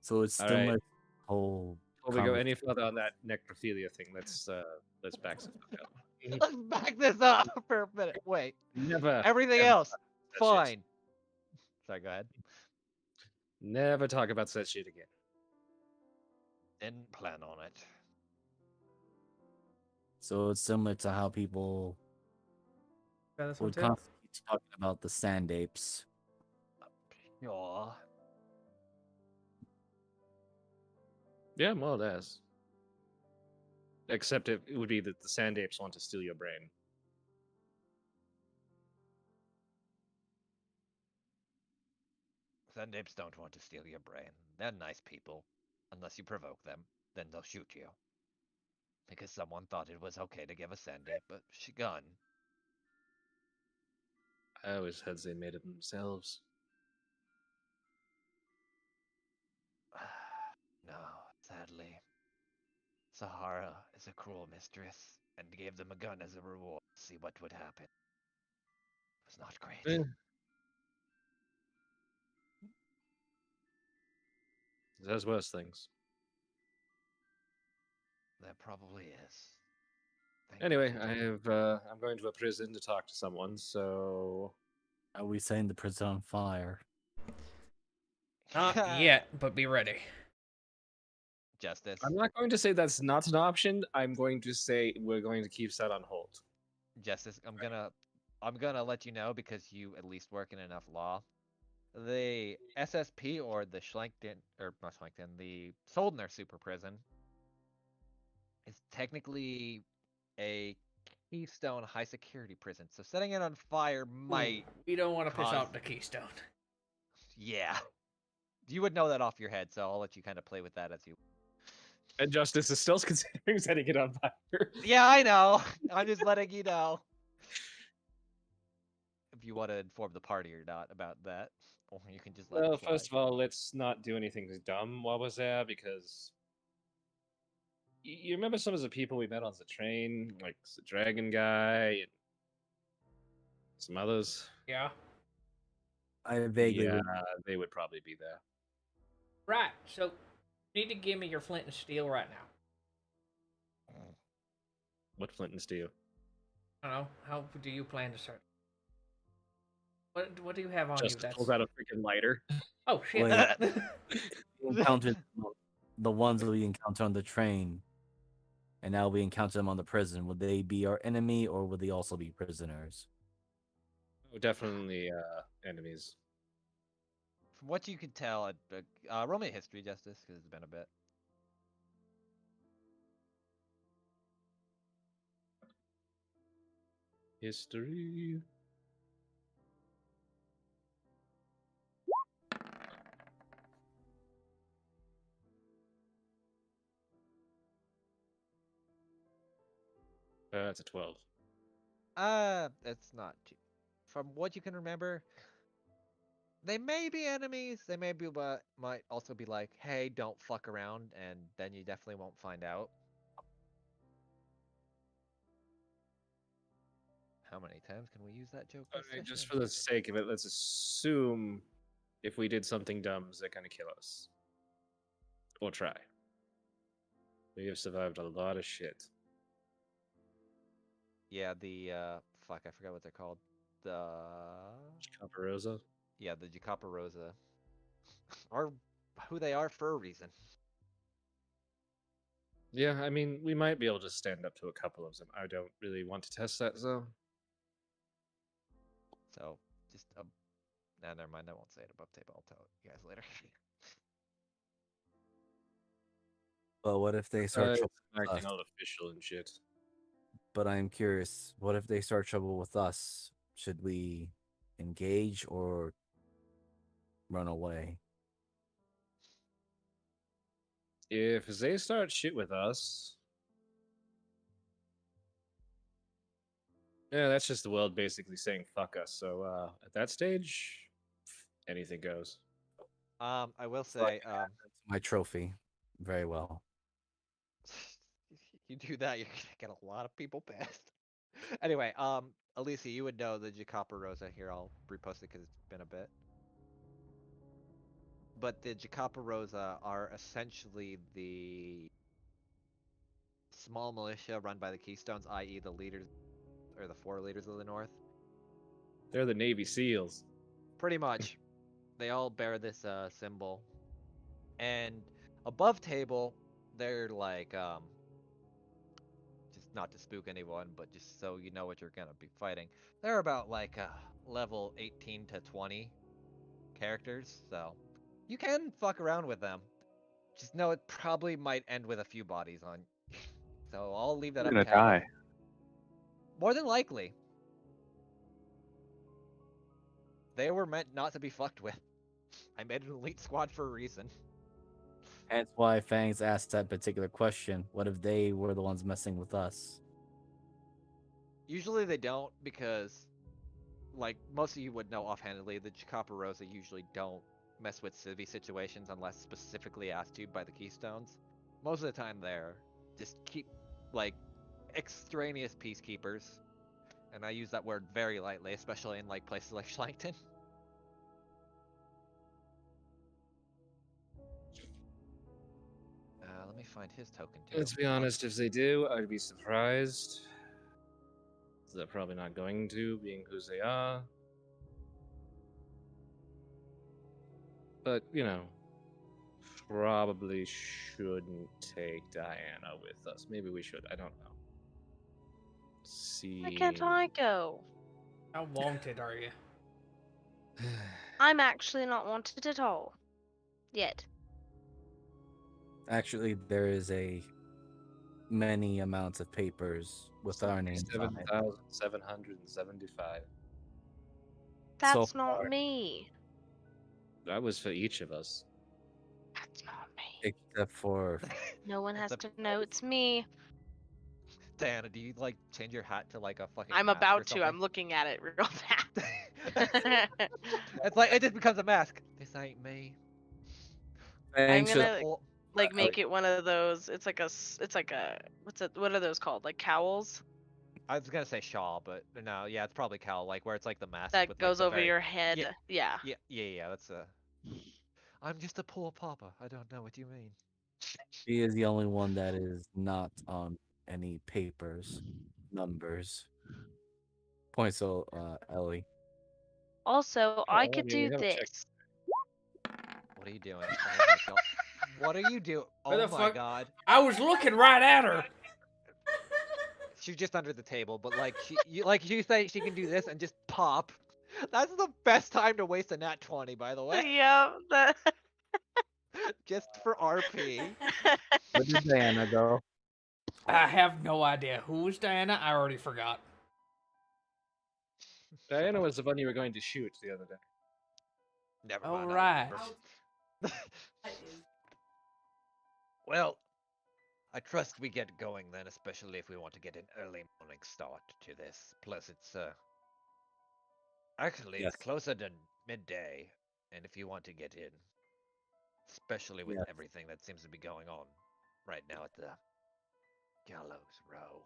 So it's All similar right. to the whole. Before we go any conversation. further on that necrophilia thing, let's back some stuff up. Let's back this up for a minute. Wait. Never, Everything ever else, that shit. fine. Sorry, go ahead. Never talk about such shit again. Didn't plan on it. So it's similar to how people Got this one would too? constantly keep talking about the sand apes. Sure. Yeah, more or less. Except it would be that the sand apes want to steal your brain. Sand apes don't want to steal your brain. They're nice people. Unless you provoke them, then they'll shoot you. Because someone thought it was okay to give a sand ape a gun. I always heard they made it themselves. No, sadly. Sahara is a cruel mistress and gave them a gun as a reward to see what would happen. It was not great. Eh. There's worse things. There probably is. Thank Anyway, you. I have I'm going to a prison to talk to someone, so Are we setting the prison on fire? Not yet, but be ready. Justice. I'm not going to say that's not an option. I'm going to say we're going to keep that on hold. Justice, I'm gonna let you know because you at least work in enough law. The SSP or the Schlankton or not Schlankton, the Soldner super prison is technically a Keystone high security prison. So setting it on fire might We don't want to piss cause- off the Keystone. yeah. You would know that off your head, so I'll let you kind of play with that as you. And Justice is still considering setting it on fire. Yeah, I know. I'm just letting you know. If you want to inform the party or not about that, or you can just let Well, it slide. first of all, let's not do anything dumb while we're there because you remember some of the people we met on the train, like the dragon guy and some others. Yeah. I vaguely Yeah, they would probably be there. Right. So, you need to give me your flint and steel right now. What flint and steel? I don't know. How do you plan to start? What do you have on Justice you? That's... pulls out a freaking lighter. Oh shit! we encountered the ones that we encountered on the train. and now we encounter them on the prison, would they be our enemy or would they also be prisoners? Oh, definitely enemies. From what you could tell, roll me a history, Justice, because it's been a bit. History. That's a 12. It's not too. From what you can remember, they may be enemies. They may be, but might also be like, hey, don't fuck around, and then you definitely won't find out. How many times can we use that joke this Alright, just session? for the sake of it, let's assume if we did something dumb, they're gonna kill us. Or try. We have survived a lot of shit. Yeah, the fuck, I forgot what they're called. The Caparosa. yeah, the Jacaparosa are who they are for a reason. Yeah, I mean, we might be able to stand up to a couple of them. I don't really want to test that, though. So just nah, never mind. I won't say it above table. I'll tell you guys later. But what if they start trouble with Acting us? all official and shit. But I'm curious, what if they start trouble with us? Should we engage or run away? If they start shit with us, yeah, that's just the world basically saying fuck us. So at that stage, anything goes. I will So I say, can add that to my trophy. Very well. you do that, you're gonna get a lot of people pissed. Anyway, Alicia, you would know the Jacaparosa here. I'll repost it because it's been a bit. But the Jacaparosa are essentially the small militia run by the Keystones, i.e., the leaders or the four leaders of the North. They're the Navy SEAls. Pretty much, they all bear this symbol, and above table, they're like just not to spook anyone, but just so you know what you're gonna be fighting. They're about like level 18 to 20 characters, so you can fuck around with them. Just know it probably might end with a few bodies on. So I'll leave that I'm up gonna to everyone. die. More than likely. They were meant not to be fucked with. I made an elite squad for a reason. Hence why Fangs asked that particular question. What if they were the ones messing with us? Usually they don't because, like, most of you would know offhandedly, the Jacaparosa usually don't mess with civvy situations unless specifically asked to by the Keystones. Most of the time they're just like, extraneous peacekeepers. And I use that word very lightly, especially in, like, places like Schleington. Let me find his token too. Let's be honest, if they do, I'd be surprised. They're probably not going to, being who they are. But, you know, probably shouldn't take Diana with us. Maybe we should. I don't know. See. Why can't I go? How wanted are you? I'm actually not wanted at all. Yet. Actually, there is many amounts of papers with our names on it. 7,775. That's So not far, me. That was for each of us. That's not me. except for No one has That's to know it's me. Diana, do you, like, change your hat to, like, a fucking I'm mask or about to. something? I'm looking at it real fast. It's like, it just becomes a mask. This ain't me. I'm Fangs should gonna Well, like make it one of those. It's like a. What's it? What are those called? Like cowls I was gonna say shawl, but no, yeah, it's probably cowl, like where it's like the mask that with like goes the over very your head. Yeah. yeah. That's a. I'm just a poor papa. I don't know what you mean. She is the only one that is not on any papers, numbers. Point so, Ellie. Also, I Well, could mean, we do haven't checked. this. What are you doing? Oh my god. What are you doing? Where Oh the my fuck- god. I was looking right at her. she's just under the table, but like you say she can do this and just pop. That's the best time to waste a nat 20, by the way. Yeah, that. Just for RP. Where did Diana go? I have no idea. Who's Diana? I already forgot. Diana was the one you were going to shoot the other day. Never All mind. I right. remember. Well, I trust we get going then, especially if we want to get an early morning start to this. Plus, it's actually Yes. it's closer to midday, and if you want to get in, especially with Yes. everything that seems to be going on right now at the Gallows Row.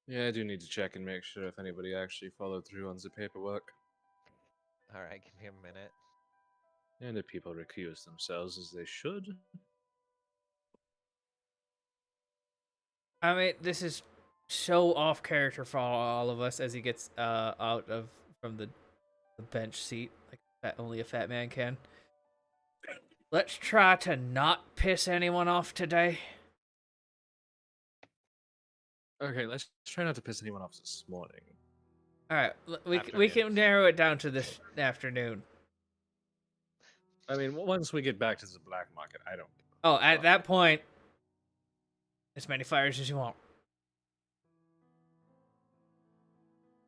Yeah, I do need to check and make sure if anybody actually followed through on the paperwork. All right, give me a minute. And if people recuse themselves as they should. I mean, this is so off character for all of us as he gets out of from the bench seat, like only a fat man can. Let's try to not piss anyone off today. Okay, let's try not to piss anyone off this morning. All right, we Afternoon. can narrow it down to this afternoon. I mean, once we get back to the black market, I don't. Oh, at that point, as many fires as you want.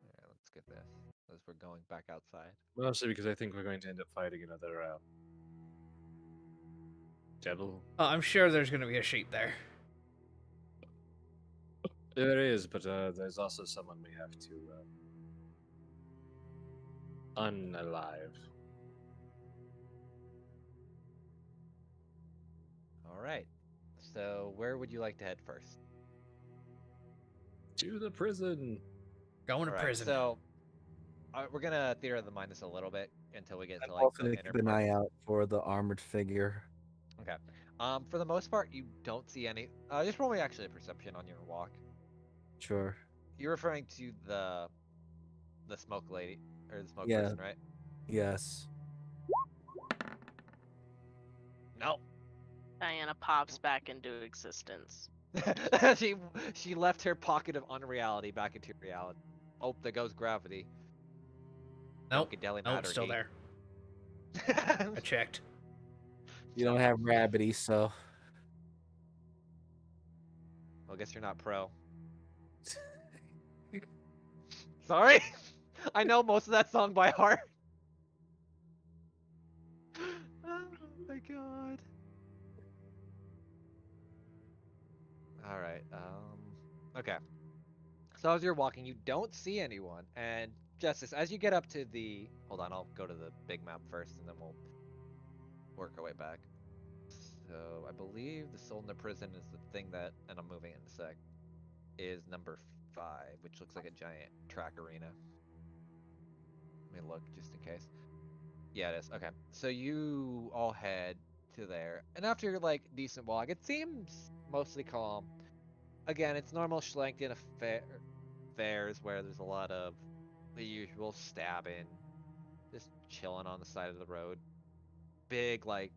Yeah, let's get this. As we're going back outside. Mostly because I think we're going to end up fighting another devil. Oh, I'm sure there's going to be a sheep there. There is, but there's also someone we have to unalive. All right. So where would you like to head first? To the prison. Going to All right, prison. So we're gonna theater of the mind this a little bit until we get I'm to like also the gonna inner keep an part. eye out for the armored figure. Okay. For the most part, you don't see any. Just roll me actually a perception on your walk. Sure. You're referring to the smoke lady or the smoke Yeah. person, right? Yes. No. Diana pops back into existence. she left her pocket of unreality back into reality. Oh, there goes gravity. Nope. Funkadelic Nope, matter still heat. there. I checked. You don't have gravity, so Well, I guess you're not pro. Sorry. I know most of that song by heart. Oh my god. All right. Okay. So as you're walking, you don't see anyone, and Justice, as you get up to the, hold on, I'll go to the big map first, and then we'll work our way back. So I believe the soul in the prison is the thing that, and I'm moving in a sec, is number 5, which looks like a giant track arena. Let me look just in case. Yeah, it is. Okay. So you all head to there, and after like decent walk, it seems mostly calm. Again, it's normal Schlenkton affairs where there's a lot of the usual stabbing, just chilling on the side of the road. Big, like,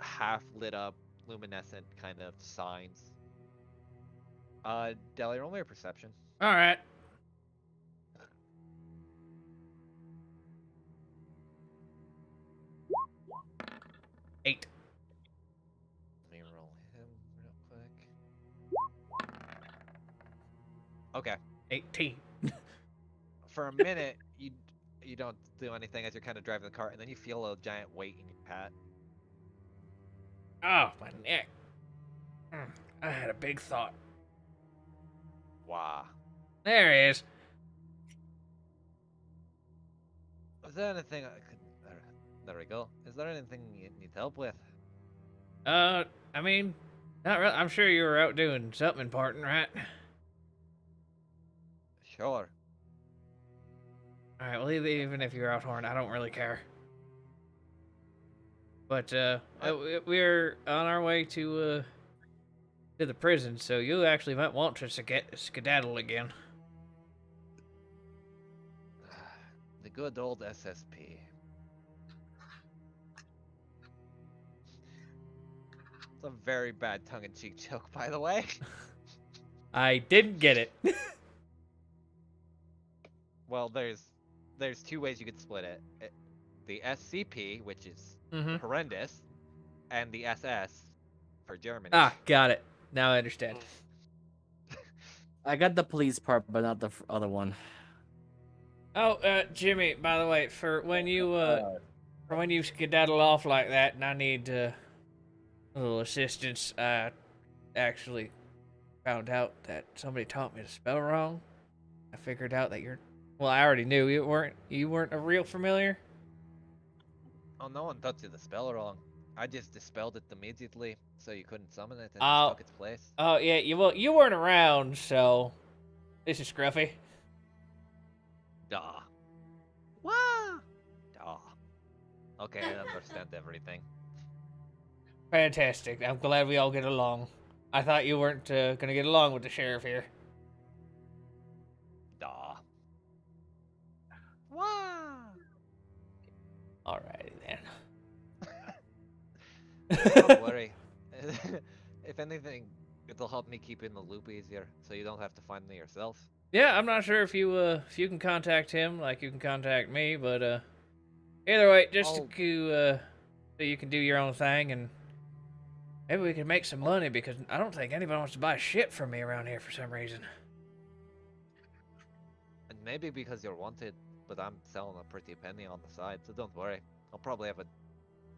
half lit up, luminescent kind of signs. Deli, roll me a perception. All right. Eight. Let me roll him real quick. Okay. 18. For a minute, you don't do anything as you're kind of driving the car, and then you feel a giant weight in your pat. Oh, my neck. I had a big thought. Wow. There he is. Is there anything I could? There we go. Is there anything you need help with? I mean, not really. I'm sure you were out doing something important, right? Sure. All right. Well, even if you're out horn, I don't really care. But we're on our way to the prison, so you actually might want to skedaddle again. The good old SSP. a very bad tongue-in-cheek joke, by the way. I didn't get it. Well, there's two ways you could split it. The SCP, which is Mm-hmm. horrendous, and the SS for Germany. Ah, got it. Now I understand. I got the police part, but not the other one. Oh, Jimmy, by the way, for when you skedaddle off like that, and I need a little assistance, I actually found out that somebody taught me to spell wrong. I figured out that well, I already knew you weren't a real familiar. Oh, no one taught you the spell wrong. I just dispelled it immediately, so you couldn't summon it and Oh. just took its place. Oh yeah, you weren't around, so this is Scruffy. Duh. Wah! Duh. Okay, I understand everything. Fantastic. I'm glad we all get along. I thought you weren't gonna get along with the sheriff here. Duh. Wah! Alrighty then. Don't worry. If anything, it'll help me keep in the loop easier, so you don't have to find me yourself. Yeah, I'm not sure if you can contact him like you can contact me, but either way, just Oh. so you can do your own thing, and maybe we can make some money because I don't think anybody wants to buy shit from me around here for some reason. And maybe because you're wanted, but I'm selling a pretty penny on the side, so don't worry. I'll probably have to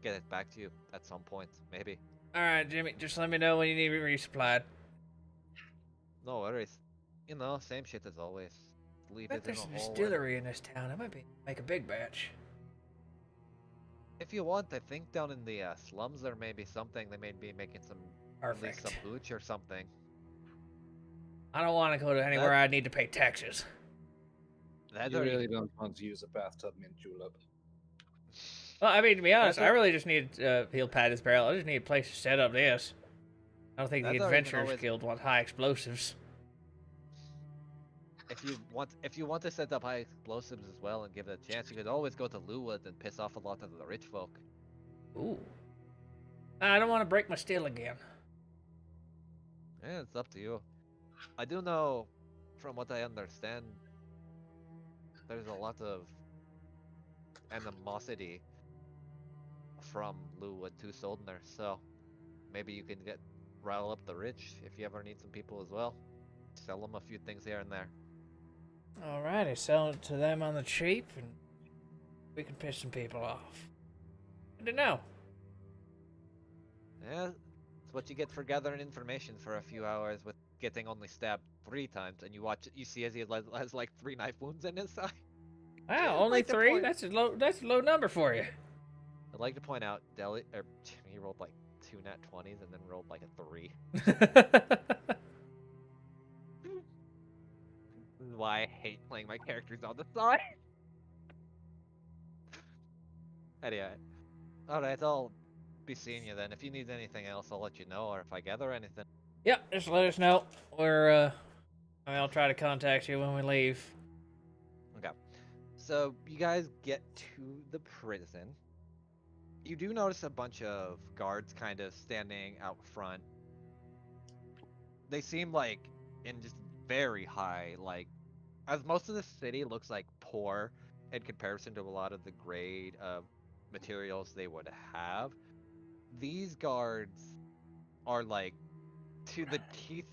get it back to you at some point, maybe. All right, Jimmy, just let me know when you need it resupplied. No worries. You know, same shit as always. Leave Bet it in there's a a hole. distillery in this town. I might make a big batch. If you want, I think down in the slums there may be something. They may be making some, at least some Perfect. hooch or something. I don't want to go to anywhere I need to pay taxes. That You or really don't want to use a bathtub mint julep. Well, I mean, to be honest, That's I a- really just need he'll pat his barrel. I just need a place to set up this. I don't think the That's not even Adventurers always- Guild want high explosives. If you want to set up high explosives as well and give it a chance, you could always go to Luwood and piss off a lot of the rich folk. Ooh. I don't want to break my steel again. Yeah, it's up to you. I do know, from what I understand, there's a lot of animosity from Luwood to Soldner, so maybe you can rile up the rich if you ever need some people as well. Sell them a few things here and there. Alrighty, sell it to them on the cheap, and we can piss some people off. Good to know. Yeah, it's what you get for gathering information for a few hours with getting only stabbed 3 times, and you see as he has like 3 knife wounds in his side. Wow, only Like the 3? point- That's a low number for you. I'd like to point out, he rolled like 2 nat 20s and then rolled like a 3. This is why I hate playing my characters on the side. Anyway, alright, I'll be seeing you then. If you need anything else, I'll let you know, or if I gather anything. Yep, just let us know. I'll try to contact you when we leave. Okay. So, you guys get to the prison. You do notice a bunch of guards kind of standing out front. They seem like in just very high, like, as most of the city looks like poor in comparison to a lot of the grade of materials they would have. These guards are like to the teeth,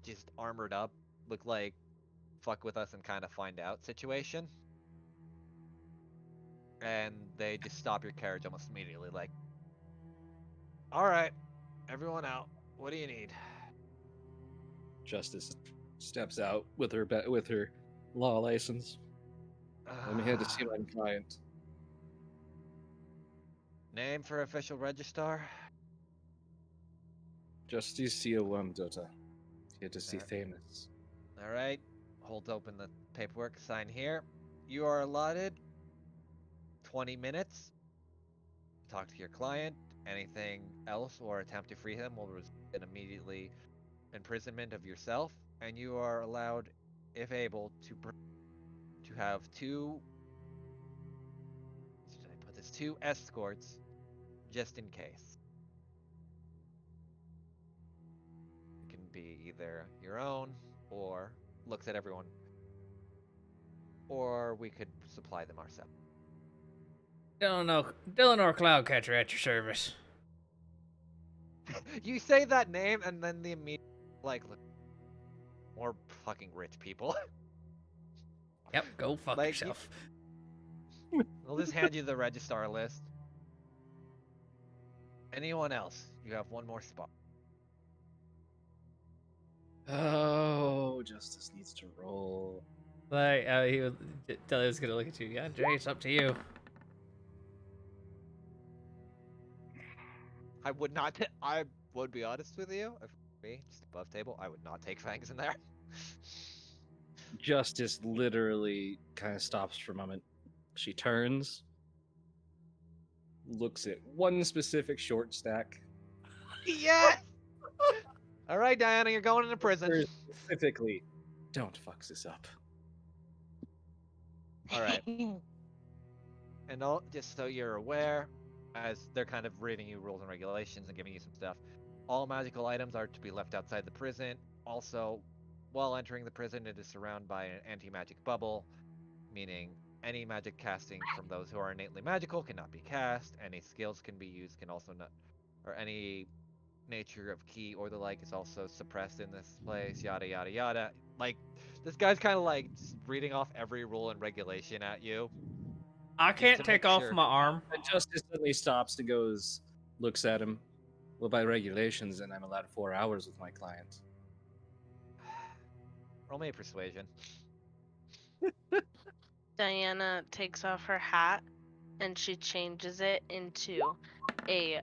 just armored up, look like fuck with us and kind of find out situation. And they just stop your carriage almost immediately, like, all right, everyone out. What do you need? Justice steps out with her law license. Let me head to see my client. Name for official registrar? Justice Siawam Dota. Here to see Alright. famous. All right. Hold open the paperwork. Sign here. You are allotted 20 minutes. Talk to your client. Anything else or attempt to free him will result in immediately imprisonment of yourself, and you are allowed, if able, to have 2. Should I put this? 2 escorts, just in case. be either your own or looks at everyone, or we could supply them ourselves. Dylan or Cloudcatcher at your service. You say that name, and then the immediate look, more fucking rich people. Yep, go fuck Like, yourself. They'll just hand you the registrar list. Anyone else? You have one more spot. Oh, Justice needs to roll. Like, Dylan was gonna look at you. Yeah, Jay, it's up to you. I would not. I would be honest with you. If me, just above table, I would not take Fangs in there. Justice literally kind of stops for a moment. She turns, looks at one specific short stack. Yes. All right, Diana, you're going into prison. Very specifically, don't fuck this up. All right. And just so you're aware, as they're kind of reading you rules and regulations and giving you some stuff, all magical items are to be left outside the prison. Also, while entering the prison, it is surrounded by an anti-magic bubble, meaning any magic casting from those who are innately magical cannot be cast. Any skills can be used can also not, or any nature of key or the like is also suppressed in this place. Yada yada yada. Like, this guy's kind of like just reading off every rule and regulation at you. I can't to take make off sure. my arm. And Justice suddenly stops and goes, looks at him. Well, by regulations, then I'm allowed 4 hours with my client. Roll me a persuasion. Diana takes off her hat and she changes it into a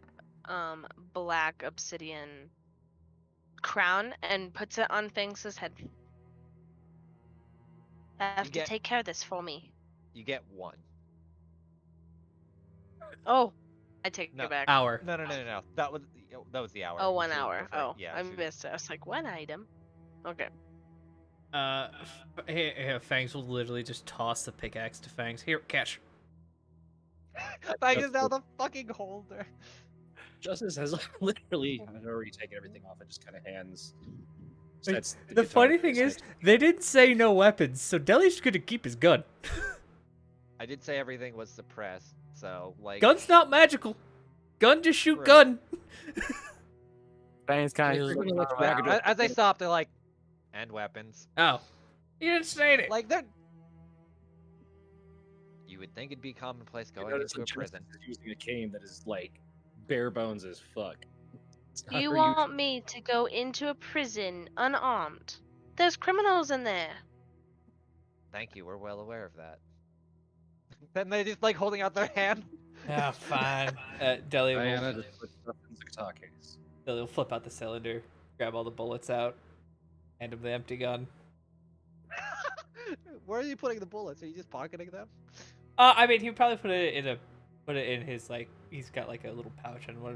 black obsidian crown and puts it on Fangs' head. Have to take care of this for me. You get one. Oh, I take No. it back. Hour. No. That was the hour. Oh, You 1 should hour. refer- Oh, yeah. I should- missed it. I was like, one item. Okay. Fangs will literally just toss the pickaxe to Fangs. Here, catch. Fangs is now the fucking holder. Justice has literally already taken everything off and just kind of hands. Wait, sets The guitar funny thing case is, next to him. they didn't say no weapons, so Deli's gonna keep his gun. I did say everything was suppressed, so like. Gun's not magical. Gun just shoot Right. gun. Fangs kind If of you're just gonna looks let your around. dagger As they stop, they're like, and weapons. Oh, you didn't say it. Like they're. You would think it'd be commonplace You going notice into a that prison. Justice is using a cane that is like bare bones as fuck. It's not You her want me to go into a prison unarmed? There's criminals in there. Thank you. We're well aware of that. Then they just like holding out their hand. Ah, fine. Deli Diana will, just puts stuff in the guitar case. Deli will flip out the cylinder, grab all the bullets out, hand him the empty gun. Where are you putting the bullets? Are you just pocketing them? I mean, he would probably put it in his like. He's got like a little pouch on one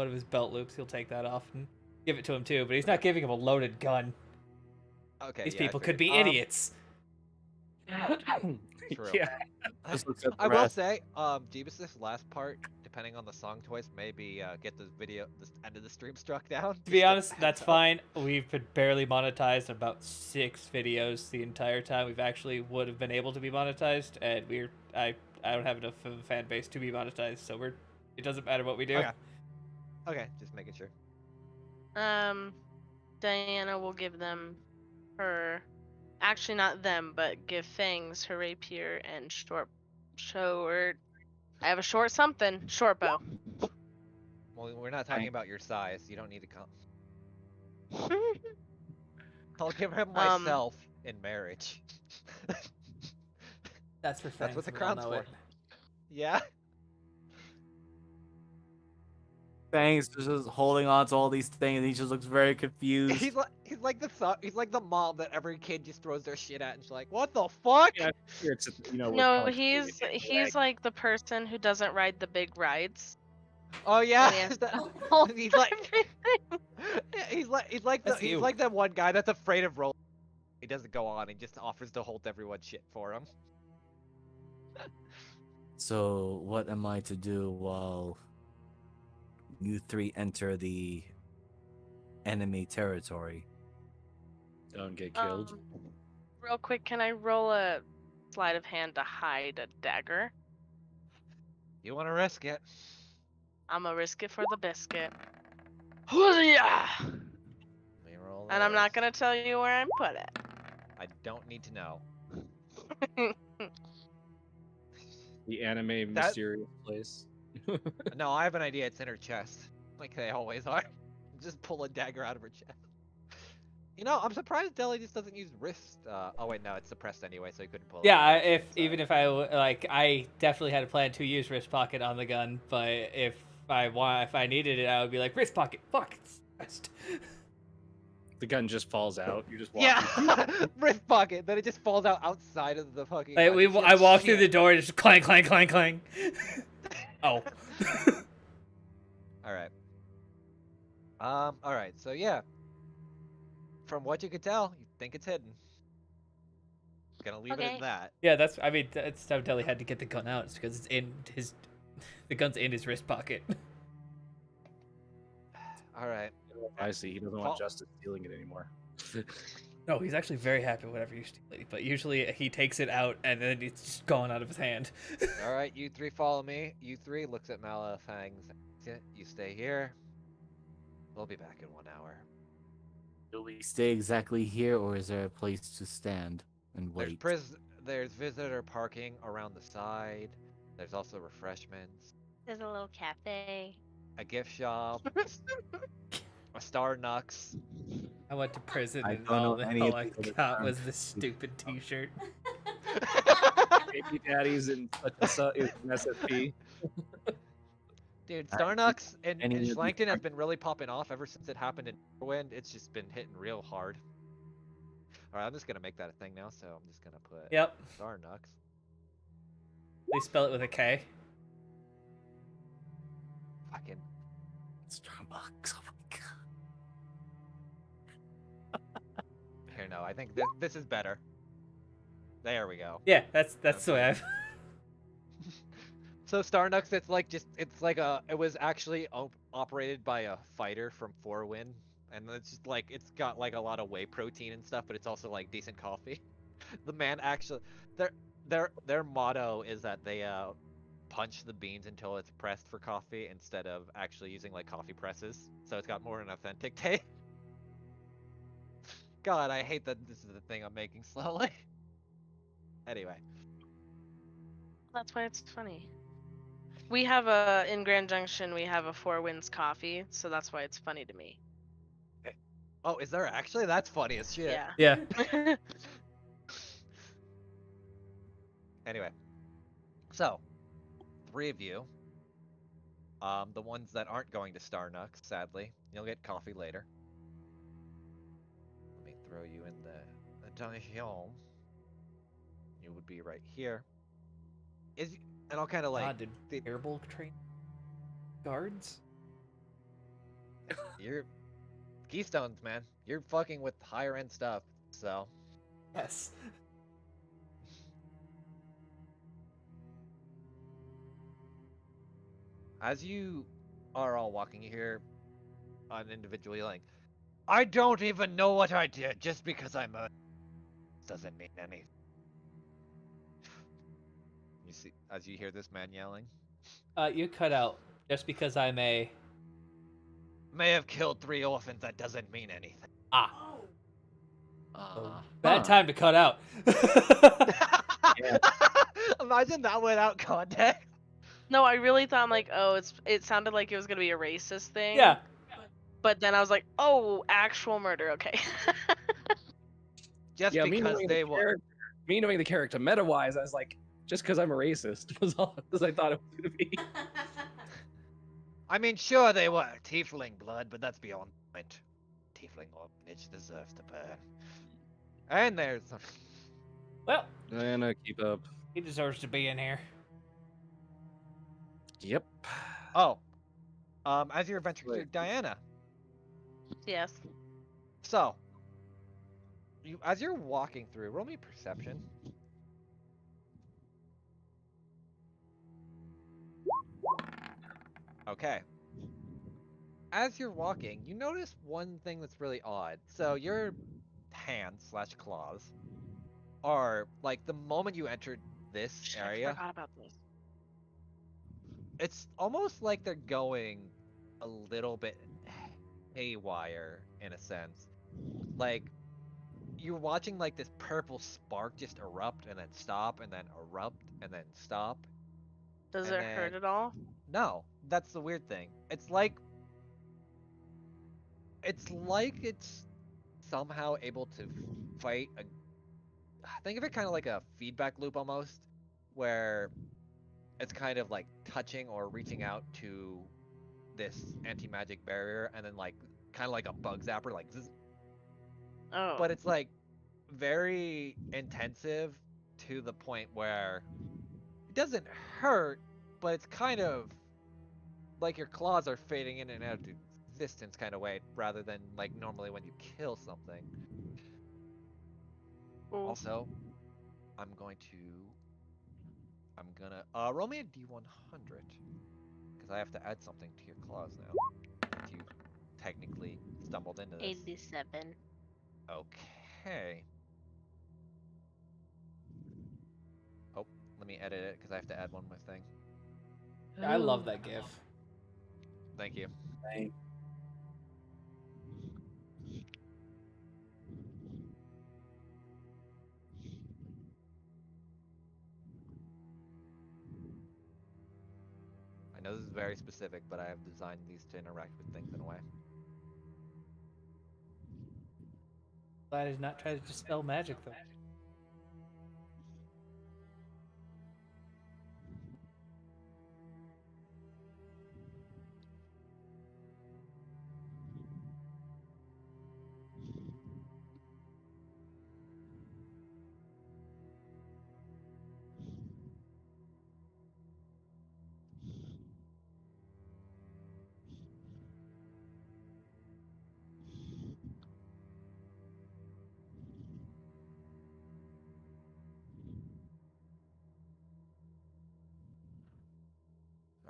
of his belt loops. He'll take that off and give it to him too. But he's not giving him a loaded gun. Okay. These yeah, I people could figured. be idiots. True. Yeah. Just looks at the I will rest. say, Jeebus' last part, depending on the song choice, maybe get the end of the stream struck down. To be Just a honest, that's heads up. fine. We've been barely monetized on about 6 videos the entire time. We've actually would have been able to be monetized, and I don't have enough of a fan base to be monetized, so it doesn't matter what we do. Okay, just making sure. Diana will give them her. Actually, not them, but give Fangs her rapier and short. I have a short something. Short bow. Well, we're not talking about your size. You don't need to come. I'll give him myself in marriage. That's for That's Fangs. what the we all crown's know for. it. Yeah. Fangs is just holding on to all these things, and he just looks very confused. He's like the mom that every kid just throws their shit at, and she's like, "What the fuck?" Yeah, here it's we're No, probably he's like the person who doesn't ride the big rides. Oh yeah. And he has to That- hold he's like, everything. he's you. like that one guy that's afraid of roll. He doesn't go on. He just offers to hold everyone's shit for him. So, what am I to do while you three enter the enemy territory. Don't get killed. Real quick, can I roll a sleight of hand to hide a dagger? You want to risk it? I'ma risk it for the biscuit. Yeah. Let me roll And I'm not this. gonna tell you where I'm put I don't need to know. at. The anime That- mysterious place. No, I have an idea. It's in her chest, like they always are. Just pull a dagger out of her chest. You know, I'm surprised Deli just doesn't use wrist. Oh wait, no, it's suppressed anyway, so he couldn't pull it. Yeah, out. even if I definitely had a plan to use wrist pocket on the gun, but if I needed it, I would be like wrist pocket. Fuck, it's wrist. The gun just falls out. You just walk. Yeah, wrist pocket. Then it just falls out outside of the fucking. Like, I walk through the door and just clang, clang, clang, clang. Oh. All right. All right. So yeah, from what you could tell, you think it's hidden. Gonna leave it Okay. at that. Yeah, that's how Deli had to get the gun out. It's because it's in his, the gun's in his wrist pocket. All right. I see. He doesn't want Justice stealing it anymore. No, he's actually very happy whenever you steal it, but usually he takes it out and then it's just gone out of his hand. All right. You three follow me. You three looks at Malafang's. You stay here. We'll be back in 1 hour. Do we stay exactly here, or is there a place to stand and wait? There's visitor parking around the side. There's also refreshments, There's a little cafe. a gift shop, a Starbucks. I went to prison I and don't know all any of I these other got was terms. this stupid T-shirt. Baby daddies in SFP. Dude, Alright, Starbucks in any of these Schlankton has are- been really popping off ever since it happened in Wind. It's just been hitting real hard. Alright, I'm just gonna make that a thing now, so I'm just gonna put Yep, Starbucks. they spell it with a K. Fucking. Starbucks. Oh my god. Here, no, I think this is better. There we go. Yeah, that's the way I've. So Starbucks, it was actually operated by a fighter from Fourwind, and it's just like it's got like a lot of whey protein and stuff, but it's also like decent coffee. The man actually, their motto is that they punch the beans until it's pressed for coffee instead of actually using like coffee presses, so it's got more an authentic taste. God, I hate that this is the thing I'm making slowly. Anyway. That's why it's funny. We have in Grand Junction, we have a Four Winds coffee, so that's why it's funny to me. Oh, is there actually? That's funny as shit. Yeah. Yeah. Anyway, so 3 of you, the ones that aren't going to Starbucks, sadly, you'll get coffee later. Let me throw you in the dungeon. You would be right here. And I'll kind of like did Airbolt train guards? you're Keystones, man. You're fucking with higher end stuff, so. Yes. As you are all walking here on individually, like, I don't even know what I did. Just because I'm a doesn't mean anything. You see, as you hear this man yelling, You cut out just because I'm a may have killed 3 orphans. That doesn't mean anything. bad time to cut out. Imagine that without context. No, I really thought it sounded like it was gonna be a racist thing. Yeah. But then I was like, oh, actual murder. Okay. Just me because knowing they the were. character, me knowing the character meta-wise, I was like, just because I'm a racist was all as I thought it was gonna be. I mean, sure they were tiefling blood, but that's beyond the point. Tiefling orphanage deserves to burn. And there's. Well, Diana, keep up. he deserves to be in here. Yep. Oh. As you're venturing through, Wait. Diana. Yes. So. As you're walking through, roll me perception. Okay. as you're walking, you notice one thing that's really odd. So your hands/claws are like the moment you entered this Shit, I area, forgot about this. it's almost like they're going a little bit haywire in a sense. Like you're watching like this purple spark just erupt and then stop and then erupt and then stop Does and it then hurt at all? no, that's the weird thing. It's somehow able to fight a think of it kind of like a feedback loop almost where it's kind of like touching or reaching out to this anti-magic barrier and then like kind of like a bug zapper like zzz, Oh. but it's like very intensive to the point where it doesn't hurt, but it's kind of like your claws are fading in and out of existence kind of way rather than like normally when you kill something. Ooh. Also, I'm gonna roll me a D100 because I have to add something to your claws now. Since you technically stumbled into this. 87. Okay. Oh, let me edit it because I have to add one more thing. I love that gif. Thank you. Right. I know this is very specific, but I have designed these to interact with things in a way. Glad I did not try to dispel magic though.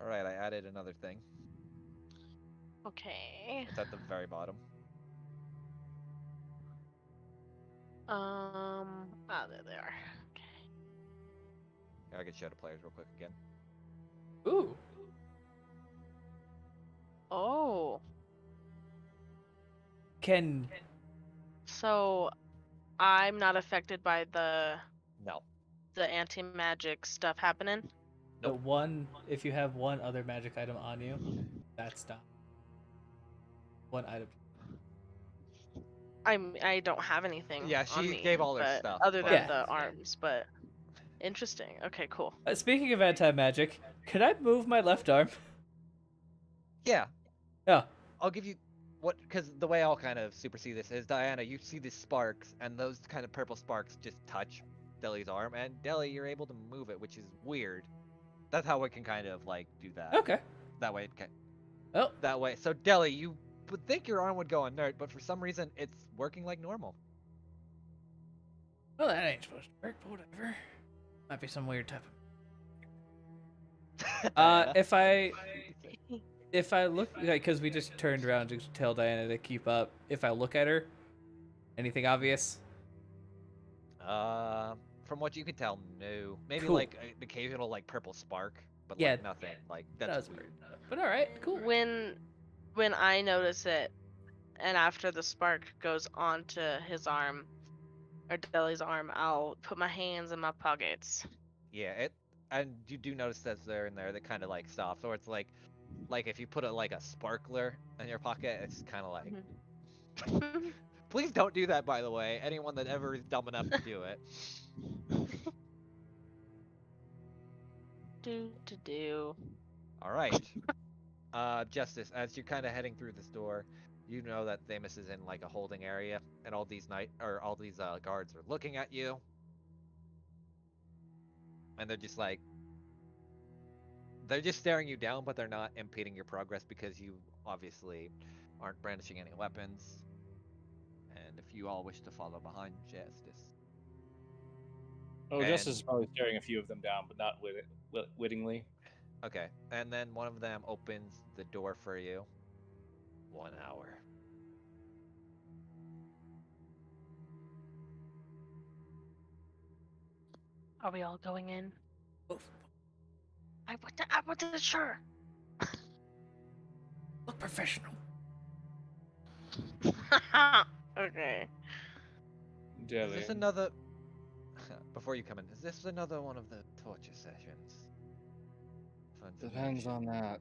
All right, I added another thing. Okay. It's at the very bottom. There they are. Okay. Here, I can show the players real quick again. Ooh. Oh. Can So I'm not affected by No. the anti-magic stuff happening. the Nope. one if you have one other magic item on you, that's done. One item. I don't have anything Yeah, on she me, gave all her but stuff, other but- than Yeah. the arms, but interesting. Okay, cool. Speaking of anti-magic, could I move my left arm? Yeah, Yeah. I'll give you what because the way I'll kind of supersede this is Diana, you see these sparks and those kind of purple sparks just touch Deli's arm, and Deli, you're able to move it, which is weird. That's how it can kind of like do that. Okay. That way it can. Oh. That way, so Deli, you would think your arm would go inert, but for some reason it's working like normal. Well, that ain't supposed to work, but whatever. Might be some weird type of. Diana. If I look, like, because we just turned around to tell Diana to keep up. If I look at her, anything obvious? From what you can tell, no. Maybe Cool. like an occasional like purple spark, but Yeah. like nothing. Like that's That's weird. But all right, cool. When I notice it, and after the spark goes onto his arm or Deli's arm, I'll put my hands in my pockets. Yeah, and you do notice that they're in there. They kind of like stops, or it's like if you put like a sparkler in your pocket, it's kind of like. Please don't do that, by the way. Anyone that ever is dumb enough to do it. do. All right. Justice, as you're kind of heading through this door, you know that Thamus is in like a holding area, and all these guards are looking at you, and they're just staring you down, but they're not impeding your progress because you obviously aren't brandishing any weapons. And if you all wish to follow behind Justice. Oh, And- Justice is probably staring a few of them down, but not wittingly. Okay, and then one of them opens the door for you. 1 hour. Are we all going in? Oh, I wasn't sure. look professional. Okay. Is Jelly. this another... Before you come in, is this another one of the torture sessions? For Depends information. on that.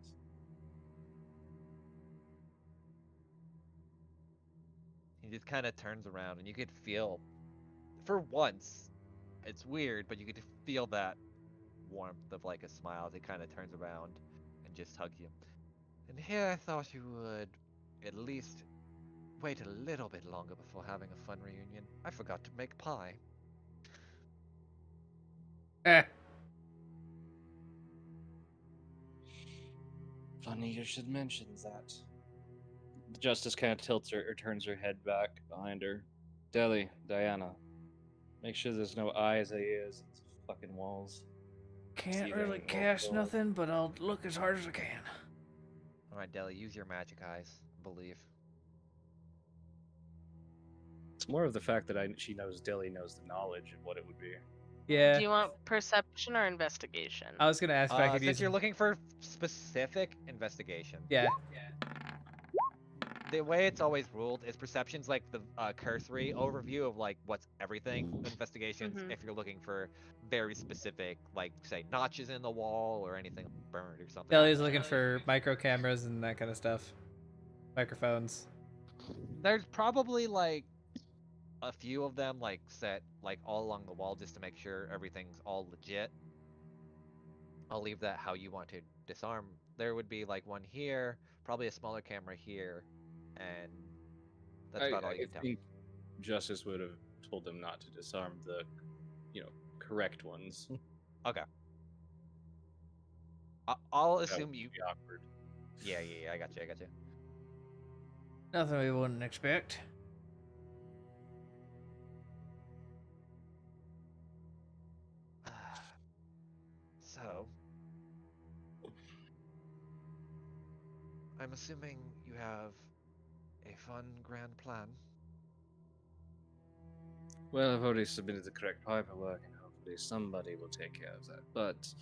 He just kind of turns around and you could feel, for once, it's weird, but you could feel that warmth of like a smile as he kind of turns around and just hugs you. And here I thought you would at least wait a little bit longer before having a fun reunion. I forgot to make pie. Eh. Funny you should mention that. The Justice kind of tilts her or turns her head back behind her. Deli, Diana, make sure there's no eyes or ears in the fucking walls. Can't See really them cast all. nothing, but I'll look as hard as I can. Alright, Deli, use your magic eyes, I believe. It's more of the fact that she knows Dilly knows the knowledge of what it would be. Yeah. Do you want perception or investigation? I was gonna ask if I could Since use. you're looking for specific investigation, Yeah. the way it's always ruled is perception's like the cursory overview of like what's everything. Investigations, Mhm. if you're looking for very specific, like say notches in the wall or anything burned or something. Deli's like looking that. for micro cameras and that kind of stuff. Microphones. There's probably like a few of them like set like all along the wall just to make sure everything's all legit. I'll leave that how you want to disarm. There would be like one here, probably a smaller camera here, and that's about all you I can tell. think Justice would have told them not to disarm the, correct ones. Okay. I'll That assume would you. be awkward. Yeah. I got you. Nothing we wouldn't expect. So, I'm assuming you have a fun grand plan. Well, I've already submitted the correct paperwork, and hopefully somebody will take care of that. But,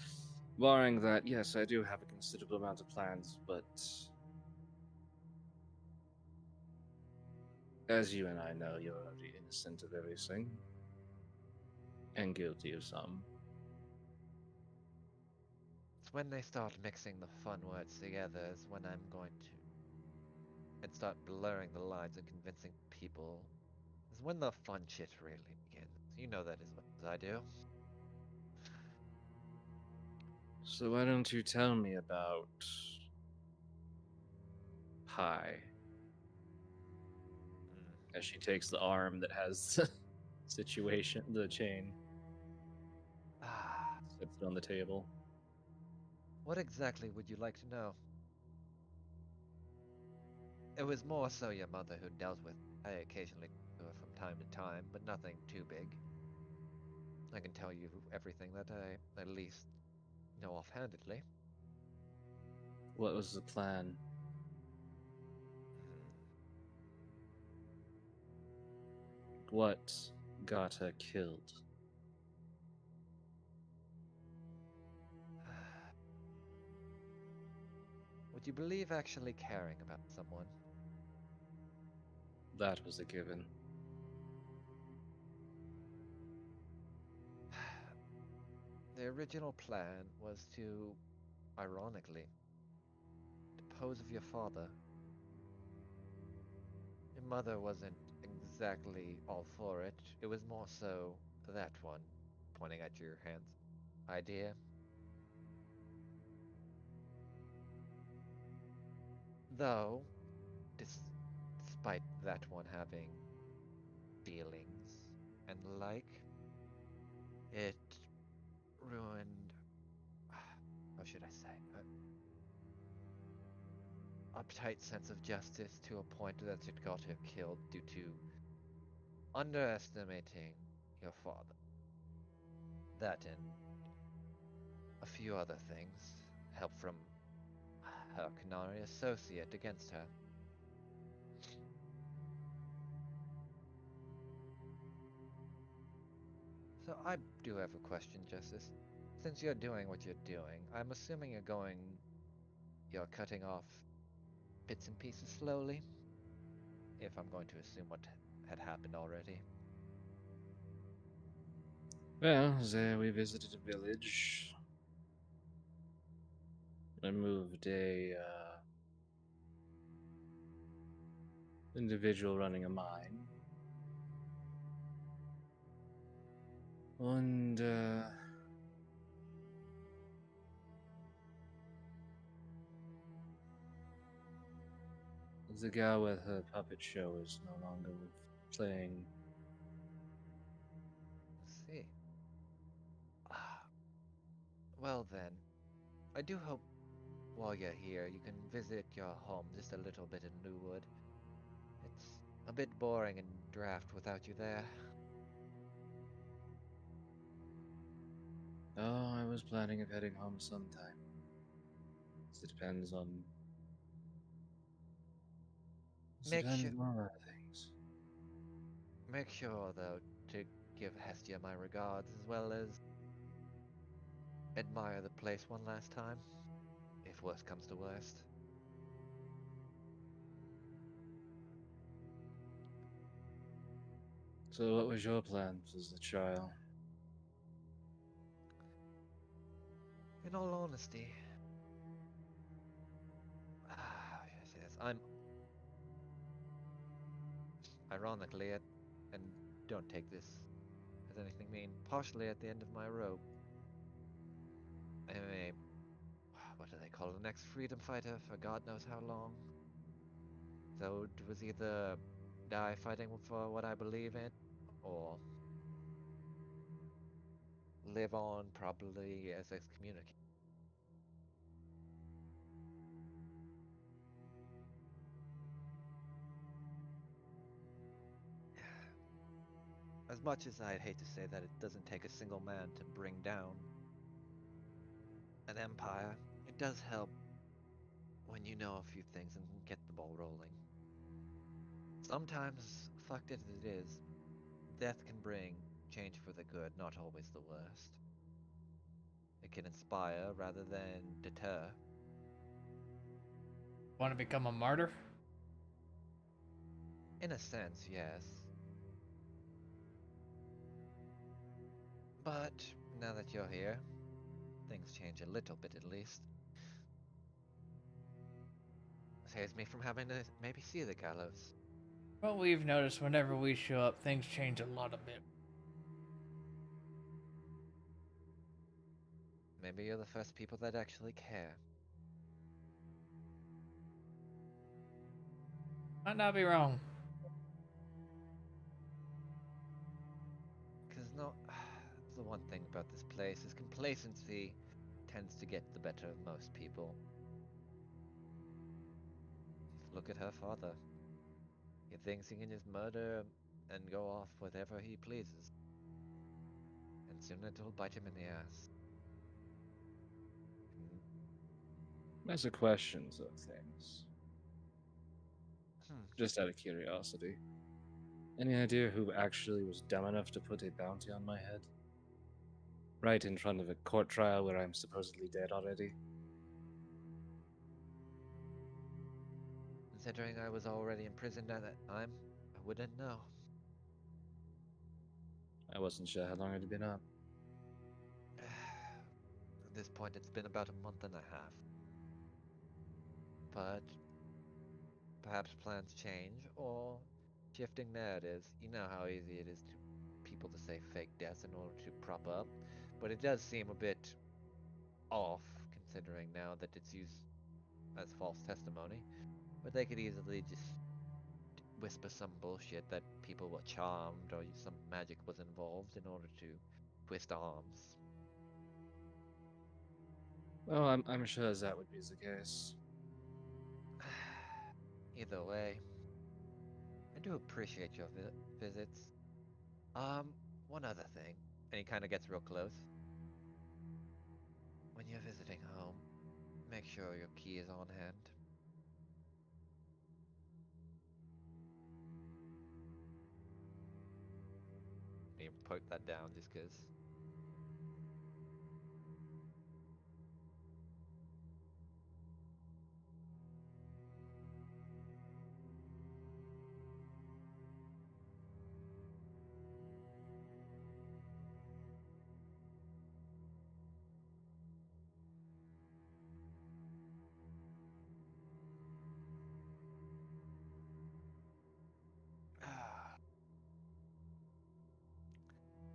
barring that, yes, I do have a considerable amount of plans, but as you and I know, you're already innocent of everything, and guilty of some. It's when they start mixing the fun words together is when I'm going to and start blurring the lines and convincing people is when the fun shit really begins. You know that as well as I do. So why don't you tell me about Pie? Mm. As she takes the arm that has the situation, the chain, Ah, sets it on the table. what exactly would you like to know? It was more so your mother who dealt with. I occasionally do her from time to time, but nothing too big. I can tell you everything that I at least know offhandedly. What was the plan? What got her killed? Would you believe actually caring about someone? That was a given. The original plan was to, ironically, dispose of your father. Your mother wasn't exactly all for it. It was more so that one, pointing at your hands, idea. Though, despite that one having feelings and the like, it ruined. How should I say? Uptight sense of justice to a point that it got her killed due to underestimating your father. That and a few other things. Help from her Canary associate against her. So I do have a question, Justice. Since you're doing what you're doing, I'm assuming you're cutting off bits and pieces slowly, if I'm going to assume what had happened already. Well, there we visited a village. I moved a individual running a mine. And the gal with her puppet show is no longer playing. Let's see. Ah, well then, I do hope while you're here you can visit your home just a little bit in Newwood. It's a bit boring and draft without you there. Oh, I was planning of heading home sometime. It depends on. It Make depends sure, on a lot of things. make sure though to give Hestia my regards as well as admire the place one last time, if worst comes to worst. So, what was your plan for the trial? In all honesty, yes, I'm ironically and don't take this as anything mean, partially at the end of my rope. I'm a, what do they call it, an ex-freedom fighter for God knows how long. So it was either die fighting for what I believe in, or live on probably as excommunicated. As much as I'd hate to say that it doesn't take a single man to bring down an empire, it does help when you know a few things and get the ball rolling. Sometimes, fucked as it is, death can bring change for the good, not always the worst. It can inspire rather than deter. Want to become a martyr? In a sense, yes. But now that you're here, things change a little bit at least. Saves me from having to maybe see the gallows. Well, we've noticed whenever we show up, things change a lot a bit. Maybe you're the first people that actually care. Might not be wrong. Because no, that's the one thing about this place is complacency tends to get the better of most people. Just look at her father. He thinks he can just murder and go off whatever he pleases. And soon it'll bite him in the ass. Mm, That's a question of things. Hmm. Just out of curiosity. Any idea who actually was dumb enough to put a bounty on my head? Right in front of a court trial where I'm supposedly dead already? Considering I was already imprisoned at that time, I wouldn't know. I wasn't sure how long it had been up. At this point, it's been about a month and a half. But perhaps plans change or shifting narratives. You know how easy it is to people to say fake deaths in order to prop up, but it does seem a bit off considering now that it's used as false testimony. But they could easily just whisper some bullshit that people were charmed or some magic was involved in order to twist arms. Well, I'm sure that would be the case. Either way, I do appreciate your visits. One other thing, and he kind of gets real close. When you're visiting home, make sure your key is on hand. me put that down just because.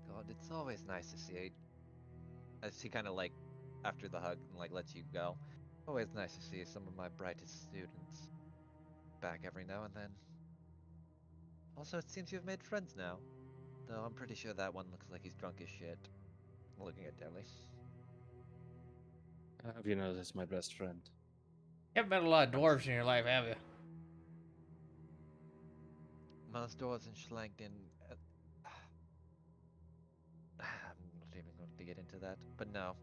God, it's always nice to see. As he kind of like, after the hug, and like lets you go. Always nice to see some of my brightest students back every now and then. Also, it seems you've made friends now. Though I'm pretty sure that one looks like he's drunk as shit. Looking at Deli. Have you noticed my best friend? You haven't met a lot of dwarves in your life, have you? Most doors in Schlangton. I'm not even going to get into that. But no.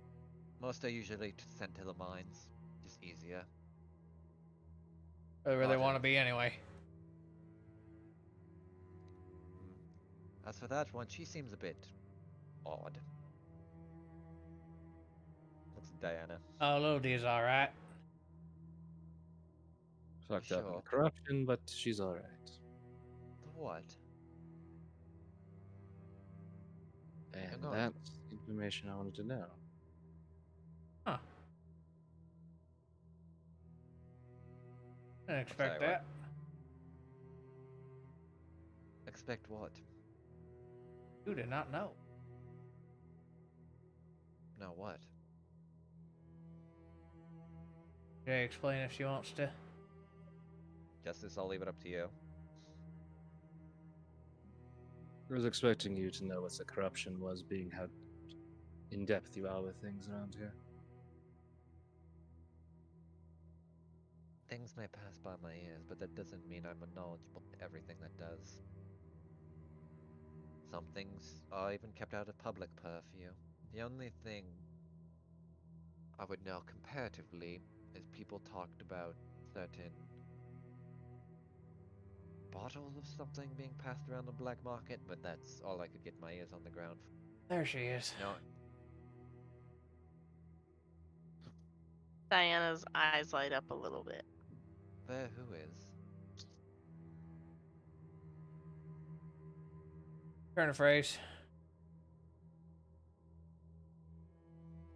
Most are usually sent to the mines. Just easier. Where they Lot want to of- be anyway. As for that one, she seems a bit odd. Looks at Diana. Oh, little D's alright. Fucked up in Sure. corruption, but she's all right. The what? And on. that's the information I wanted to know. Huh. Didn't expect sorry, what? that. Expect what? You did not know. No, what? Jay, explain if she wants to. Justice, I'll leave it up to you. I was expecting you to know what the corruption was, being how in depth you are with things around here. Things may pass by my ears, but that doesn't mean I'm knowledgeable to everything that does. Some things are even kept out of public purview. The only thing I would know comparatively is people talked about certain bottles of something being passed around the black market, but that's all I could get my ears on the ground for. There she is. No, Diana's eyes light up a little bit. there who is? Turn of phrase.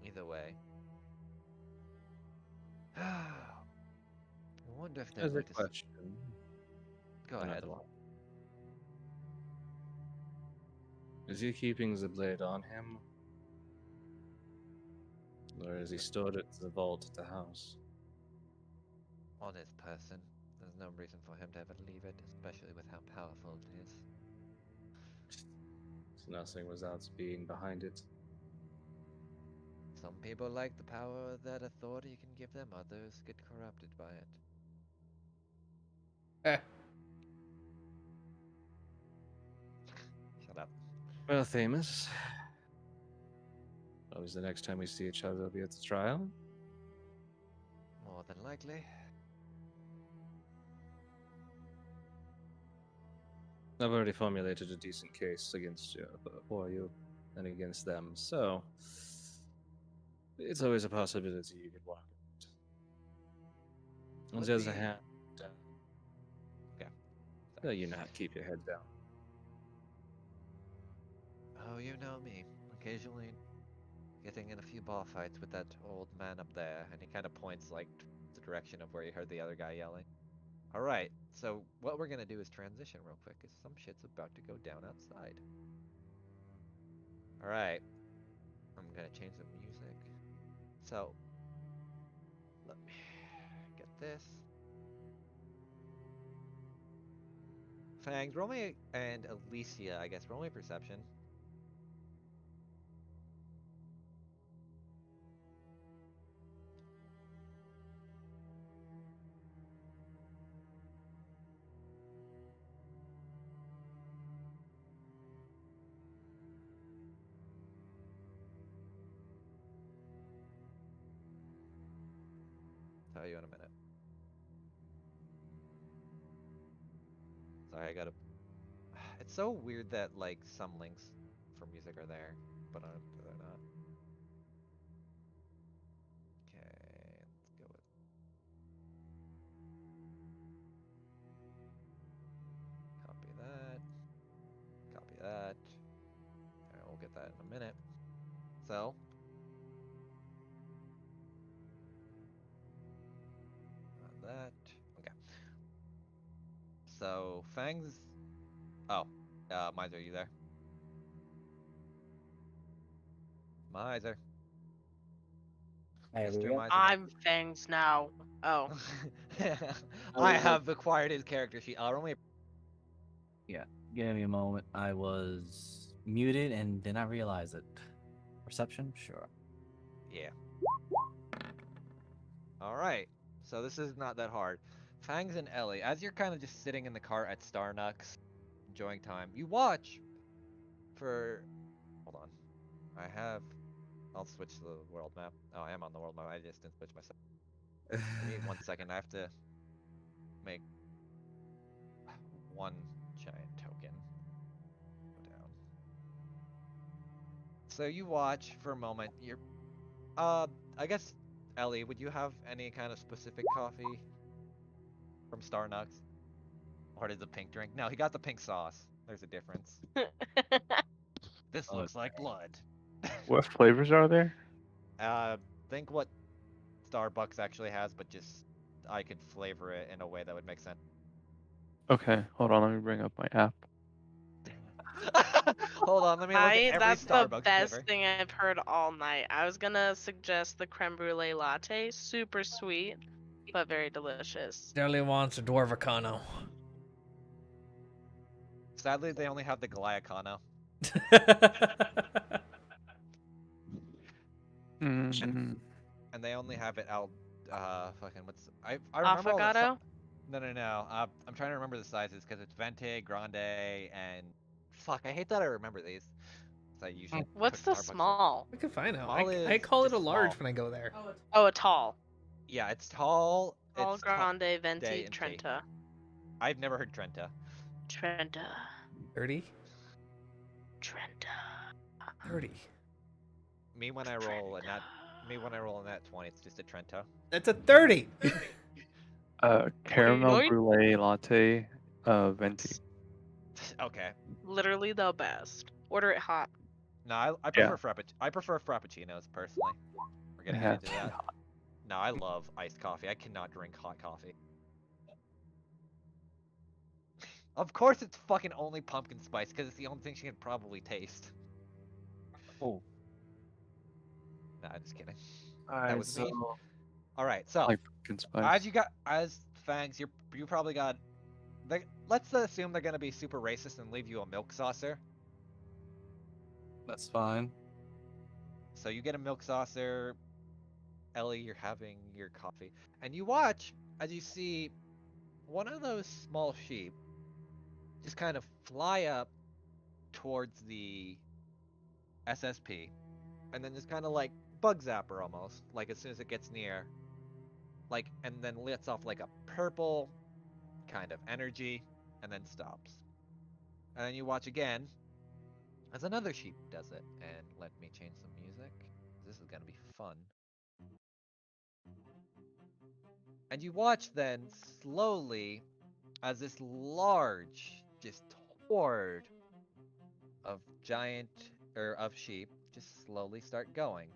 Either way. I wonder if they're There's a going to... question. Go ahead. Another one. Is he keeping the blade on him? Or has he stored it in the vault at the house? On his person. There's no reason for him to ever leave it, especially with how powerful it is. So nothing without being behind it. Some people like the power that authority can give them, others get corrupted by it. Eh. Shut up. Well, famous. Always the next time we see each other will be at the trial. More than likely. I've already formulated a decent case against you, for you, and against them, so it's always a possibility you could walk it. On the other hand, Okay. well, you know how to keep your head down. Oh, you know me. Occasionally getting in a few bar fights with that old man up there, and he kind of points like the direction of where he heard the other guy yelling. Alright, so what we're gonna do is transition real quick, because some shit's about to go down outside. Alright. I'm gonna change the music. So, let me get this. Fangs, roll me, and Alicia, I guess, roll me perception. Tell you in a minute. Sorry, I gotta... It's so weird that, like, some links for music are there, but they're not. Okay, let's go with. Copy that. Copy that. Alright, we'll get that in a minute. So. That. Okay. So, Fang's. Oh. Miser, are you there? Miser. Hey, Mr. we go. Miser. I'm Fangs now. Oh. I have acquired his character sheet. I'll only. Yeah, give me a moment. I was muted and did not realize it. Perception? Sure. Yeah. Alright. So this is not that hard. Fangs and Ellie, as you're kind of just sitting in the car at Starnux, enjoying time, you watch for. Hold on. I have. I'll switch to the world map. Oh, I am on the world map. I just didn't switch myself. Give me 1 second. I have to make one giant token. Go down. So you watch for a moment. You're. I guess Ellie, would you have any kind of specific coffee from Starnux? Or did the pink drink? No, he got the pink sauce. There's a difference. This looks like blood. What flavors are there? Think what Starbucks actually has, but just I could flavor it in a way that would make sense. Okay, hold on. Let me bring up my app. Hold on, let me look at every That's the Starbucks best flavor. thing I've heard all night. I was gonna suggest the creme brulee latte, super sweet, but very delicious. Deli wants a Dwarvicano. Sadly, they only have the Glyacano. Mm, And they only have it out. Fucking what's I remember all the. Affogato? No. I'm trying to remember the sizes because it's Venti, Grande, and fuck. I hate that I remember these. So I usually What's put the Starbucks. small? I can find out. Small I is call it just a large small. when I go there. Oh, a tall. Yeah, it's tall. Tall, It's tall. grande, venti, and T. Trenta. I've never heard Trenta. Trenta. 30? Trenta. 30. Me when I roll a nat 20, it's just a Trenta. That's a 30. caramel Yoink. brulee latte, venti. Okay. Literally the best. Order it hot. No, I Yeah. prefer I prefer frappuccinos personally. We're getting Yeah, into that. No, I love iced coffee. I cannot drink hot coffee. Of course, it's fucking only pumpkin spice because it's the only thing she can probably taste. Oh. Nah, just kidding. Alright, was so mean. All right, so like pumpkin spice. as Fangs, you probably got. Let's assume they're gonna be super racist and leave you a milk saucer. that's fine. So you get a milk saucer. Ellie, you're having your coffee, and you watch as you see one of those small sheep just kind of fly up towards the SSP, and then just kind of like bug zapper almost, like as soon as it gets near, like, and then lets off like a purple kind of energy, and then stops. And then you watch again as another sheep does it. And let me change some music. This is gonna be fun. And you watch then slowly as this large, just horde of of sheep just slowly start going.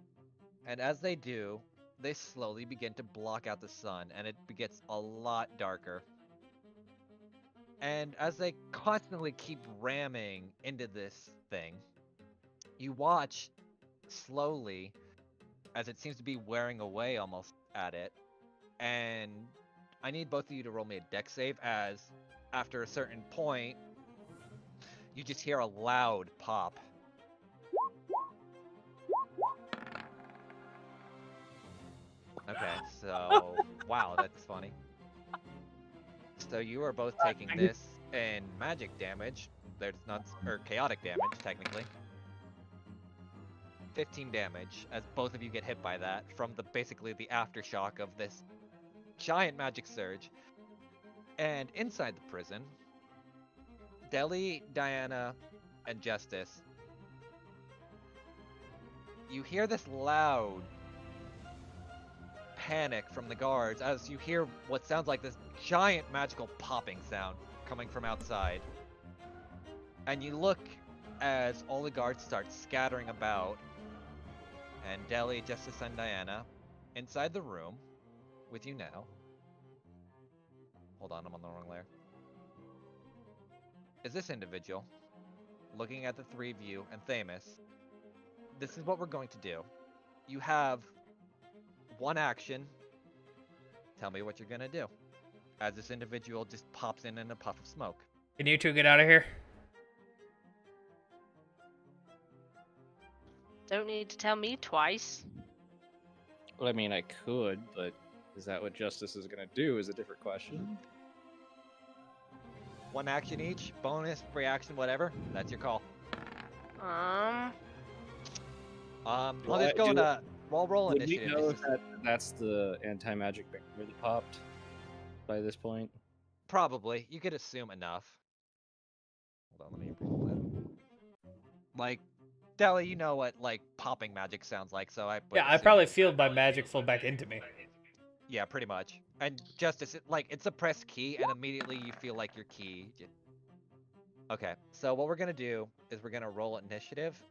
And as they do, they slowly begin to block out the sun, and it gets a lot darker. And as they constantly keep ramming into this thing, you watch slowly as it seems to be wearing away almost at it. And I need both of you to roll me a dex save as after a certain point, you just hear a loud pop. Okay, so wow, that's funny. So you are both taking this and magic damage. There's not or chaotic damage technically. 15 damage as both of you get hit by that from basically the aftershock of this giant magic surge. And inside the prison, Deli, Diana, and Justice, you hear this loud panic from the guards as you hear what sounds like this giant magical popping sound coming from outside. And you look as all the guards start scattering about, and Deli, Justice, and Diana inside the room with you now. Hold on, I'm on the wrong layer. Is this individual looking at the three of you and Thamus? This is what we're going to do. You have one action. Tell me what you're gonna do. As this individual just pops in a puff of smoke. Can you two get out of here? Don't need to tell me twice. Well, I mean, I could, but is that what Justice is gonna do? Is a different question. One action each, bonus, reaction, whatever. That's your call. I'll just go into roll Would we initiative. know if that's the anti-magic barrier that popped by this point? Probably. You could assume enough. Hold on, let me roll it. Like, Deli, you know what like popping magic sounds like, so I. would Yeah, I assume probably it's- feel my magic flow back into me. Yeah, pretty much. And Justice, it's a press key, and immediately you feel like your key. Okay, so what we're gonna do is we're gonna roll initiative.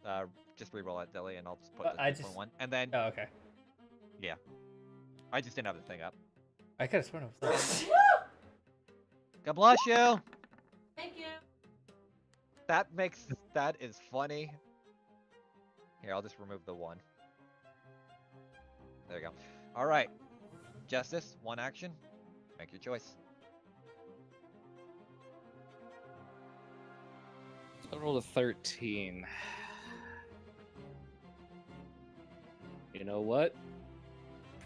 Just re-roll it, Deli, and I'll just put the I 2.1. And then, Oh, okay. I just didn't have the thing up. I could have sworn it was. God bless you! Thank you. That is funny. Here, I'll just remove the 1. There you go. Alright. Justice, one action. Make your choice. I rolled a 13. You know what?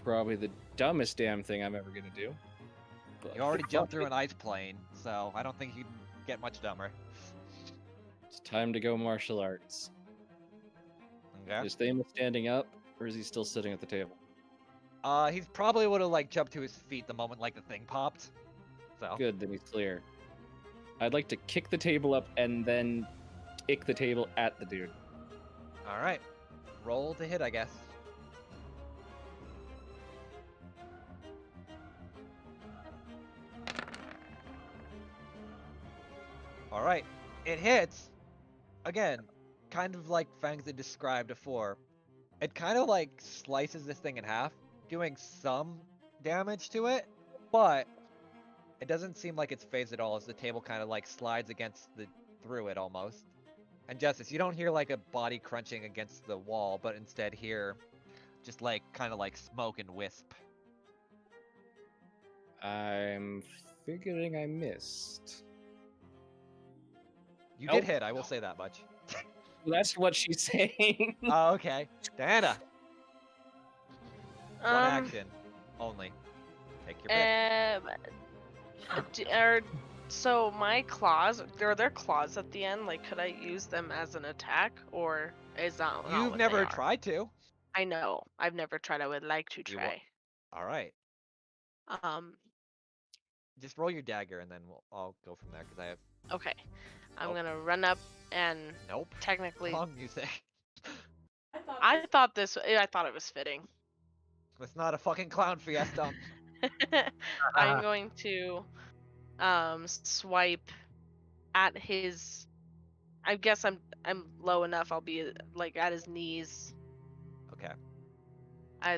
Probably the dumbest damn thing I'm ever gonna do. But You already jumped through an ice plane, so I don't think you can get much dumber. It's time to go martial arts. Okay. Is Thamus standing up, or is he still sitting at the table? He's probably would have like jumped to his feet the moment like the thing popped. So Good, then he's clear. I'd like to kick the table up and then kick the table at the dude. Alright. Roll to hit, I guess. Alright. It hits. Again, kind of like Fangs had described before. It kind of like slices this thing in half, doing some damage to it, but it doesn't seem like it's phased at all as the table kind of like slides through it almost. And Justice, you don't hear like a body crunching against the wall, but instead hear just like kind of like smoke and wisp. I'm figuring I missed. You Nope. did hit, I will say that much. Well, that's what she's saying. Oh, okay. Diana, one Um, action only. Take your pick. So my claws, are there claws at the end? Like, could I use them as an attack, or is that not You've what never they are? tried to. I know. I've never tried. I would like to You wa- try. Alright. Um. Just roll your dagger and then I'll go from there because I have. Okay. I'm Nope. gonna run up and Nope. technically. Wrong music. I thought it was fitting. It's not a fucking clown fiesta. I'm going to swipe at his. I guess I'm low enough. I'll be like at his knees. Okay.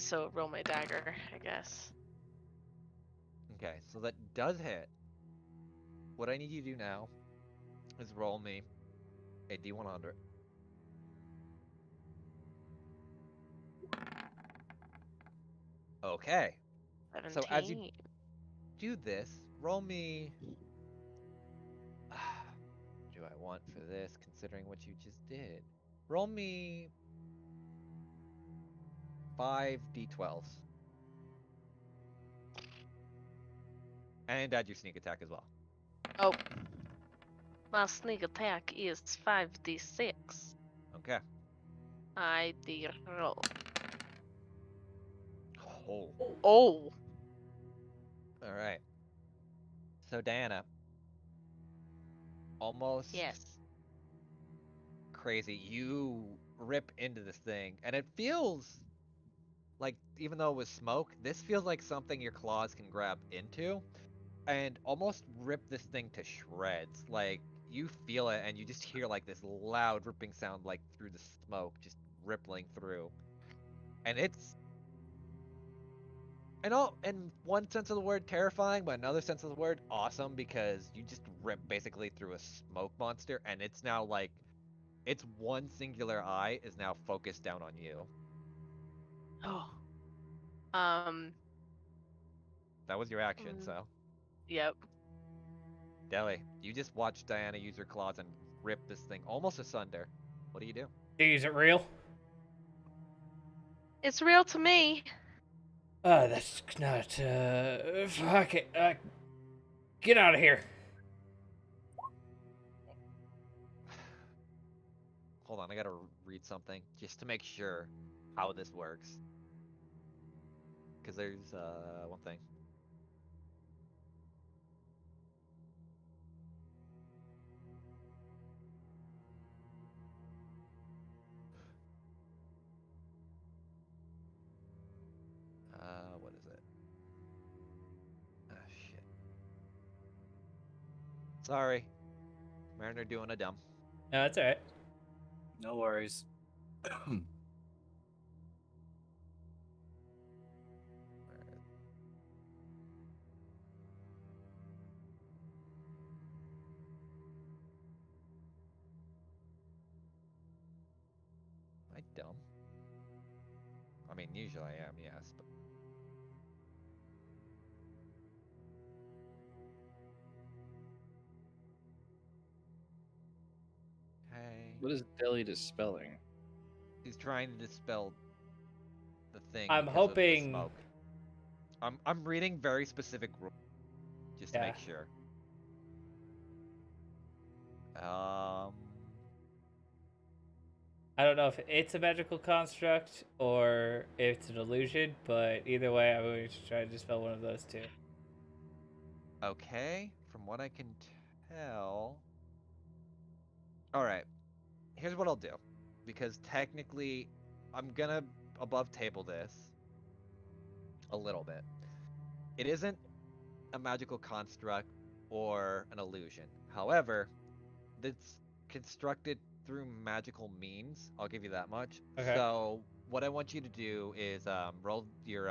So roll my dagger, I guess. Okay, so that does hit. What I need you to do now is roll me a D100. Okay. 17. So as you do this, roll me. What do I want for this, considering what you just did? Roll me 5 D12s. And add your sneak attack as well. Oh. My sneak attack is 5d6. Okay. I roll. Oh. Oh. Alright. So, Diana. Almost Yes. crazy. You rip into this thing, and it feels like, even though it was smoke, this feels like something your claws can grab into and almost rip this thing to shreds. Like, you feel it, and you just hear like this loud ripping sound, like through the smoke, just rippling through. And it's, I know, in one sense of the word, terrifying, but another sense of the word, awesome, because you just rip basically through a smoke monster, and it's now like, its one singular eye is now focused down on you. Oh. Um. That was your action, mm, so. Yep. Deli, you just watched Diana use her claws and rip this thing almost asunder. What do you do? Is it real? It's real to me. That's not, fuck it. Get out of here. Hold on, I gotta read something just to make sure how this works. Because there's, one thing. What is it? Ah, shit. Sorry. Mariner doing a dumb. No, that's alright. No worries. Am I dumb? I mean, usually I am, yes, but. Hey. What is Deli dispelling? He's trying to dispel the thing I'm because of the hoping. smoke. I'm reading very specific rules just to Yeah. make sure. Um, I don't know if it's a magical construct or if it's an illusion, but either way, I'm going to try to dispel one of those two. okay, from what I can tell. Alright, here's what I'll do. Because technically, I'm gonna above table this a little bit. It isn't a magical construct or an illusion. However, it's constructed through magical means. I'll give you that much. Okay. So, what I want you to do is roll your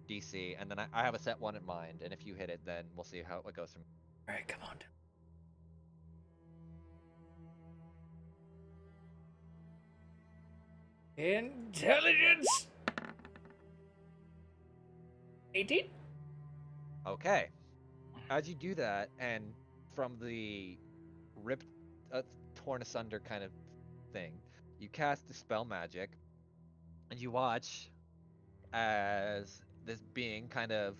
DC, and then I have a set one in mind, and if you hit it, then we'll see how it goes from. All right, come on. Intelligence. 18. Okay. As you do that, and from the ripped, torn asunder kind of thing, you cast Dispel Magic, and you watch as this being, kind of,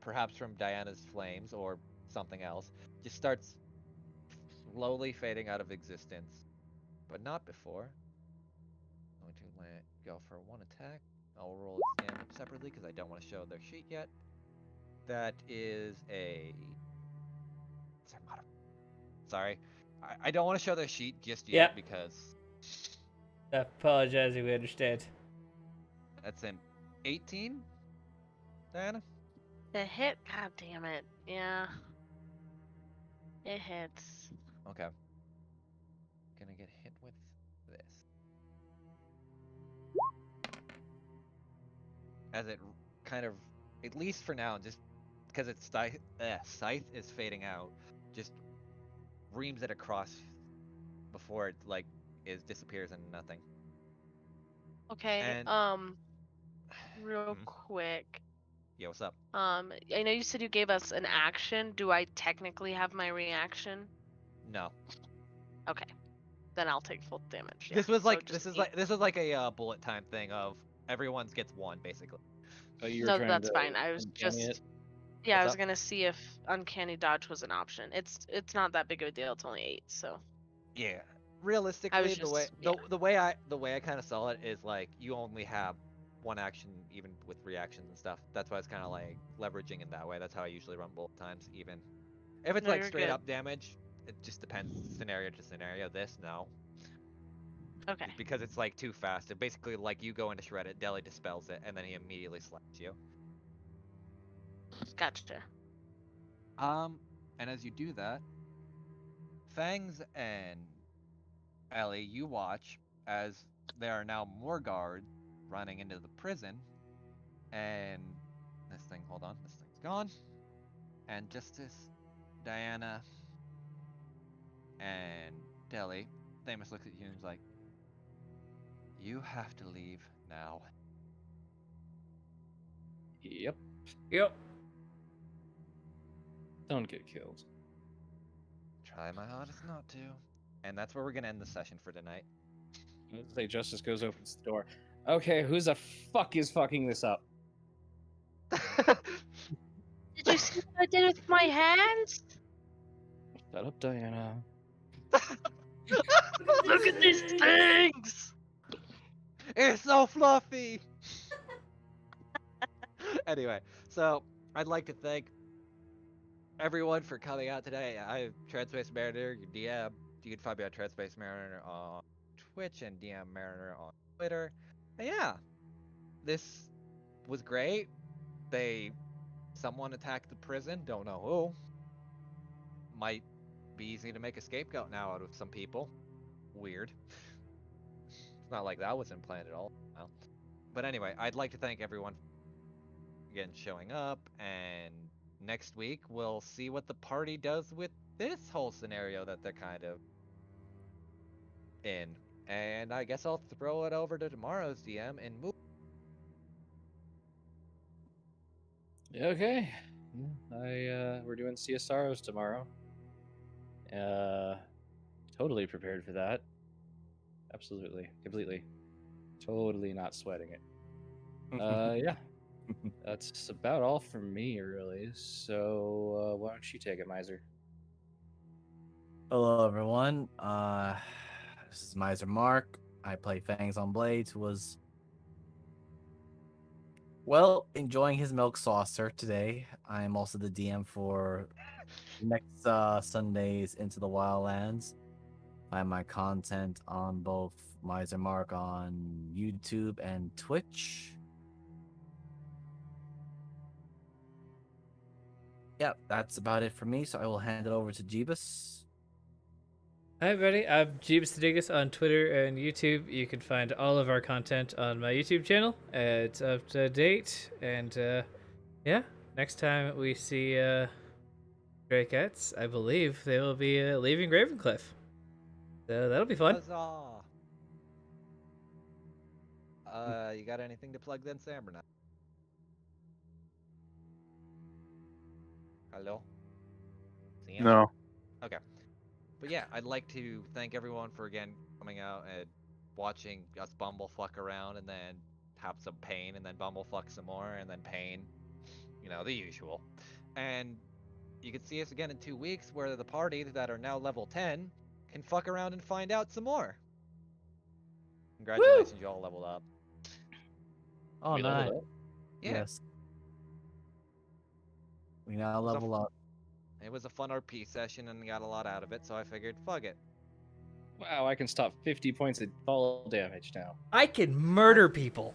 perhaps from Diana's flames or something else, just starts slowly fading out of existence. But not before. I'm going to let go for one attack. I'll roll its damage separately because I don't want to show their sheet yet. That is a. Sorry. I don't want to show their sheet just yet Yep. because Apologizing, we understand. that's an 18, Diana? The hit. God damn it. Yeah. It hits. Okay. Gonna get hit with this. As it kind of, at least for now, just because its scythe is fading out, just reams it across before it disappears into nothing. Okay. And Real Mhm. quick. Yeah, what's up? I know you said you gave us an action. Do I technically have my reaction? No. Okay. Then I'll take full damage. Yeah. This was So like just this was like a bullet time thing of everyone's gets one basically. Oh, you were No, trying that's to fine. I was uncanny just it? yeah, I What's was up? gonna see if uncanny dodge was an option. It's not that big of a deal. It's only 8, so Yeah. I Realistically, was just yeah. the way I kind of saw it is like you only have one action even with reactions and stuff. That's why it's kind of like leveraging in that way. That's how I usually run bullet times even. If it's No, like you're straight good. up damage, it just depends scenario to scenario. This no. Okay, because it's like too fast. It basically like you go in to shred it, Deli dispels it, and then he immediately slaps you. gotcha. And as you do that, Fangs and Ellie, you watch as there are now more guards running into the prison, and hold on, this thing's gone. And Justice, Diana, and Deli, Thamus looks at you and is like, "You have to leave now." Yep. Yep. Don't get killed. Try my hardest not to. And that's where we're gonna end the session for tonight. Let's say Justice goes opens the door. Okay, who's the fuck is fucking this up? Did you see what I did with my hands? Shut up, Diana. Look at these things! It's so fluffy. Anyway, so I'd like to thank everyone for coming out today. I'm Transpace Mariner, your DM. You can find me on Transpace Mariner on Twitch and DM Mariner on Twitter. And yeah, this was great. Someone attacked the prison. Don't know who. Might be easy to make a scapegoat now out of some people. Weird. It's not like that wasn't planned at all. Well, but anyway, I'd like to thank everyone again showing up, and next week we'll see what the party does with this whole scenario that they're kind of in. And I guess I'll throw it over to tomorrow's DM and move. Okay. We're doing CSROs tomorrow. Totally prepared for that. Absolutely, completely, totally not sweating it. Yeah, that's about all for me, really. So why don't you take it, Miser? Hello, everyone. This is Miser Mark. I play Fangs on Blades, who was, well, enjoying his milk saucer today. I am also the DM for next Sunday's Into the Wildlands. I have my content on both Miser Mark on YouTube and Twitch. Yep, that's about it for me. So I will hand it over to Jeebus. Hi, everybody. I'm Jeebus Digas on Twitter and YouTube. You can find all of our content on my YouTube channel. It's up to date. And yeah, next time we see Stray Cats, I believe they will be leaving Ravencliff. So that'll be fun. Huzzah! You got anything to plug then, Sam, or not? Hello? Sam? No. Okay. But yeah, I'd like to thank everyone for again coming out and watching us bumblefuck around and then have some pain and then bumblefuck some more and then pain. You know, the usual. And you can see us again in 2 weeks where the party that are now level 10 can fuck around and find out some more. Congratulations, you all leveled up. Oh, We leveled nice. up? Yeah. Yes. We now Was a level up. It was a fun RP session and got a lot out of it, so I figured, fuck it. Wow, I can stop 50 points of fall damage now. I can murder people.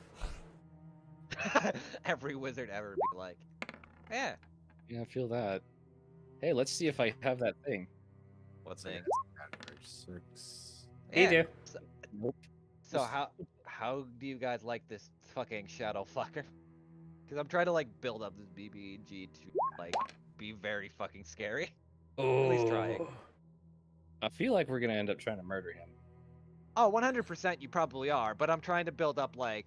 Every wizard ever be like, yeah. Yeah, I feel that. Hey, let's see if I have that thing. What thing? Six. You do. Nope. So how do you guys like this fucking shadow fucker? Because I'm trying to like build up this BBG to like be very fucking scary. At least trying. I feel like we're gonna end up trying to murder him. Oh, 100% you probably are, but I'm trying to build up like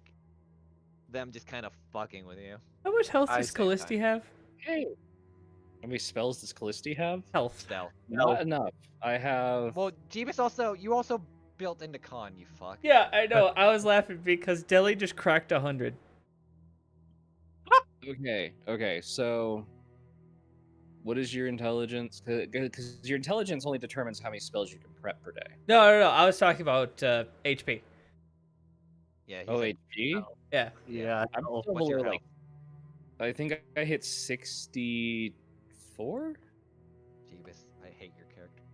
them just kind of fucking with you. How much health I does say Callisti time. have? Hey, how many spells does Callisti have? Health. Stealth. Not enough. I have. Well, Jeebus you also built into con, you fuck. Yeah, I know. I was laughing because Deli just cracked 100. Okay. So, what is your intelligence? Because your intelligence only determines how many spells you can prep per day. No. I was talking about HP. Yeah. Oh, He's HP. Yeah. Yeah, I'm oh, still what's your below, health? I think I hit 64. Jeebus, I hate your character.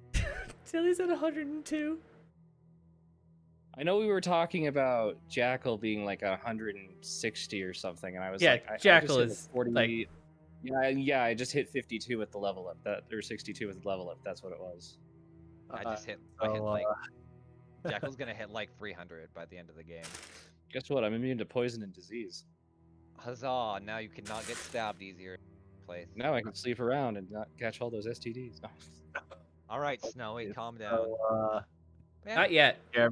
Deli's at 102. I know we were talking about Jackal being like 160 or something, and I was Yeah, like, I Jackal just hit is, a 40. like- Yeah, I just hit 52 with the level up. That or 62 with the level up. That's what it was. I hit so, like Jackal's gonna hit like 300 by the end of the game. Guess what? I'm immune to poison and disease. Huzzah! Now you cannot get stabbed easier. Place. Now I can sleep around and not catch all those STDs. All right, Snowy, calm down. so, Man, Not yet.